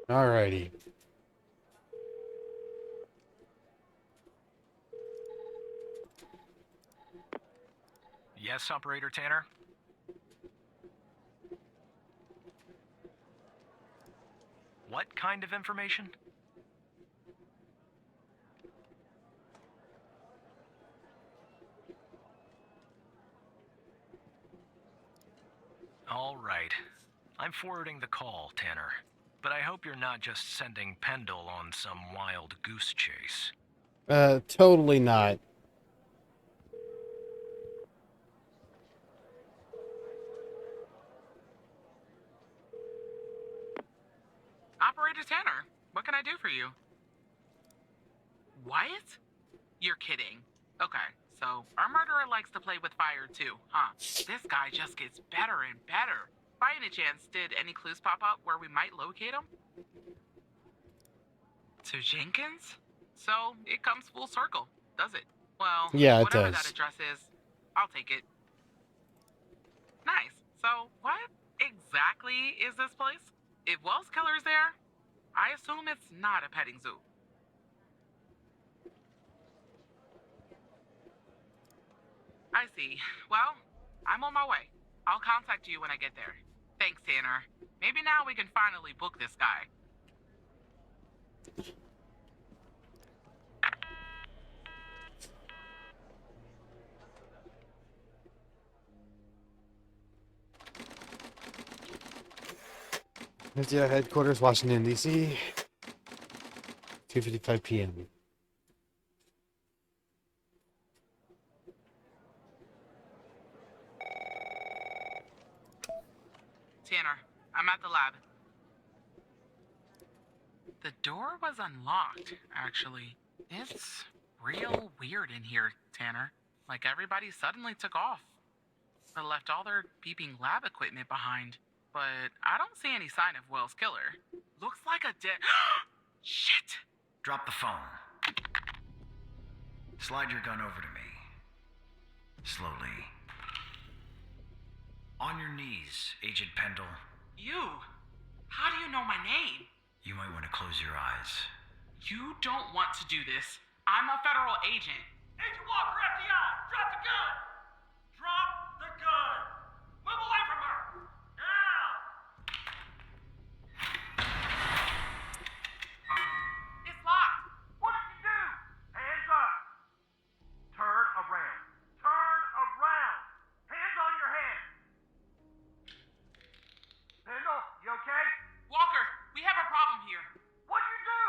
Alrighty. Yes, Operator Tanner? What kind of information? All right. I'm forwarding the call, Tanner. But I hope you're not just sending Pendle on some wild goose chase. Totally not. Operator Tanner, what can I do for you? What? You're kidding. Okay, so our murderer likes to play with fire too, huh? This guy just gets better and better. By any chance, did any clues pop up where we might locate him? To Jenkins? So it comes full circle, does it? Well, Yeah, it whatever does. that address is, I'll take it. Nice. So what exactly is this place? If Wells Killer's there, I assume it's not a petting zoo. I see. Well, I'm on my way. I'll contact you when I get there. Thanks, Tanner. Maybe now we can finally book this guy. FBI headquarters, Washington, D.C. 2:55 p.m. Tanner, I'm at the lab. The door was unlocked, actually. It's real weird in here, Tanner. Like everybody suddenly took off. They left all their beeping lab equipment behind. But I don't see any sign of Wells Killer. Looks like a dead... Shit! Drop the phone. Slide your gun over to me. Slowly. On your knees, Agent Pendle. You? How do you know my name? You might want to close your eyes. You don't want to do this. I'm a federal agent. Agent Walker, FBI! Drop the gun! Drop the gun! Move away from her! Now! It's locked. What did you do? Hands up! Turn around. Turn around! Hands on your head! Pendle, you okay? Walker, we have a problem here. What'd you do?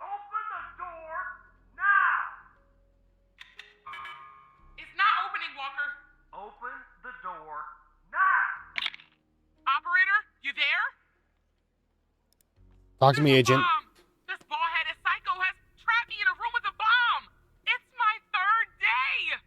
Open the door now! It's not opening, Walker. Open the door now! Operator, you there? Talk to me, Agent. Bomb! This bald-headed psycho has trapped me in a room with a bomb! It's my third day!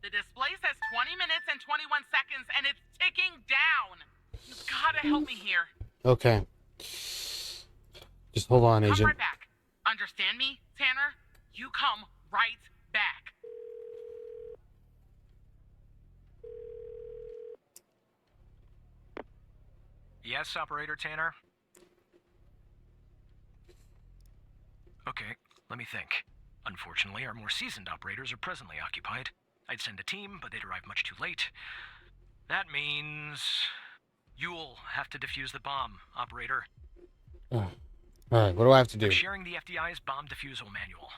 The display says 20 minutes and 21 seconds, and it's ticking down. You gotta help me here. Okay. Just hold on, Come Agent. right back. Understand me, Tanner? You come right back. Yes, Operator Tanner? Okay, let me think. Unfortunately, our more seasoned operators are presently occupied. I'd send a team, but they'd arrive much too late. That means... you'll have to defuse the bomb, Operator. Alright, what do I have to do? I'm sharing the FDI's bomb defusal manual.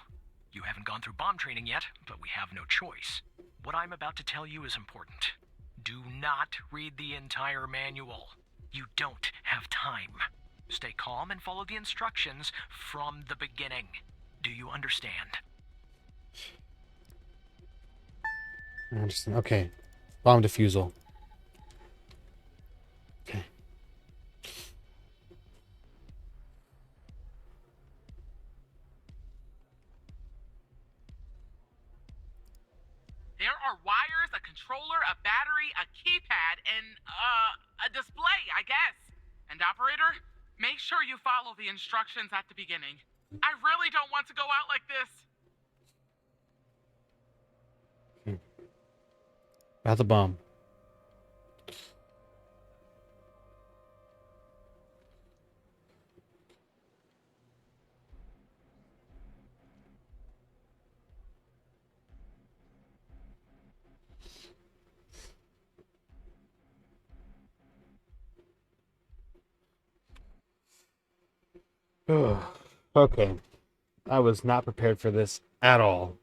You haven't gone through bomb training yet, but we have no choice. What I'm about to tell you is important. Do not read the entire manual. You don't have time. Stay calm and follow the instructions from the beginning. Do you understand? I understand. Okay. Bomb defusal. Okay. There are wires, a controller, a battery, a keypad, and, a display, I guess. And operator, make sure you follow the instructions at the beginning. I really don't want to go out like this. About the bomb. Okay. I was not prepared for this at all.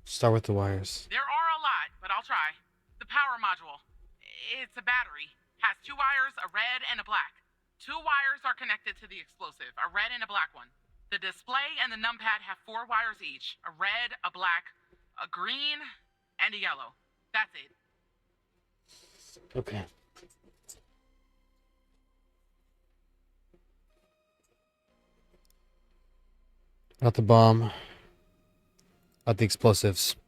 Start with the wires. There are a lot, but I'll try. The power module. It's a battery. Has 2 wires, a red and a black. 2 wires are connected to the explosive, a red and a black one. The display and the numpad have 4 wires each, a red, a black, a green, and a yellow. That's it. Okay. Not the bomb. Not the explosives.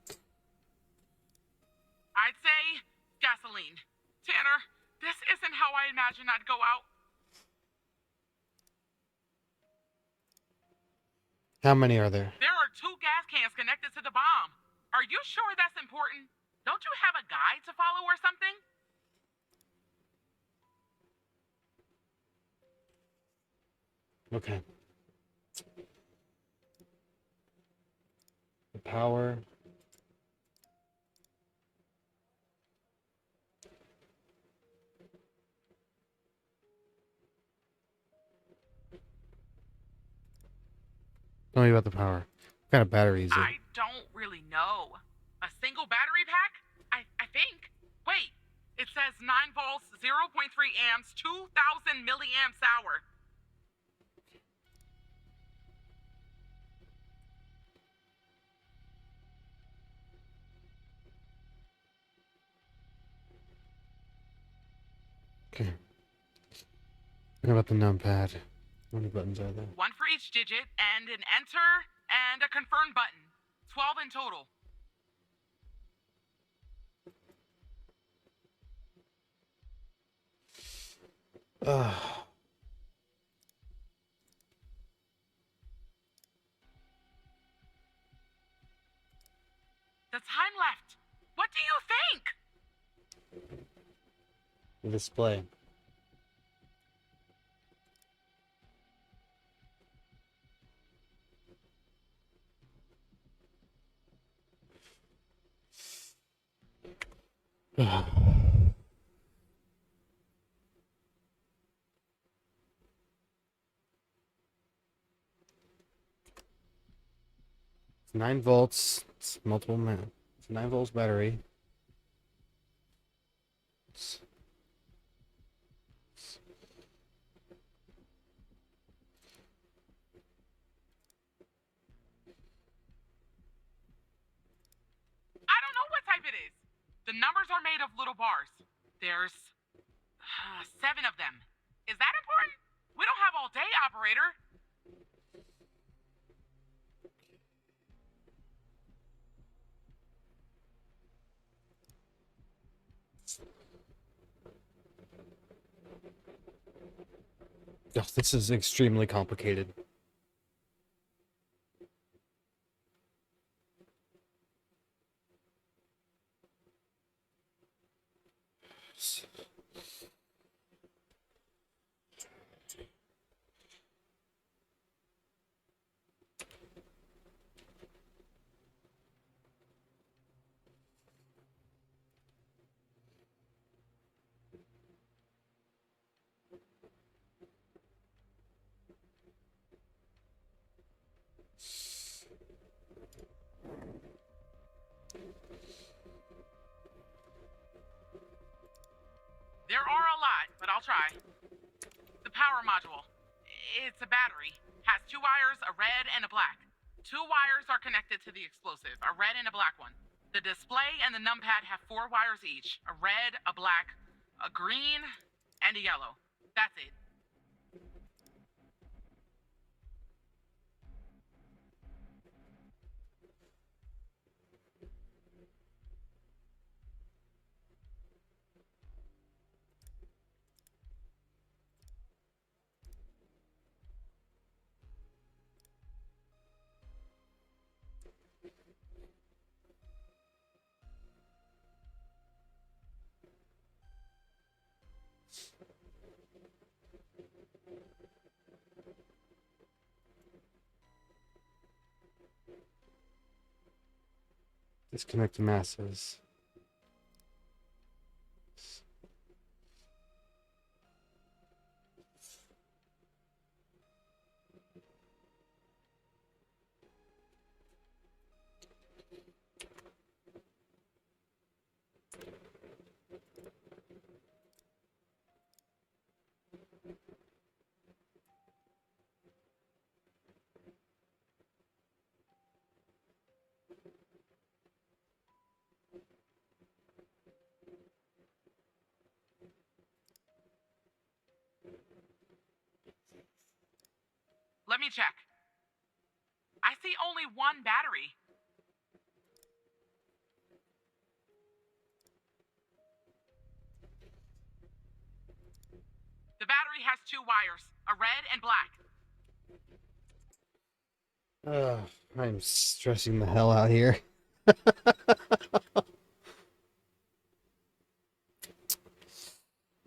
I'd say gasoline. Tanner, this isn't how I imagined I'd go out. How many are there? There are 2 gas cans connected to the bomb. Are you sure that's important? Don't you have a guide to follow or something? Okay. The power. Tell me about the power. What kind of battery is it? I don't really know. A single battery pack? I think. Wait, it says 9 volts, 0.3 amps, 2,000 milliamps hour. Okay. What about the numpad? How many buttons are there? 1 for each digit, and an enter and a confirm button. 12 in total. The time left. What do you think? The display. It's 9 volts. It's multiple man. It's a 9 volts battery. I don't know what type it is. The numbers are made of little bars. There's 7 of them. Is that important? We don't have all day, operator. Oh, this is extremely complicated. There are a lot, but I'll try. The power module. It's a battery. Has 2 wires, a red and a black. 2 wires are connected to the explosive, a red and a black one. The display and the numpad have 4 wires each, a red, a black, a green, and a yellow. That's it. Disconnect the masses. Let me check. I see only one battery. The battery has two wires, a red and black. I'm stressing the hell out here.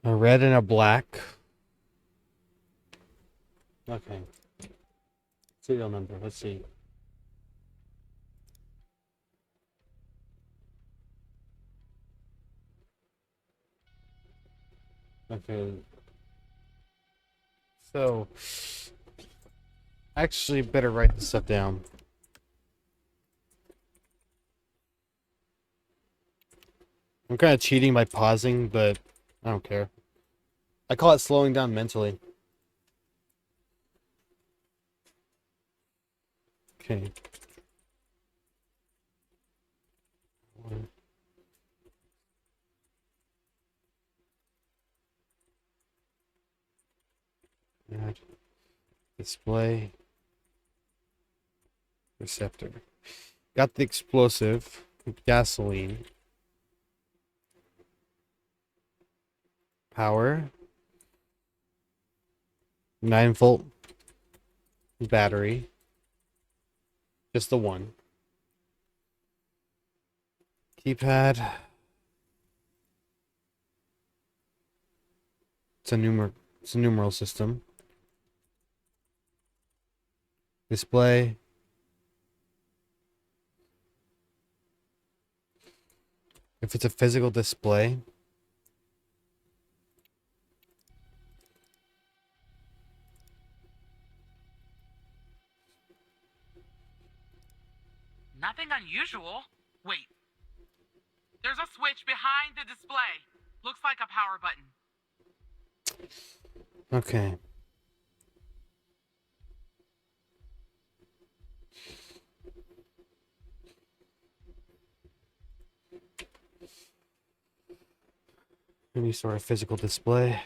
A red and a black. Okay. Serial number, let's see. Okay. So, actually better write this stuff down. I'm kind of cheating by pausing, but I don't care. I call it slowing down mentally. Okay. Add display receptor. Got the explosive gasoline. Power. 9-volt battery. Just the one. Keypad. It's a numeral system. Display. If it's a physical display, Nothing unusual. Wait. There's a switch behind the display. Looks like a power button. okay. Any sort of physical display.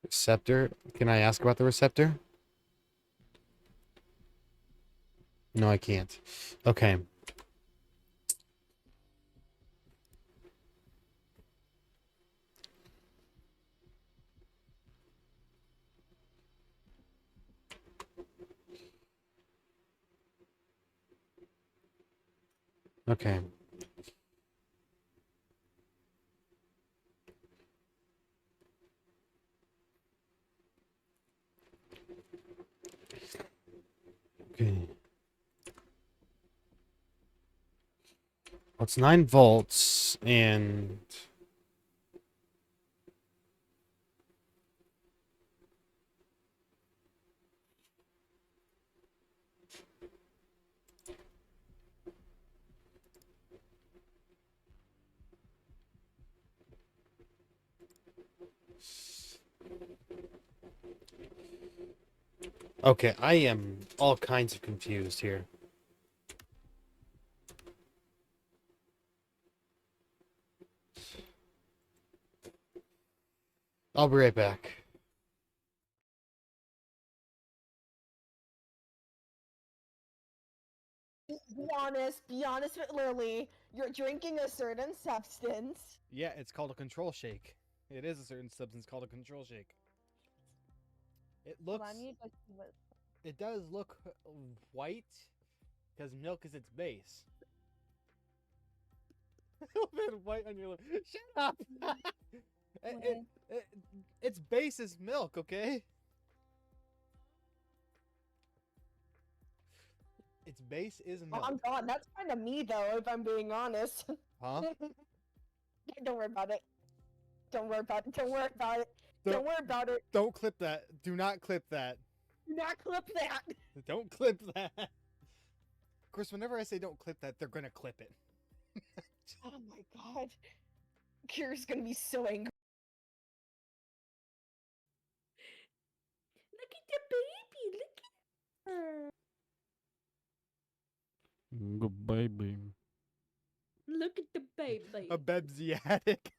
Receptor. Can I ask about the receptor? No, I can't. Okay. Okay. Okay. Well, it's 9 volts and okay, I am all kinds of confused here. I'll be right back. Be honest with Lily. You're drinking a certain substance. Yeah, it's called a control shake. It is a certain substance called a control shake. It looks. It does look white, because milk is its base. A little bit of white on your lip. Shut up! Its base is milk, okay? Its base is milk. Oh God, that's kind of me though, if I'm being honest. Huh? Don't worry about it. Don't worry about it. Don't worry about it. Don't worry about it. Don't clip that. Do not clip that. Do not clip that. Don't clip that. Of course, whenever I say don't clip that, they're gonna clip it. Oh my God. Kira's gonna be so angry. Look at the baby. Look at her. Good baby. Look at the baby. A Bebsiatic.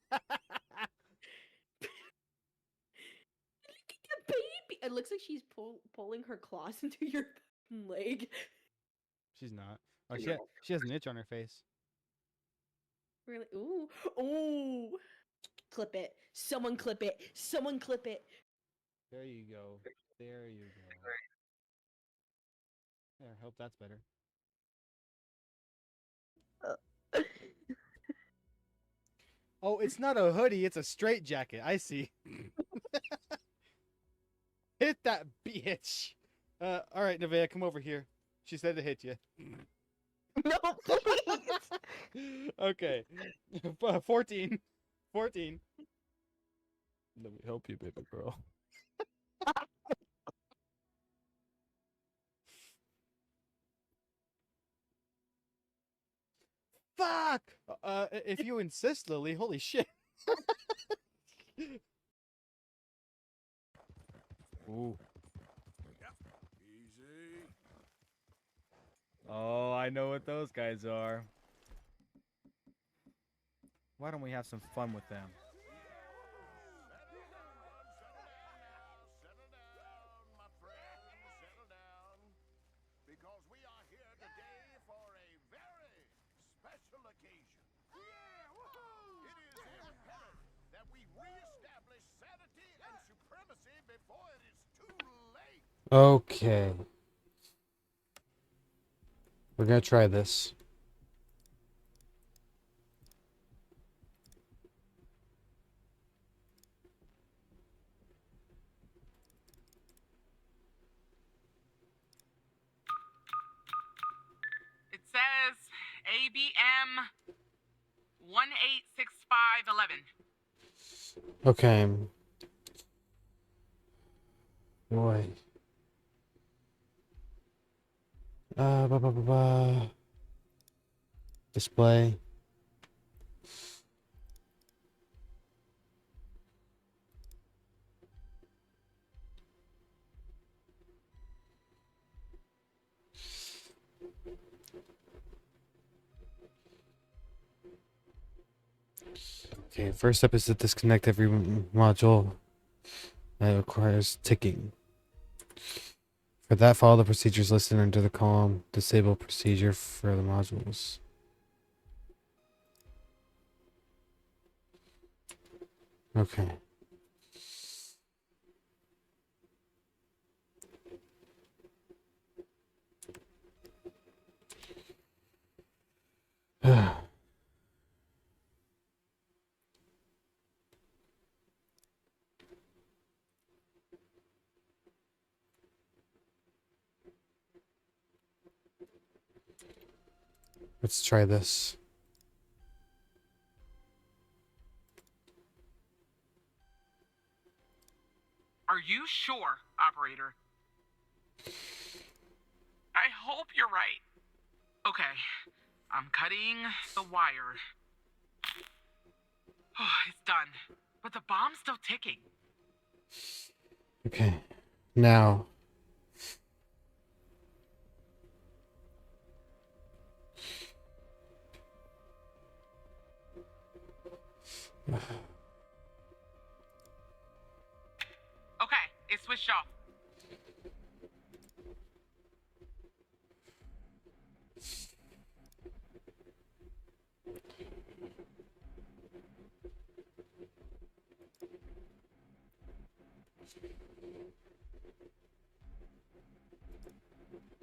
Baby. It looks like she's pulling her claws into your leg. She's not. Oh, she has an itch on her face. Really? Ooh. Ooh. Clip it. Someone clip it. Someone clip it. There you go. There you go. There, hope that's better. Oh, it's not a hoodie, it's a straight jacket. I see. Hit that bitch. All right, Nevaeh, come over here. She said to hit you. No, please. Okay. 14. 14. Let me help you, baby girl. Fuck! If you insist, Lily, holy shit. Ooh. Easy. Oh, I know what those guys are. Why don't we have some fun with them? Settle down, my friends, settle down. Because we are here today for a very special occasion. It is imperative that we reestablish sanity and supremacy before it is too late. Okay. We're gonna try this. It says ABM 186511. Okay. Boy. Display. Okay, first step is to disconnect every module that requires ticking. For that, follow the procedures listed under the column Disable procedure for the modules. Okay. Let's try this. Are you sure, operator? I hope you're right. Okay, I'm cutting the wire. Oh, it's done. But the bomb's still ticking. Okay. Now. Okay, it's switched off.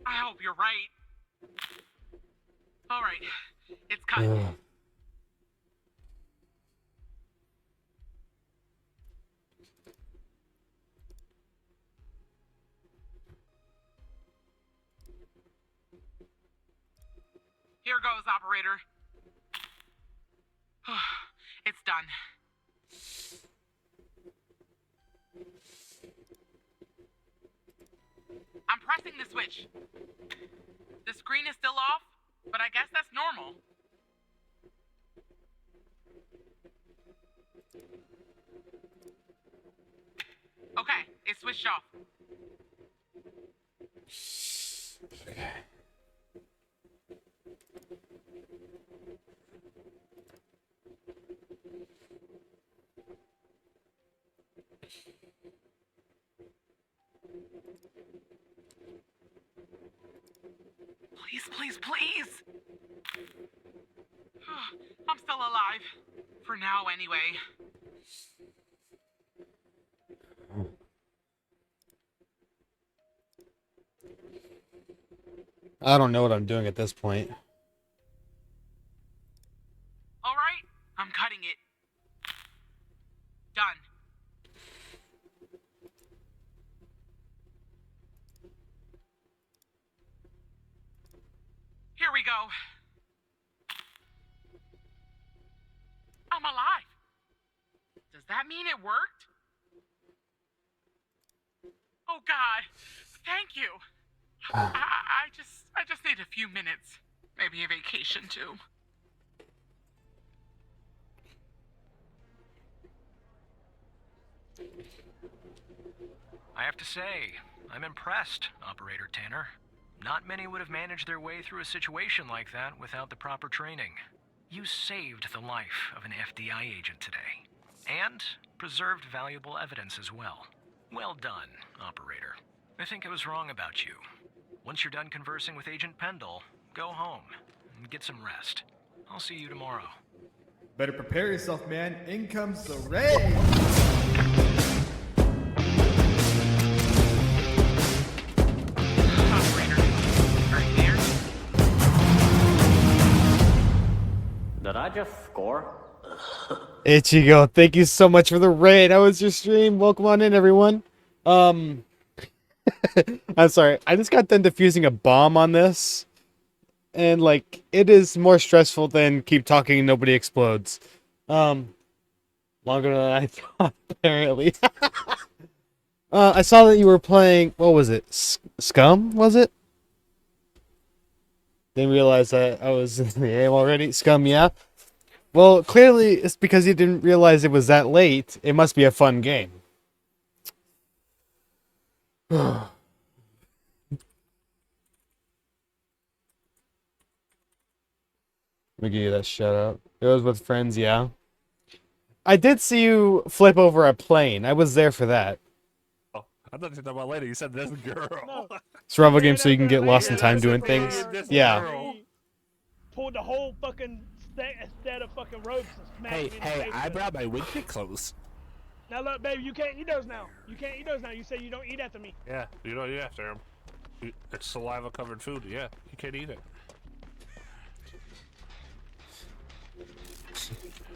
I hope you're right. All right, it's cut. Here goes, operator. It's done. I'm pressing the switch. The screen is still off, but I guess that's normal. Okay, it's switched off. Okay. Please, please, please! I'm still alive. For now, anyway. I don't know what I'm doing at this point. Alright, I'm cutting it. Done. Here we go. I'm alive. Does that mean it worked? Oh God, thank you. I just need a few minutes. Maybe a vacation too. I have to say, I'm impressed, Operator Tanner. Not many would have managed their way through a situation like that without the proper training. You saved the life of an FDI agent today, and preserved valuable evidence as well. Well done, Operator. I think I was wrong about you. Once you're done conversing with Agent Pendle, go home and get some rest. I'll see you tomorrow. Better prepare yourself, man. In comes the raid! Did I just score? Ichigo, thank you so much for the raid. How was your stream? Welcome on in, everyone. I'm sorry. I just got done defusing a bomb on this. And, like, it is more stressful than keep talking and nobody explodes. Longer than I thought, apparently. I saw that you were playing, what was it? Scum, was it? Didn't realize that I was in the game already. Scum, yeah. Well, clearly it's because you didn't realize it was that late. It must be a fun game. Let me give you that shout out. It was with friends, yeah. I did see you flip over a plane. I was there for that. Oh, I thought you were talking about later. You said this girl. No. Survival game so you can get lost in time doing things. Yeah. Pulled the whole fucking set of fucking ropes and smashed me in the face I with it. brought my winter clothes. Now look, baby, you can't eat those now. You can't eat those now. You say you don't eat after me. Yeah, you don't eat after him. It's saliva-covered food. Yeah, you can't eat it.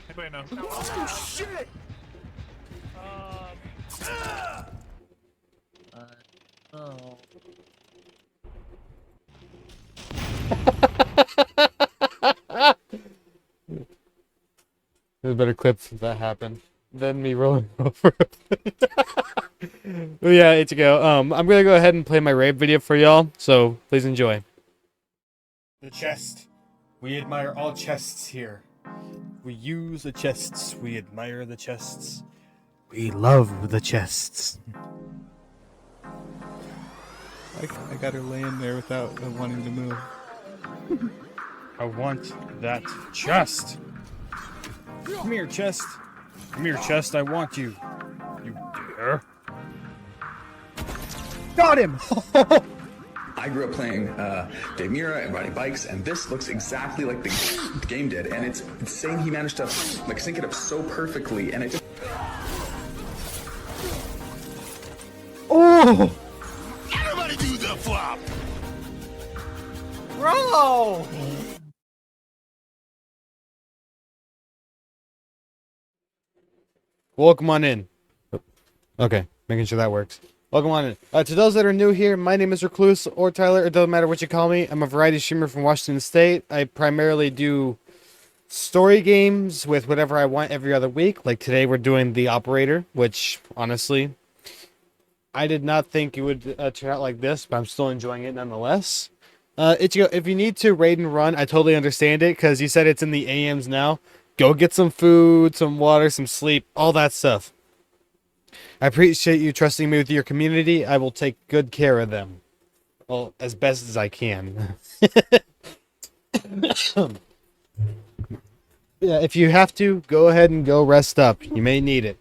Anybody know? Oh, shit! Oh. There's a better clip if that happened than me rolling over a plane. Well, yeah, Ichigo. I'm gonna go ahead and play my raid video for y'all, so please enjoy. The chest. We admire all chests here. We use the chests. We admire the chests. We love the chests. I got her laying there without wanting to move. I want that chest. Come here, chest. Come here, chest. I want you. You dare. Got him! I grew up playing Dave Mirra and riding bikes, and this looks exactly like the game did. And it's insane he managed to like sync it up so perfectly, and it just... Oh! Everybody do the flop! Bro! Welcome on in. Okay, making sure that works. Welcome on in. To those that are new here, my name is Recluse or Tyler. It doesn't matter what you call me. I'm a variety streamer from Washington State. I primarily do story games with whatever I want every other week. Like today, we're doing The Operator, which honestly, I did not think it would turn out like this, but I'm still enjoying it nonetheless. Ichigo, if you need to raid and run, I totally understand it because you said it's in the AMs now. Go get some food, some water, some sleep, all that stuff. I appreciate you trusting me with your community. I will take good care of them. Well, as best as I can. Yeah, if you have to, go ahead and go rest up. You may need it.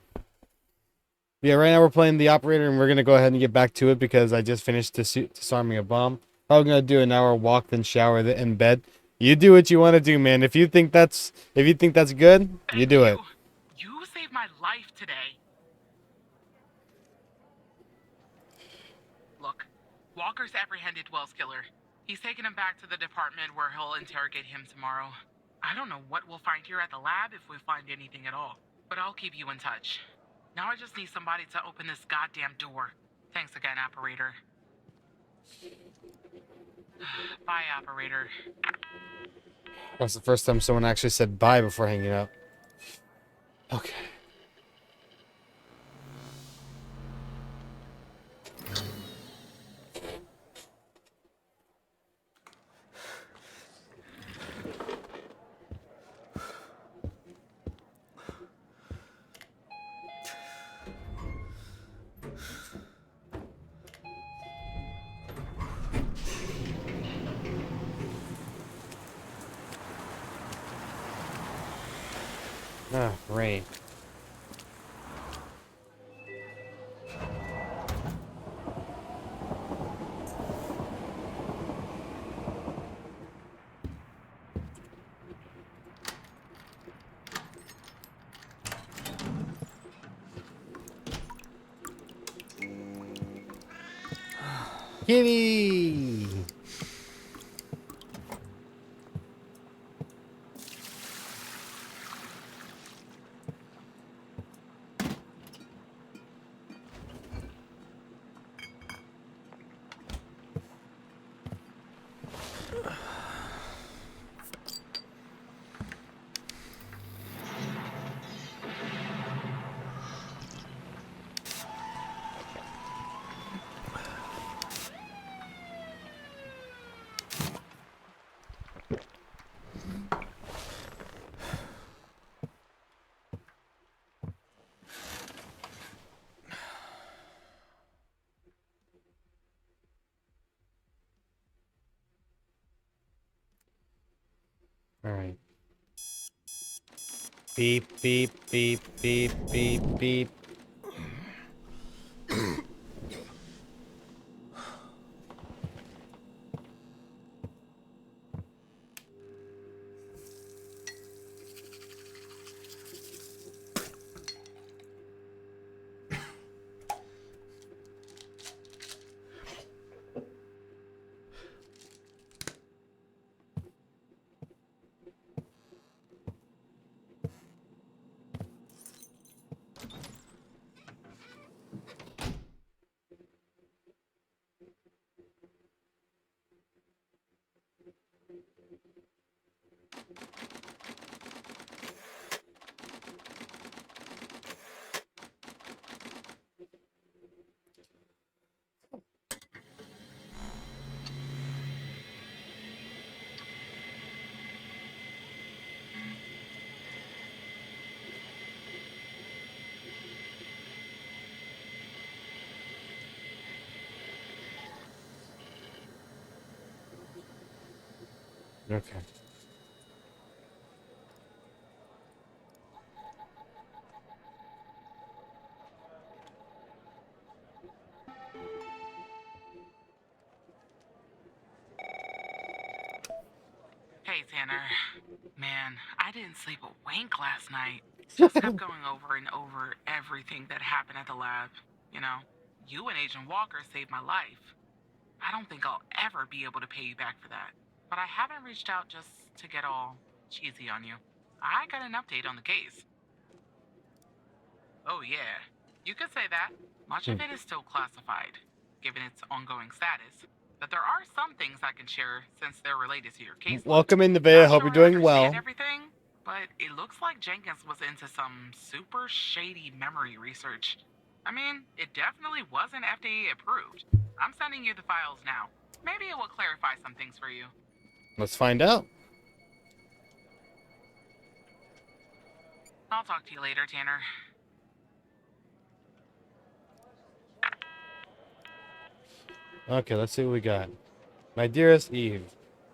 Yeah, right now we're playing The Operator, and we're going to go ahead and get back to it because I just finished disarming a bomb. Probably going to do an hour walk, then shower, then in bed. You do what you want to do, man. If you think that's good, you do it. You saved my life today. Look, Walker's apprehended Wells' killer. He's taking him back to the department where he'll interrogate him tomorrow. I don't know what we'll find here at the lab if we find anything at all, but I'll keep you in touch. Now I just need somebody to open this goddamn door. Thanks again, Operator. Bye, Operator. That's the first time someone actually said bye before hanging up. Okay. Ah, rain. Kitty! All right. Beep, beep, beep, beep, beep, beep. Okay. Hey, Tanner. Man, I didn't sleep a wink last night. Just kept going over and over everything that happened at the lab, you know? You and Agent Walker saved my life. I don't think I'll ever be able to pay you back for that. But I haven't reached out just to get all cheesy on you. I got an update on the case. Oh yeah, you could say that. Much of it is still classified, given its ongoing status. But there are some things I can share since they're related to your case. Welcome in, Nevaeh. Hope you're doing well. Everything, but it looks like Jenkins was into some super shady memory research. I mean, it definitely wasn't FDA approved. I'm sending you the files now. Maybe it will clarify some things for you. Let's find out. I'll talk to you later, Tanner. Okay, let's see what we got. My dearest Eve,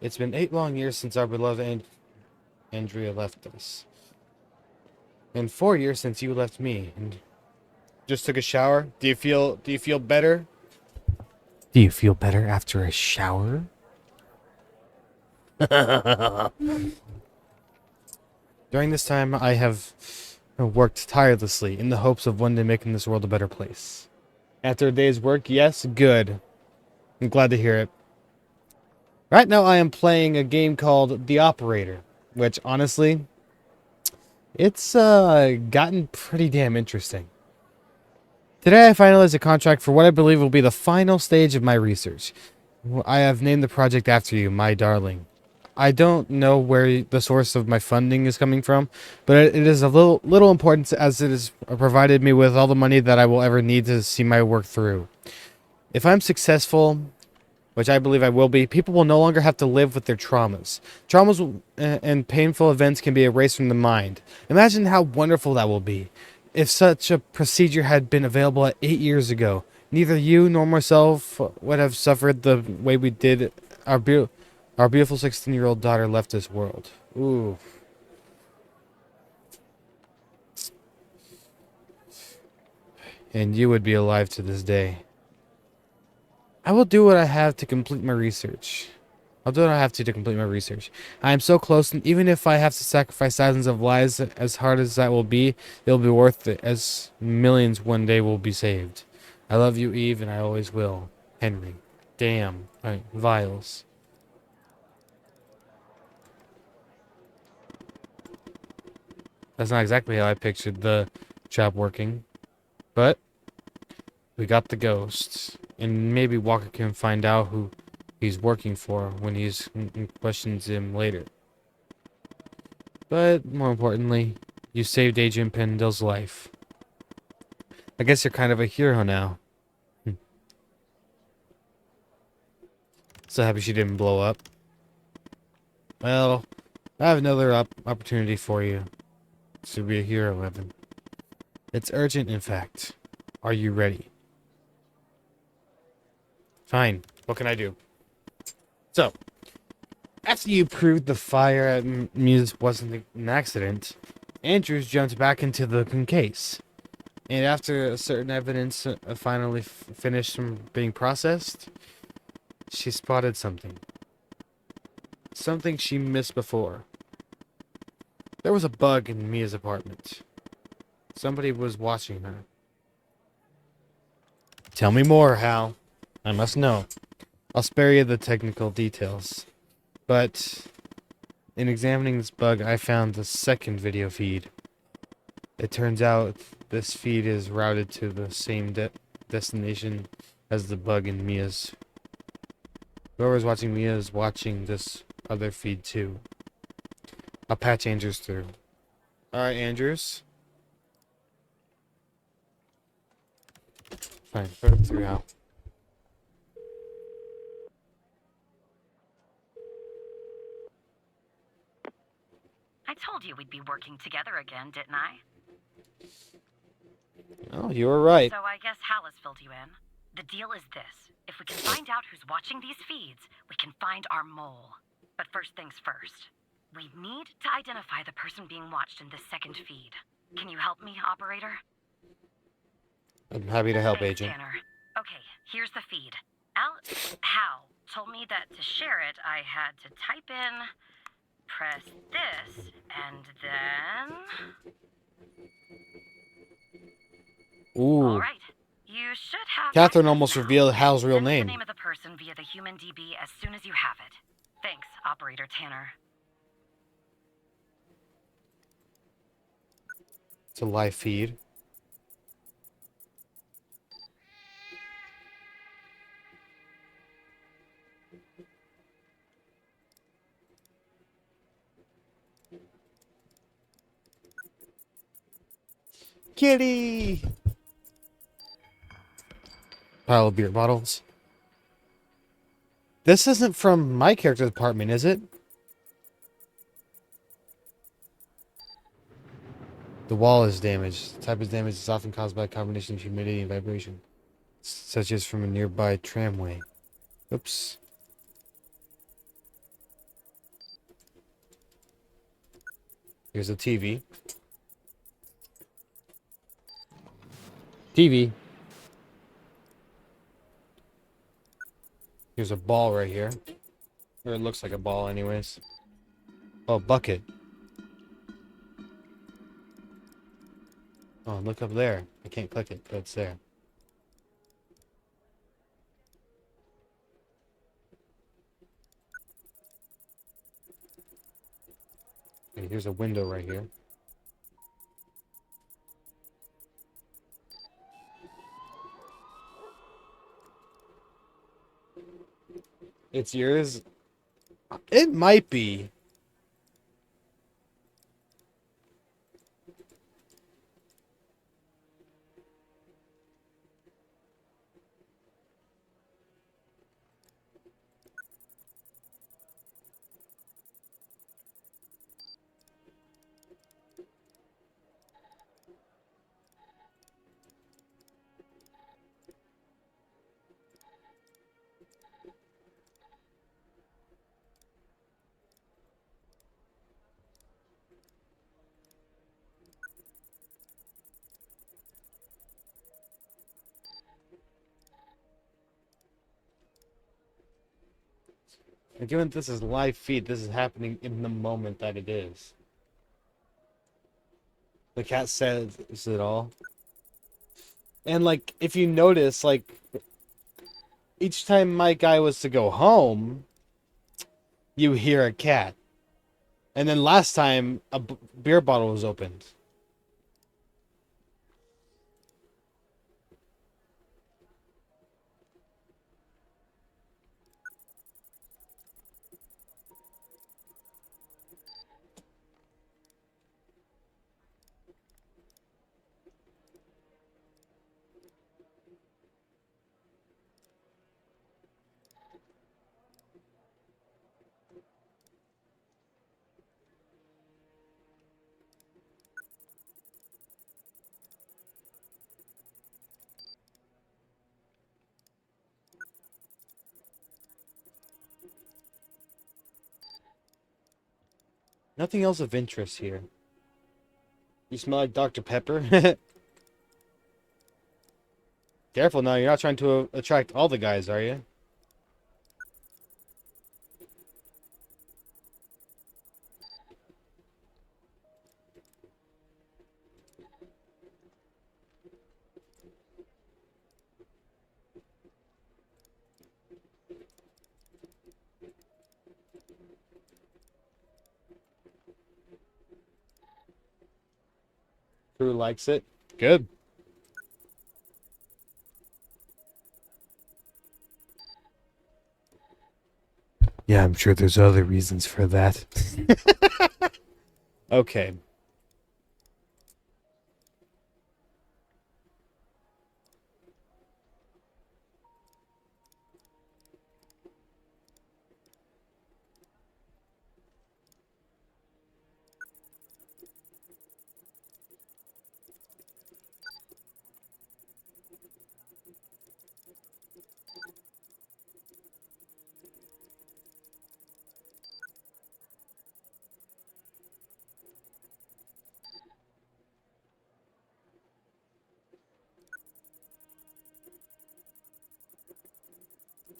it's been 8 long years since our beloved Andrea left us. And 4 years since you left me. And just took a shower. Do you feel better? Do you feel better after a shower? During this time, I have worked tirelessly in the hopes of one day making this world a better place. After a day's work, yes, good. I'm glad to hear it. Right now, I am playing a game called The Operator, which honestly, it's gotten pretty damn interesting. Today, I finalized a contract for what I believe will be the final stage of my research. I have named the project after you, my darling. I don't know where the source of my funding is coming from, but it is a little important as it has provided me with all the money that I will ever need to see my work through. If I'm successful, which I believe I will be, people will no longer have to live with their traumas. Traumas and painful events can be erased from the mind. Imagine how wonderful that will be. If such a procedure had been available 8 years ago, neither you nor myself would have suffered the way we did. Our beautiful 16-year-old daughter left this world. Ooh. And you would be alive to this day. I will do what I have to complete my research. I'll do what I have to complete my research. I am so close, and even if I have to sacrifice thousands of lives, as hard as that will be, it'll be worth it, as millions one day will be saved. I love you, Eve, and I always will. Henry. Damn. Vials. That's not exactly how I pictured the trap working. But we got the ghosts. And maybe Walker can find out who he's working for when he questions him later. But more importantly, you saved Agent Pendle's life. I guess you're kind of a hero now. So happy she didn't blow up. Well, I have another opportunity for you to be a hero, Evan. It's urgent, in fact. Are you ready? Fine. What can I do? So, after you proved the fire at Muse wasn't an accident, Andrews jumped back into the case. And after certain evidence finally finished from being processed, she spotted something. Something she missed before. There was a bug in Mia's apartment. Somebody was watching her. Tell me more, Hal. I must know. I'll spare you the technical details. But in examining this bug, I found the second video feed. It turns out this feed is routed to the same destination as the bug in Mia's. Whoever's watching Mia is watching this other feed too. I'll patch Andrews through. Alright, Andrews. Fine, put it through now. I told you we'd be working together again, didn't I? Oh, you were right. So I guess Hal has filled you in. The deal is this. If we can find out who's watching these feeds, we can find our mole. But first things first. We need to identify the person being watched in this second feed. Can you help me, operator? I'm happy to help, Thanks, Agent. Tanner. Okay, here's the feed. Hal told me that to share it, I had to type in, press this, and then... Ooh. All right. You You should have. Catherine access almost now. revealed Hal's real Send me name. the name of the person via the human DB as soon as you have it. Thanks, Operator Tanner. It's a live feed. Kitty! Pile of beer bottles. This isn't from my character's apartment, is it? The wall is damaged. The type of damage is often caused by a combination of humidity and vibration, such as from a nearby tramway. Oops. Here's a TV. TV. Here's a ball right here. Or it looks like a ball anyways. Oh, bucket. Oh, look up there. I can't click it, but it's there. Okay, here's a window right here. It's yours? It might be. And given this is live feed, this is happening in the moment that it is. The cat says it all. And like, if you notice, like, each time my guy was to go home, you hear a cat. And then last time, a beer bottle was opened. Nothing else of interest here. You smell like Dr. Pepper? Careful now, you're not trying to attract all the guys, are you? Crew likes it. Good. Yeah, I'm sure there's other reasons for that. Okay.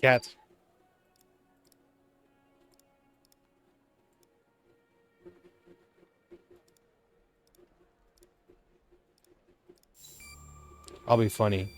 Cat. I'll be funny.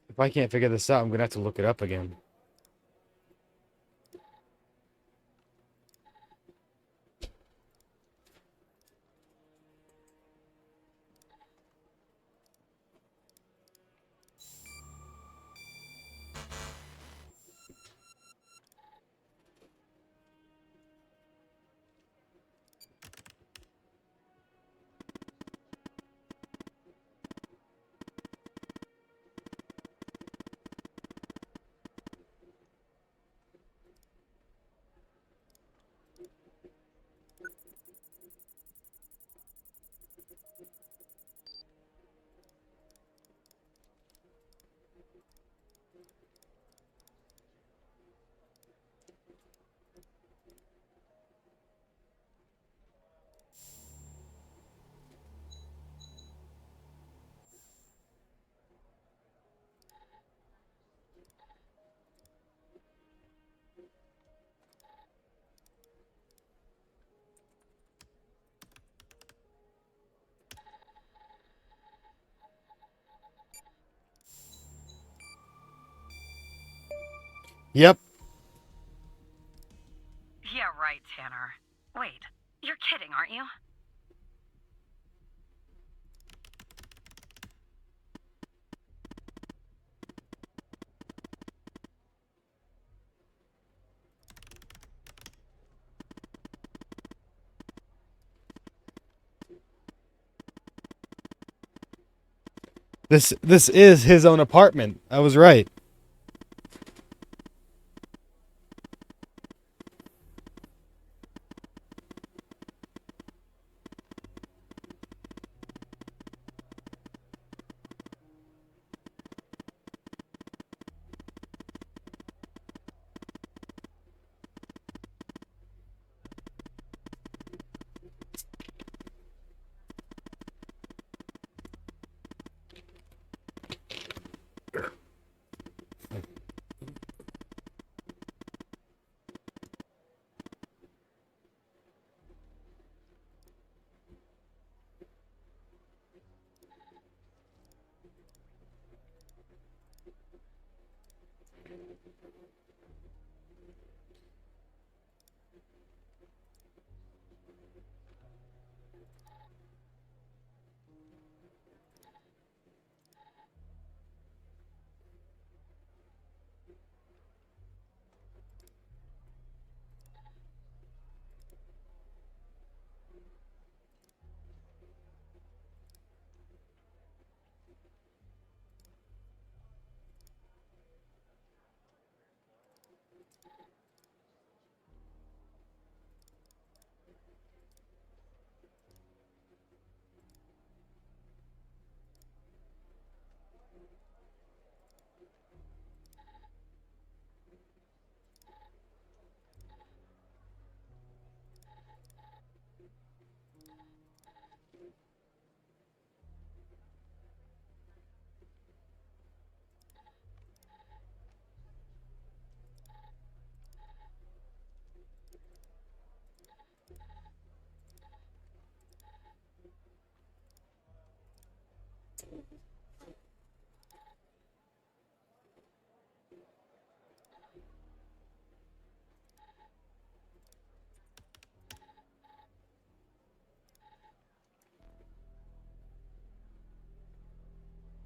If I can't figure this out, I'm gonna have to look it up again. Yep. Yeah, right, Tanner. Wait, you're kidding, aren't you? This is his own apartment. I was right.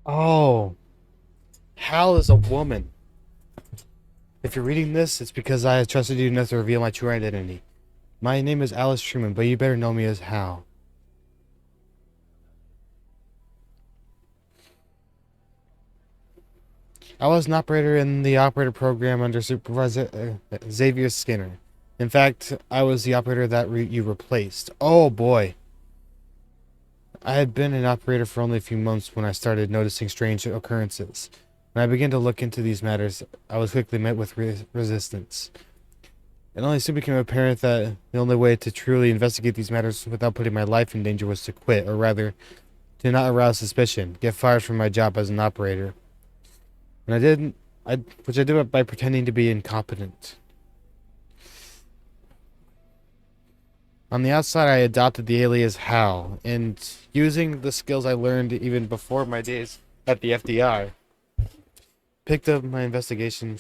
Oh, Hal is a woman. If you're reading this, it's because I have trusted you enough to reveal my true identity. My name is Alice Truman, but you better know me as Hal. I was an operator in the operator program under Supervisor Xavier Skinner. In fact, I was the operator that you replaced. Oh boy. I had been an operator for only a few months when I started noticing strange occurrences. When I began to look into these matters, I was quickly met with resistance. It only soon became apparent that the only way to truly investigate these matters without putting my life in danger was to quit, or rather, to not arouse suspicion, get fired from my job as an operator. And I did it by pretending to be incompetent. On the outside, I adopted the alias Hal, and using the skills I learned even before my days at the FBI. Picked up my investigation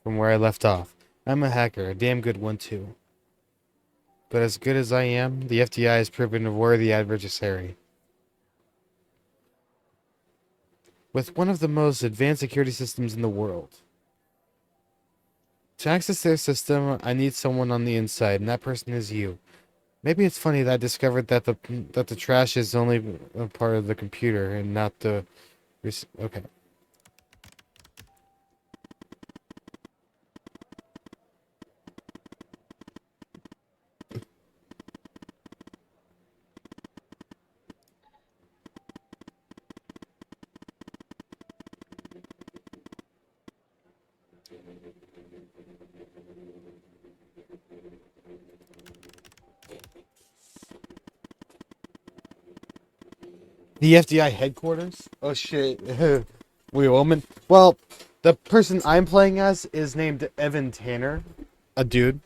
from where I left off. I'm a hacker, a damn good one too. But as good as I am, the FBI has proven a worthy adversary. With one of the most advanced security systems in the world. To access their system, I need someone on the inside, and that person is you. Maybe it's funny that I discovered that the trash is only a part of the computer and not the... Okay. The FBI headquarters? Oh shit. Wait a moment. Well, the person I'm playing as is named Evan Tanner, a dude.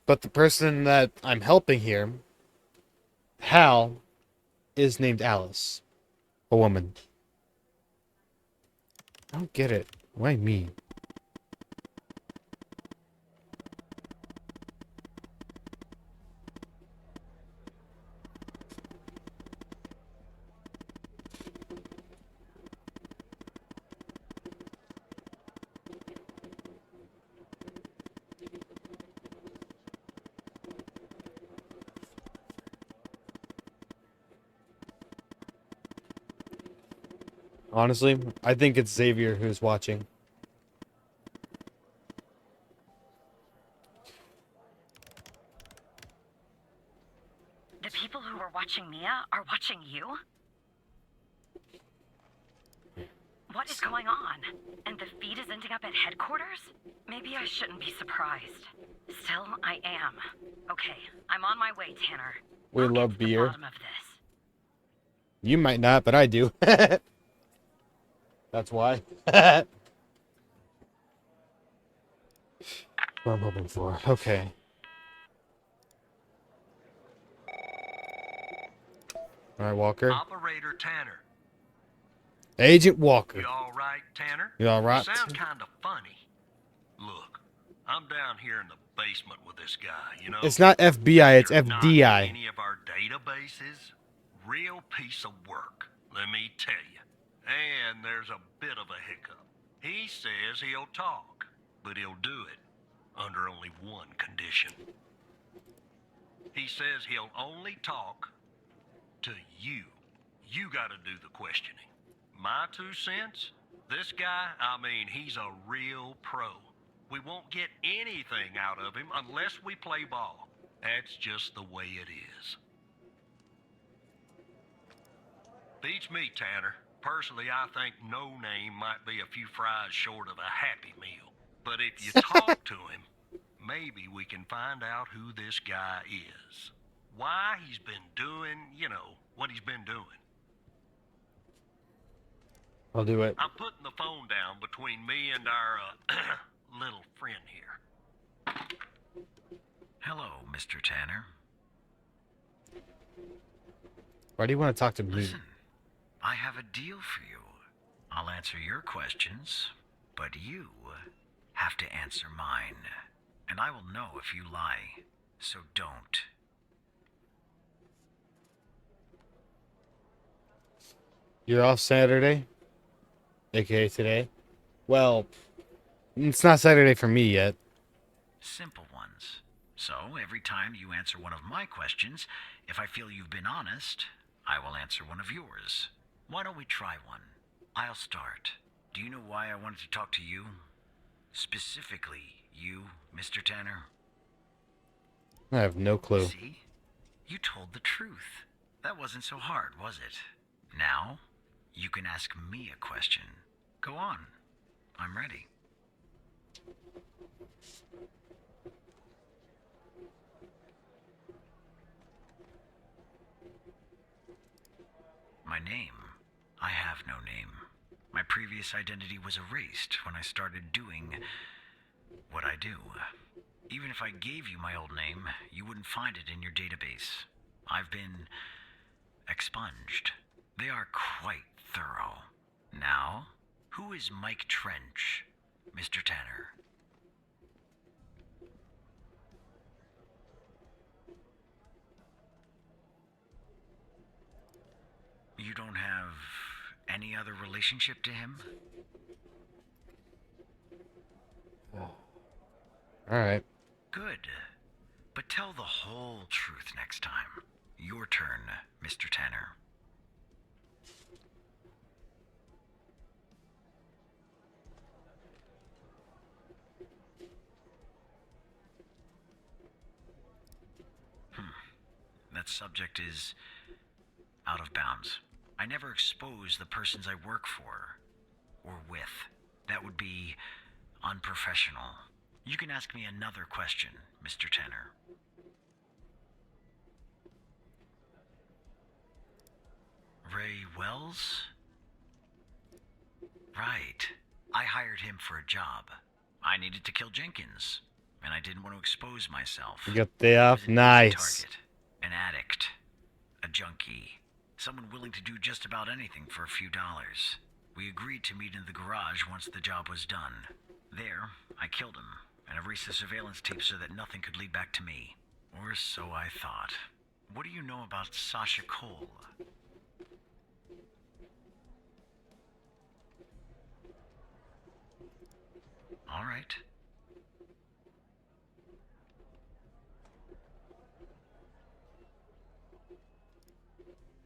But the person that I'm helping here, Hal, is named Alice, a woman. I don't get it. Why me? Honestly, I think it's Xavier who's watching. The people who are watching Mia are watching you? What is going on? And the feed is ending up at headquarters? Maybe I shouldn't be surprised. Still, I am. Okay, I'm on my way, Tanner. We love beer. Bottom of this. You might not, but I do. That's why. What I'm hoping for. Okay. Alright, Walker. Operator Tanner. Agent Walker. You all right, Tanner? You all right? You sound kind of funny. Look, I'm down here in the basement with this guy, you know. It's not FBI, it's You're not FDI. in any of our databases. Real piece of work, let me tell you. And there's a bit of a hiccup. He says he'll talk, but he'll do it under only one condition. He says he'll only talk to you. You gotta do the questioning. My 2 cents? This guy, I mean, he's a real pro. We won't get anything out of him unless we play ball. That's just the way it is. Beats me, Tanner. Personally, I think No Name might be a few fries short of a Happy Meal. But if you talk to him, maybe we can find out who this guy is. Why he's been doing, you know, what he's been doing. I'll do it. I'm putting the phone down between me and our little friend here. Hello, Mr. Tanner. Why do you want to talk to me? Listen, I have a deal for you. I'll answer your questions, but you have to answer mine. And I will know if you lie, so don't. You're off Saturday? AKA today? Well, it's not Saturday for me yet. Simple ones. So, every time you answer one of my questions, if I feel you've been honest, I will answer one of yours. Why don't we try one? I'll start. Do you know why I wanted to talk to you? Specifically, you, Mr. Tanner? I have no clue. See? You told the truth. That wasn't so hard, was it? Now, you can ask me a question. Go on. I'm ready. My name? I have no name. My previous identity was erased when I started doing what I do. Even if I gave you my old name, you wouldn't find it in your database. I've been expunged. They are quite thorough. Now, who is Mike Trench, Mr. Tanner? You don't have any other relationship to him? Alright. Good. But tell the whole truth next time. Your turn, Mr. Tanner. That subject is out of bounds. I never expose the persons I work for or with. That would be unprofessional. You can ask me another question, Mr. Tanner. Ray Wells? Right. I hired him for a job. I needed to kill Jenkins, and I didn't want to expose myself. You got the off. Nice. Target. An addict. A junkie. Someone willing to do just about anything for a few dollars. We agreed to meet in the garage once the job was done. There, I killed him, and erased the surveillance tape so that nothing could lead back to me. Or so I thought. What do you know about Sasha Cole? All right.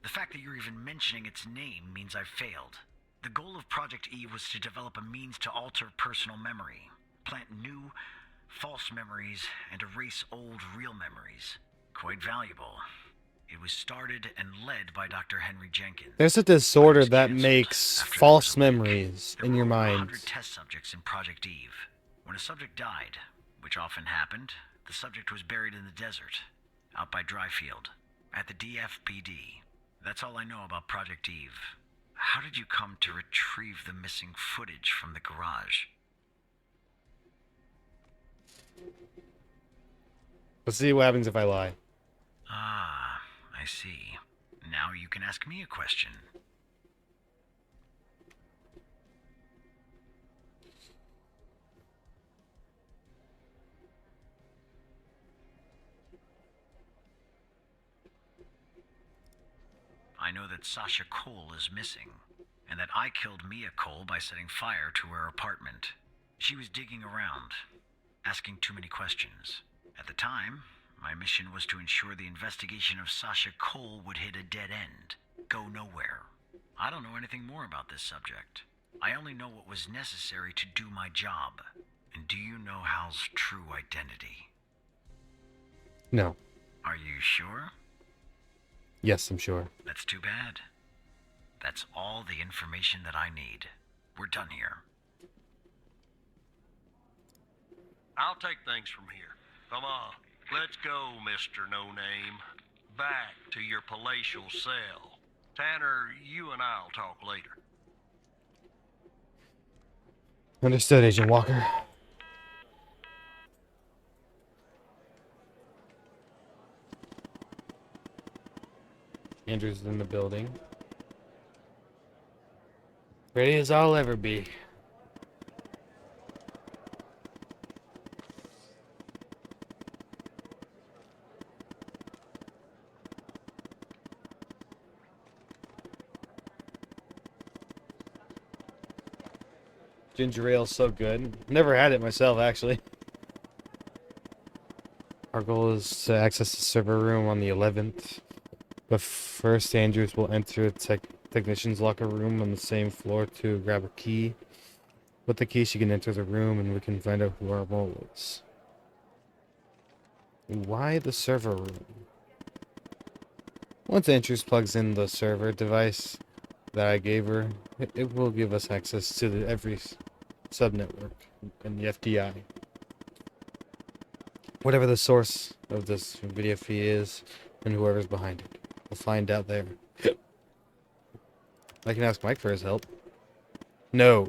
The fact that you're even mentioning its name means I've failed. The goal of Project E was to develop a means to alter personal memory, plant new, false memories, and erase old, real memories. Quite valuable. It was started and led by Dr. Henry Jenkins. There's a disorder that makes false memories in your mind. 100 test subjects in Project Eve. When a subject died, which often happened, the subject was buried in the desert, out by Dryfield, at the DFPD. That's all I know about Project Eve. How did you come to retrieve the missing footage from the garage? Let's see what happens if I lie. Ah, I see. Now you can ask me a question. I know that Sasha Cole is missing, and that I killed Mia Cole by setting fire to her apartment. She was digging around, asking too many questions. At the time, my mission was to ensure the investigation of Sasha Cole would hit a dead end, go nowhere. I don't know anything more about this subject. I only know what was necessary to do my job. And do you know Hal's true identity? No. Are you sure? Yes, I'm sure. That's too bad. That's all the information that I need. We're done here. I'll take things from here. Come on, let's go, Mr. No Name. Back to your palatial cell. Tanner, you and I'll talk later. Understood, Agent Walker. Andrew's in the building. Ready as I'll ever be. Ginger ale's so good. Never had it myself, actually. Our goal is to access the server room on the 11th. But first, Andrews will enter the technician's locker room on the same floor to grab a key. With the key, she can enter the room and we can find out who our mole is. Why the server room? Once Andrews plugs in the server device that I gave her, it will give us access to every subnetwork in the FDI. Whatever the source of this video feed is, and whoever's behind it. We'll find out there. I can ask Mike for his help. No.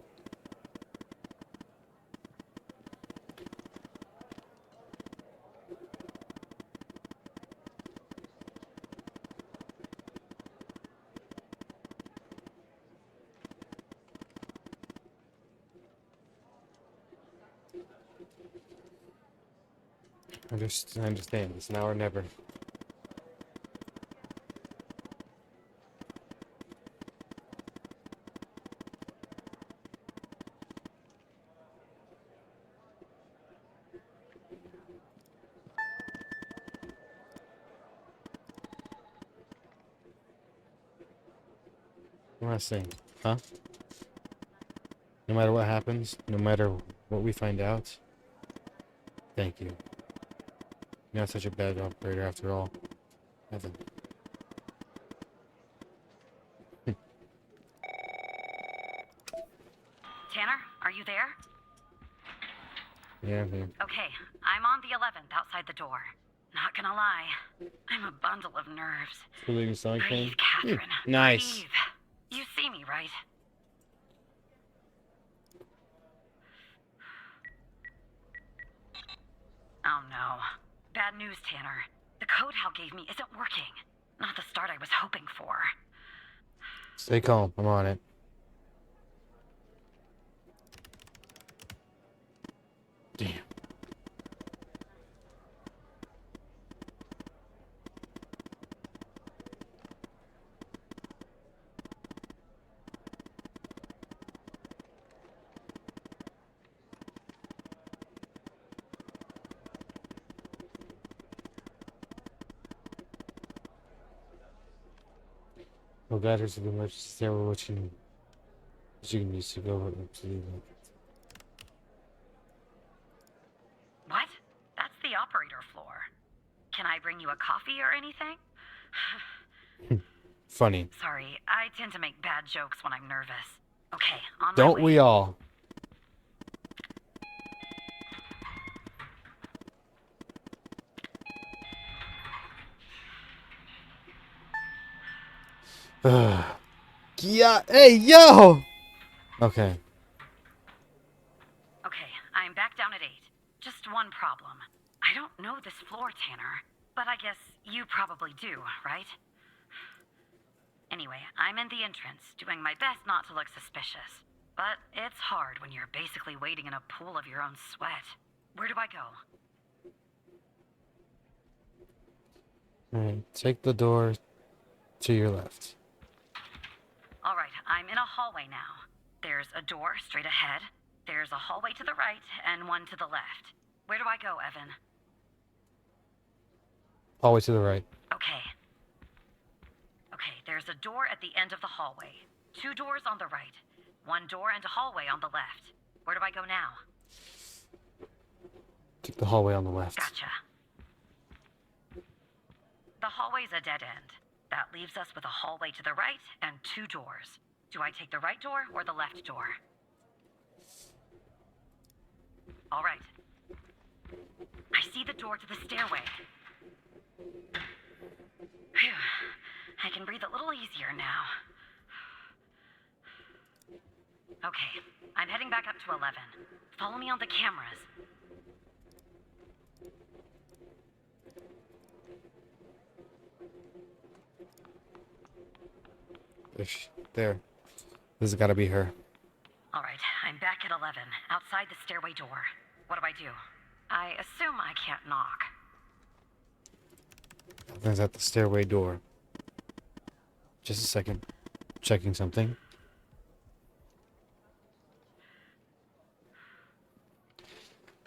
I understand. It's now or never. One last thing, huh? No matter what happens, no matter what we find out, thank you. You're not such a bad operator after all, Evan. Tanner, are you there? Yeah, I'm here. Okay, I'm on the 11th outside the door. Not gonna lie, I'm a bundle of nerves. Believe in Sonic Breathe, Fame? Catherine. Nice. Breathe. You see me, right? Oh no. Bad news, Tanner. The code Hal gave me isn't working. Not the start I was hoping for. Stay calm. I'm on it. Damn. Oh God, there's a bit much sterile what you can use to go to the What? That's the operator floor. Can I bring you a coffee or anything? funny. Sorry, I tend to make bad jokes when I'm nervous. Okay, on my Don't way. we all? Yeah, hey, yo! Okay. Okay, I'm back down at 8. Just one problem. I don't know this floor, Tanner. But I guess you probably do, right? Anyway, I'm in the entrance, doing my best not to look suspicious. But it's hard when you're basically waiting in a pool of your own sweat. Where do I go? Alright, take the door to your left. Alright, I'm in a hallway now. There's a door straight ahead. There's a hallway to the right, and one to the left. Where do I go, Evan? Hallway to the right. Okay. Okay, there's a door at the end of the hallway. 2 doors on the right. 1 door and a hallway on the left. Where do I go now? Take the hallway on the left. Gotcha. The hallway's a dead end. That leaves us with a hallway to the right and 2 doors. Do I take the right door or the left door? All right. I see the door to the stairway. Phew. I can breathe a little easier now. Okay, I'm heading back up to 11. Follow me on the cameras. There. This has got to be her. All right, I'm back at 11, outside the stairway door. What do I do? I assume I can't knock. Evan's at the stairway door. Just a second. Checking something.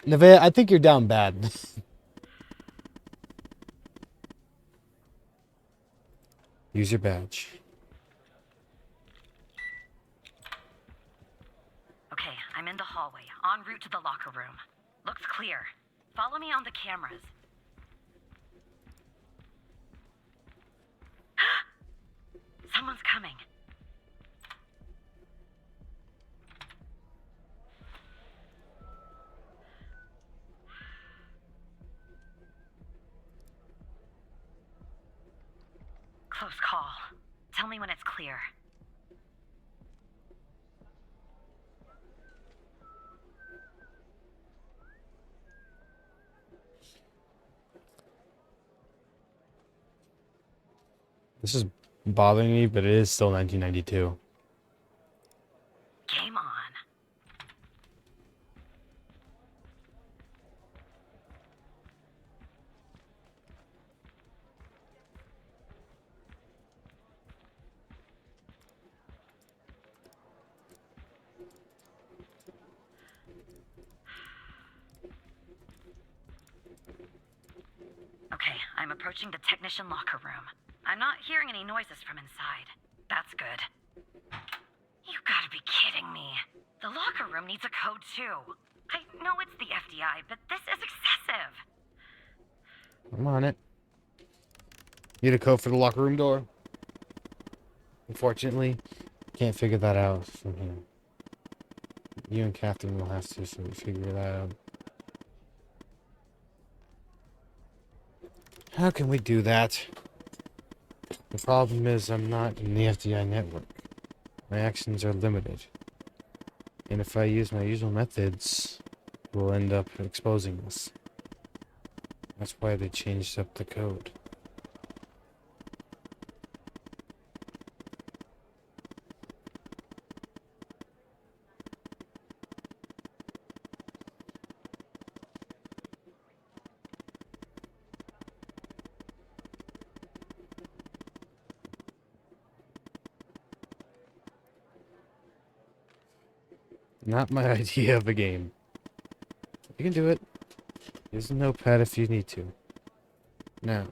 Nevaeh, I think you're down bad. Use your badge. Okay, I'm in the hallway, en route to the locker room. Looks clear. Follow me on the cameras. Someone's coming. Close call. Tell me when it's clear. This is bothering me, but it is still 1992. Game on. I'm approaching the technician locker room. I'm not hearing any noises from inside. That's good. You gotta be kidding me. The locker room needs a code too. I know it's the FDI, but this is excessive. I'm on it. Need a code for the locker room door. Unfortunately, can't figure that out from here. You and Catherine will have to figure that out. How can we do that? The problem is I'm not in the FDI network. My actions are limited. And if I use my usual methods, we'll end up exposing us. That's why they changed up the code. Not my idea of a game. You can do it. Use a notepad if you need to. Now.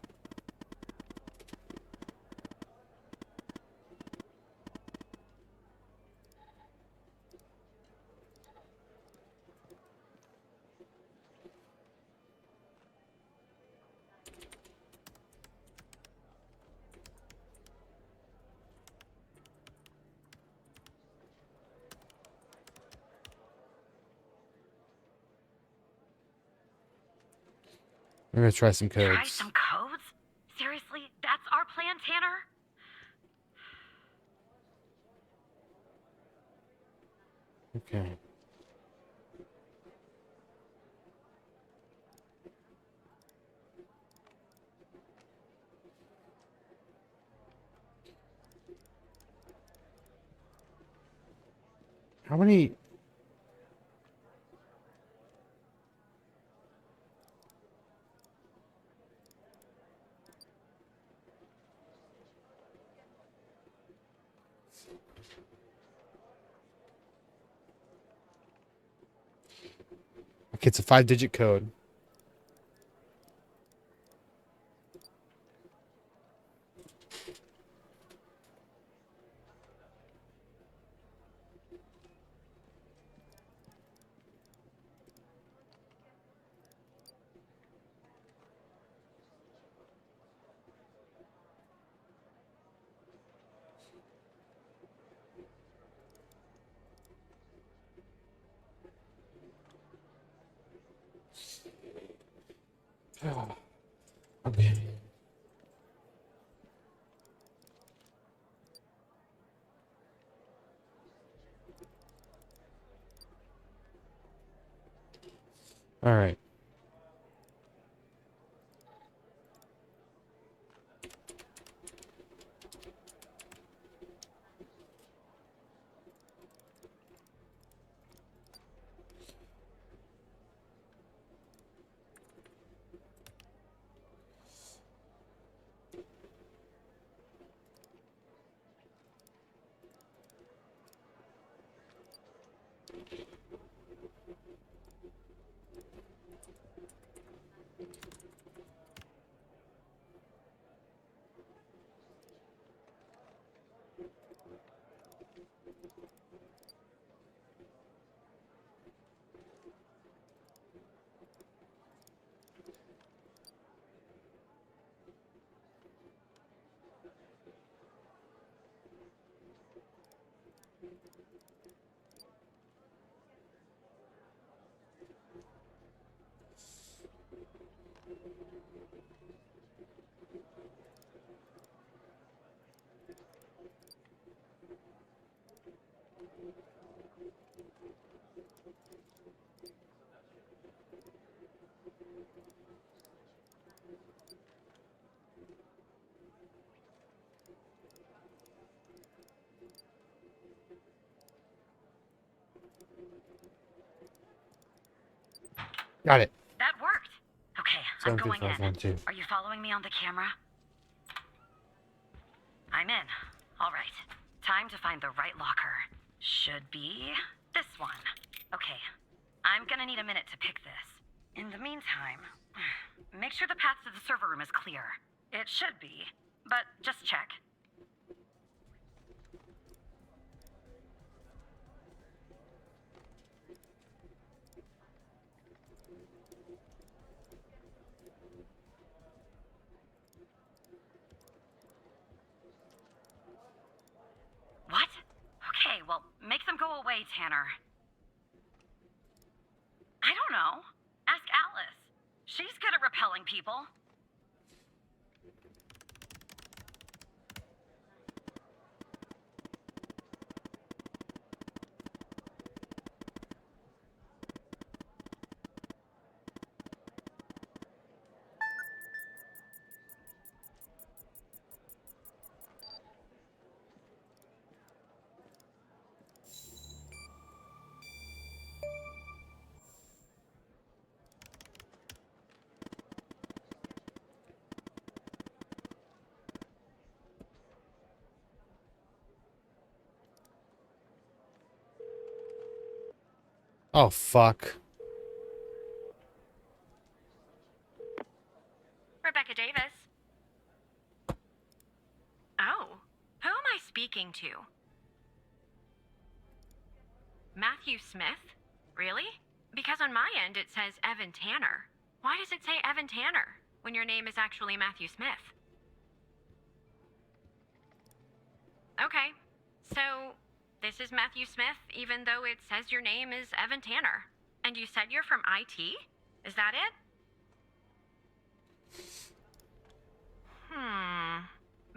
We're gonna try some codes. Try some codes? Seriously? That's our plan, Tanner? Okay. How many? Okay, it's a 5-digit code. Okay. All right. Got it. That worked. Okay, I'm going in. 72512. Are you following me on the camera? I'm in. All right. Time to find the right locker. Should be this one. Okay. I'm gonna need a minute to pick this. In the meantime, make sure the path to the server room is clear. It should be, but just check. What? Okay, well, make them go away, Tanner. I don't know. Ask Alice. She's good at repelling people. Oh, fuck. Rebecca Davis. Oh, who am I speaking to? Matthew Smith? Really? Because on my end it says Evan Tanner. Why does it say Evan Tanner when your name is actually Matthew Smith? Okay, so this is Matthew Smith, even though it says your name is Evan Tanner. And you said you're from IT? Is that it?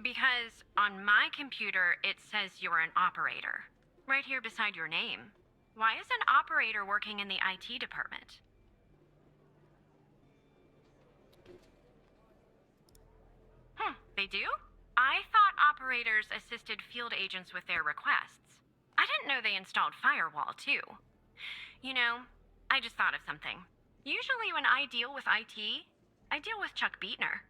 Because on my computer, it says you're an operator. Right here beside your name. Why is an operator working in the IT department? They do? I thought operators assisted field agents with their requests. I didn't know they installed Firewall, too. You know, I just thought of something. Usually when I deal with IT, I deal with Chuck Beatner.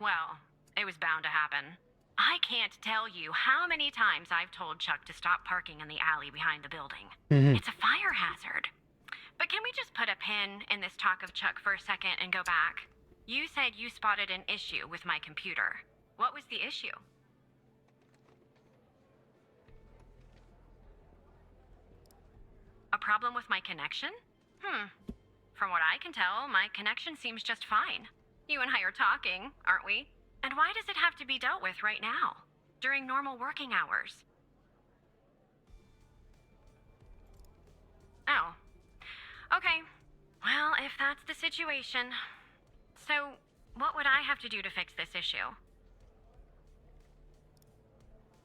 Well, it was bound to happen. I can't tell you how many times I've told Chuck to stop parking in the alley behind the building. It's a fire hazard. But can we just put a pin in this talk of Chuck for a second and go back? You said you spotted an issue with my computer. What was the issue? A problem with my connection? From what I can tell, my connection seems just fine. You and I are talking, aren't we? And why does it have to be dealt with right now? During normal working hours? Oh. Okay. Well, if that's the situation. So, what would I have to do to fix this issue?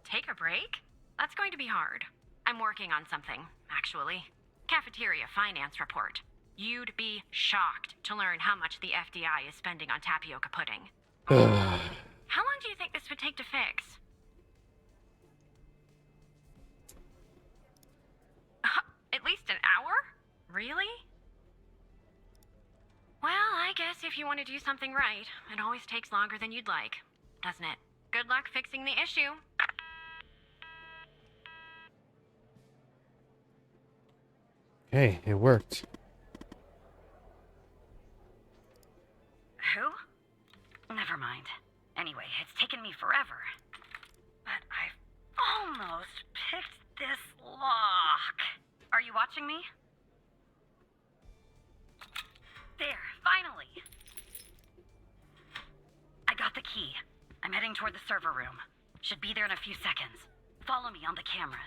Take a break? That's going to be hard. I'm working on something, actually. Cafeteria finance report. You'd be shocked to learn how much the FDI is spending on tapioca pudding. How long do you think this would take to fix? At least an hour? Really? Well, I guess if you want to do something right, it always takes longer than you'd like, doesn't it? Good luck fixing the issue. Hey, it worked. Who? Never mind. Anyway, it's taken me forever. But I've almost picked this lock. Are you watching me? There, finally. I got the key. I'm heading toward the server room. Should be there in a few seconds. Follow me on the cameras.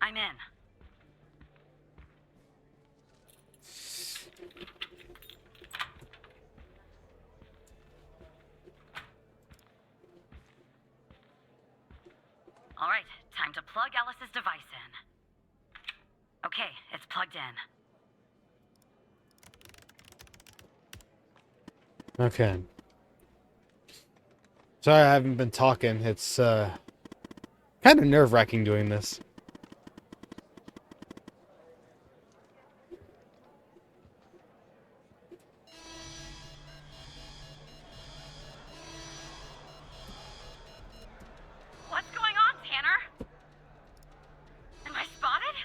I'm in. All right, time to plug Alice's device in. Okay, it's plugged in. Okay. Sorry I haven't been talking. It's kind of nerve-wracking doing this. What's going on, Tanner? Am I spotted?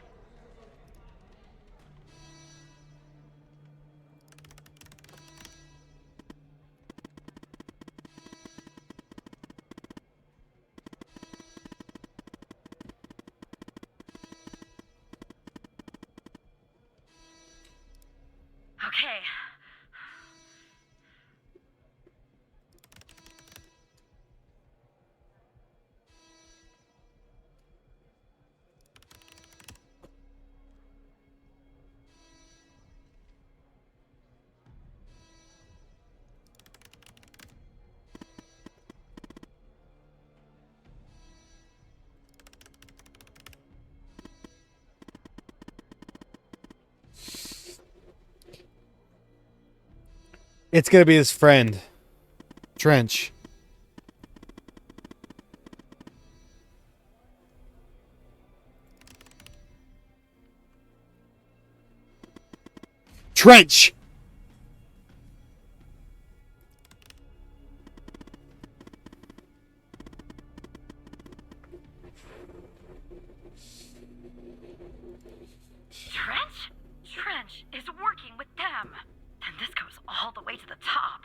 Okay. It's gonna be his friend, Trench. Trench! Trench? Trench is working with them. And this goes all the way to the top.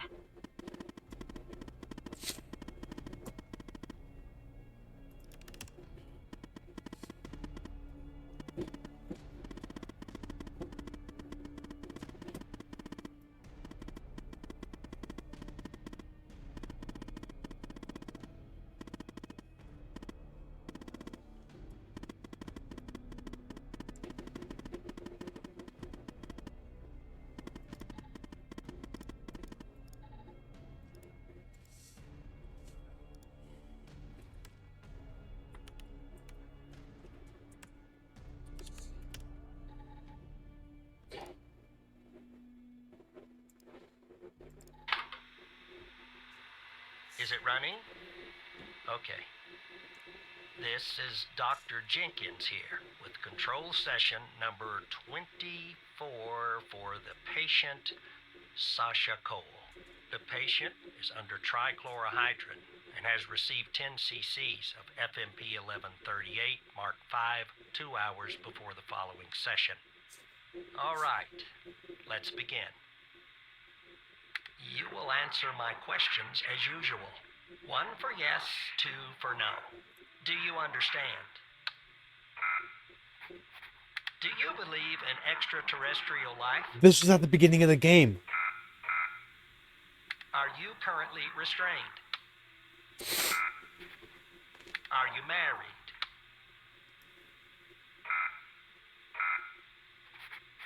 Is it running? Okay. This is Dr. Jenkins here with control session number 24 for the patient, Sasha Cole. The patient is under trichlorohydrin and has received 10 cc's of FMP 1138 Mark V 2 hours before the following session. All right, let's begin. You will answer my questions as usual. 1 for yes, 2 for no. Do you understand? Do you believe in extraterrestrial life? This was at the beginning of the game. Are you currently restrained? Are you married?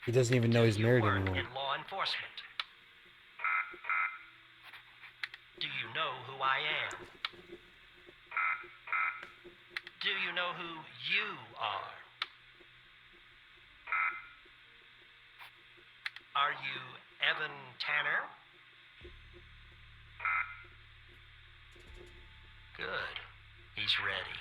He doesn't even know he's married Work anymore. in law enforcement. Do you know who I am? Do you know who you are? Are you Evan Tanner? Good. He's ready.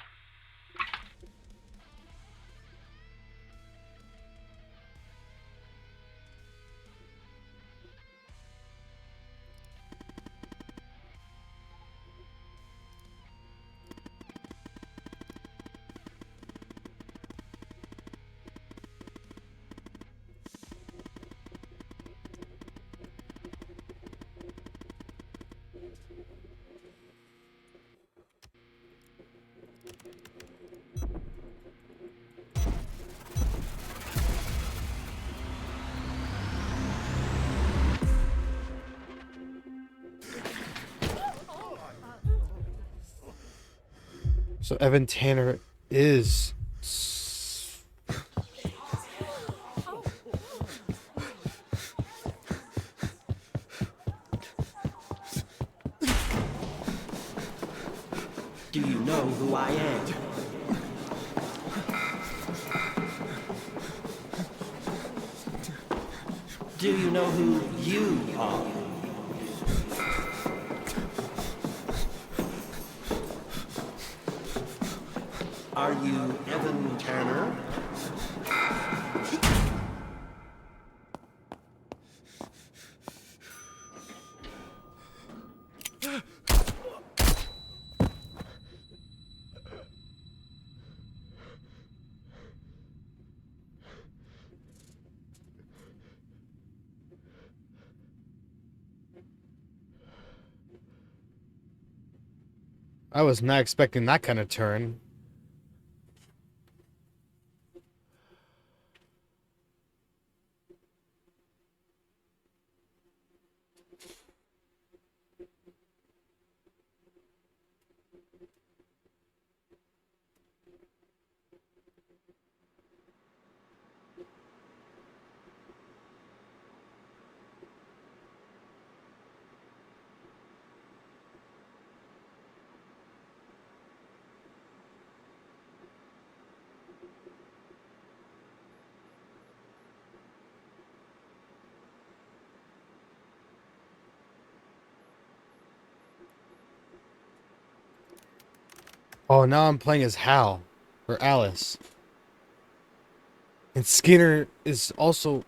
So Evan Tanner is... Do you know who I am? Do you know who you are? I was not expecting that kind of turn. Oh, now I'm playing as Hal. Or Alice. And Skinner is also...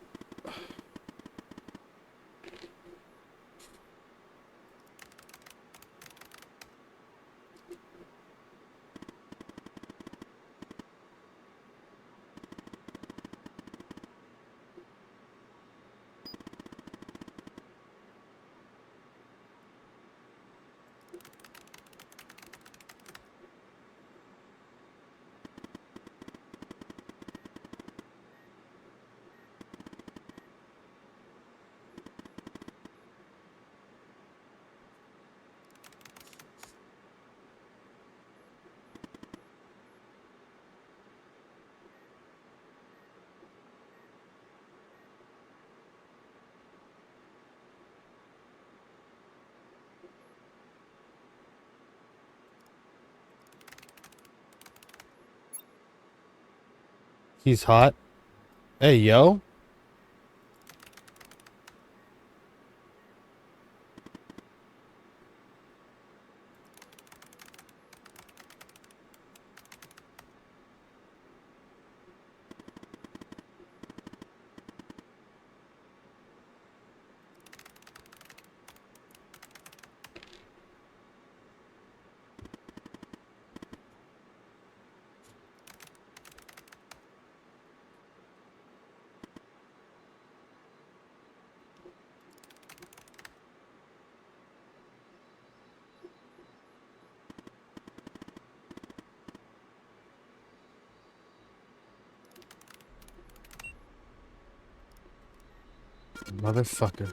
He's hot. Hey, yo. Motherfucker.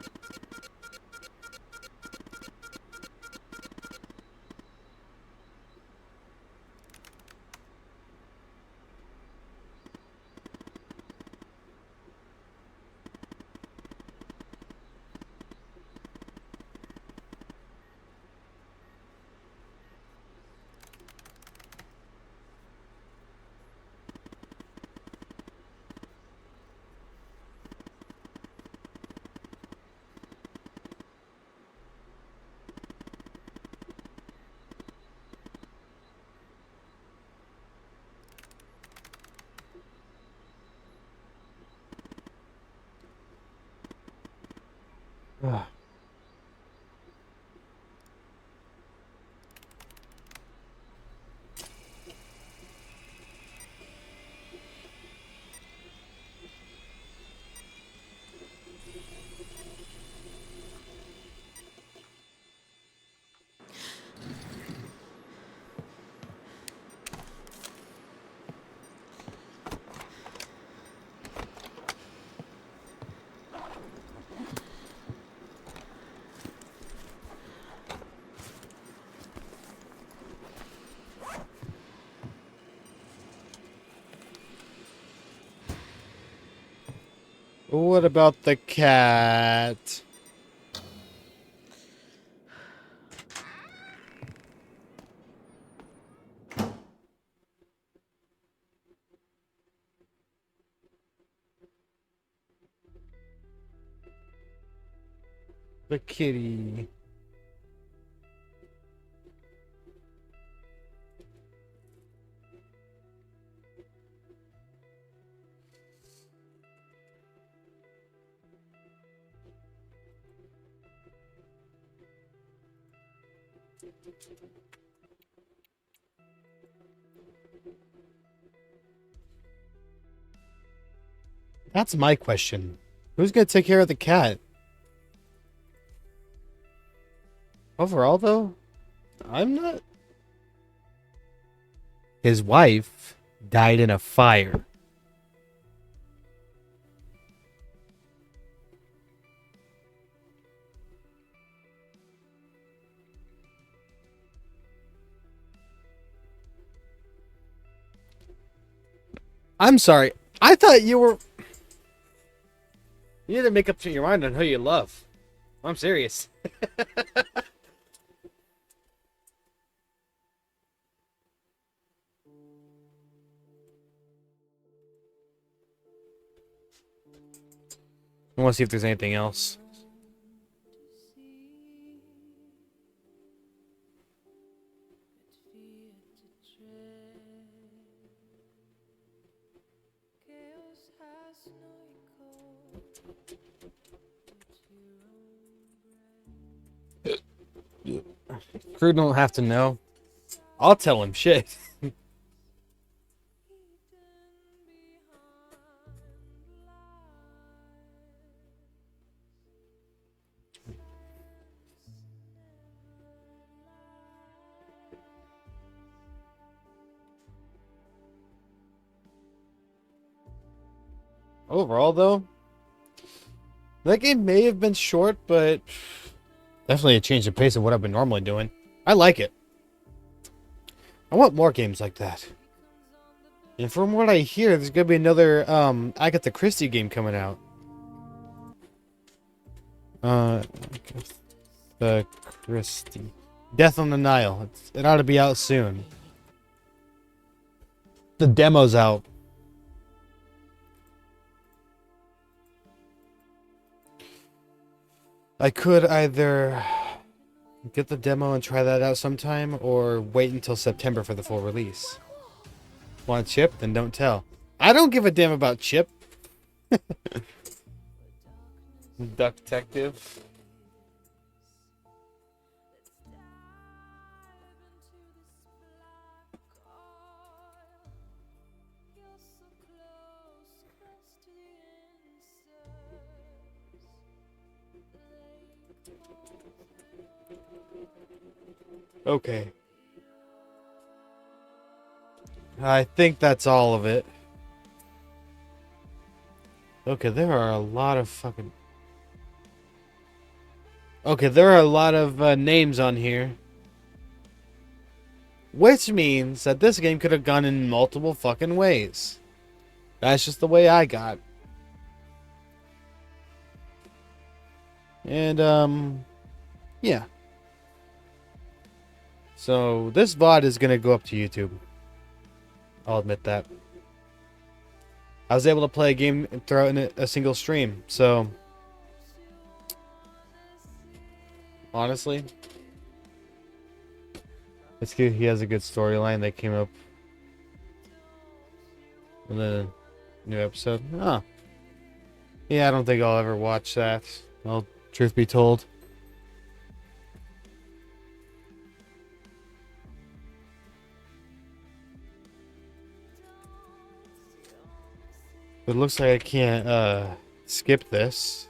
Ugh. What about the cat? The kitty. That's my question. Who's gonna take care of the cat? Overall, though, I'm not his wife died in a fire. I'm sorry. I thought you were... You need to make up to your mind on who you love. I'm serious. I want to see if there's anything else. Crew don't have to know. I'll tell him shit. Overall, though, that game may have been short, but definitely a change of pace of what I've been normally doing. I like it. I want more games like that. And from what I hear, there's going to be another Agatha Christie game coming out. Agatha Christie. Death on the Nile. It ought to be out soon. The demo's out. I could either get the demo and try that out sometime, or wait until September for the full release. Want Chip? Then don't tell. I don't give a damn about Chip. Duck Detective. Okay. I think that's all of it. Okay, there are a lot of fucking... Okay, there are a lot of names on here. Which means that this game could have gone in multiple fucking ways. That's just the way I got. And, yeah. So, this VOD is going to go up to YouTube. I'll admit that. I was able to play a game and throw it in a single stream, so... Honestly... It's good. He has a good storyline that came up in the new episode. Oh. Yeah, I don't think I'll ever watch that. Well, truth be told. It looks like I can't skip this.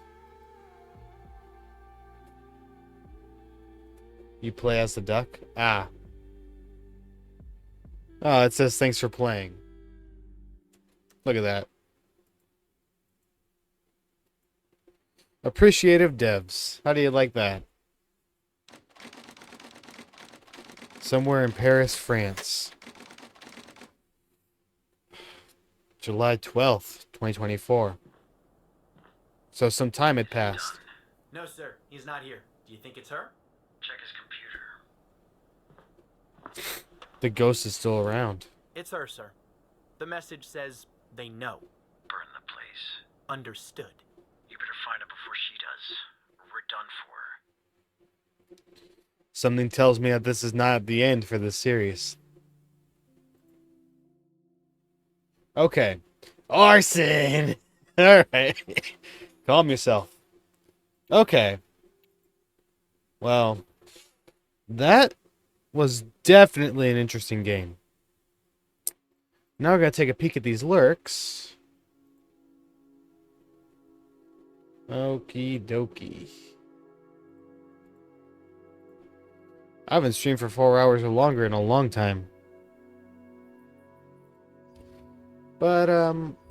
You play as the duck? Ah. Oh, it says thanks for playing. Look at that. Appreciative devs. How do you like that? Somewhere in Paris, France. July 12th, 2024. So some time had passed. No, sir. He's not here. Do you think it's her? Check his computer. The ghost is still around. It's her, sir. The message says they know. Burn the place. Understood. You better find her before she does. Or we're done for. Something tells me that this is not the end for this series. Okay. Arson! Alright. Calm yourself. Okay. Well, that was definitely an interesting game. Now we're going to take a peek at these lurks. Okie dokie. I haven't streamed for 4 hours or longer in a long time. But,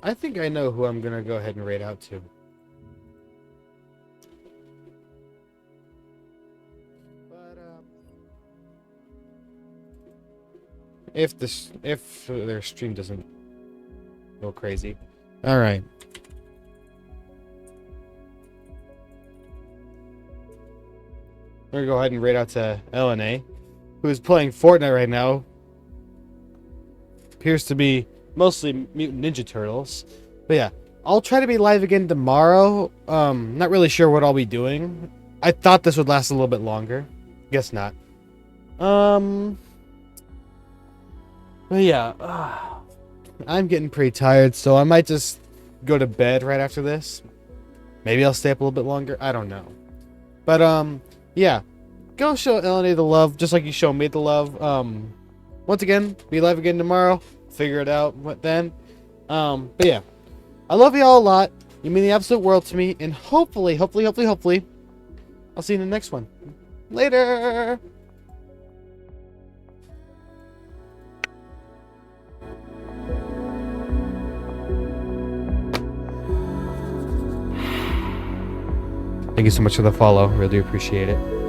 I think I know who I'm gonna go ahead and raid out to. But, if their stream doesn't go crazy. Alright. We're gonna go ahead and raid out to LNA, who is playing Fortnite right now. Appears to be mostly Mutant Ninja Turtles. But yeah, I'll try to be live again tomorrow. Not really sure what I'll be doing. I thought this would last a little bit longer. Guess not. But yeah, I'm getting pretty tired, so I might just go to bed right after this. Maybe I'll stay up a little bit longer. I don't know. But yeah, go show LNA the love, just like you show me the love. Once again, be live again tomorrow. Figure it out what then. But yeah, I love you all a lot. You mean the absolute world to me, and hopefully, I'll see you in the next one. Later. Thank you so much for the follow. Really appreciate it.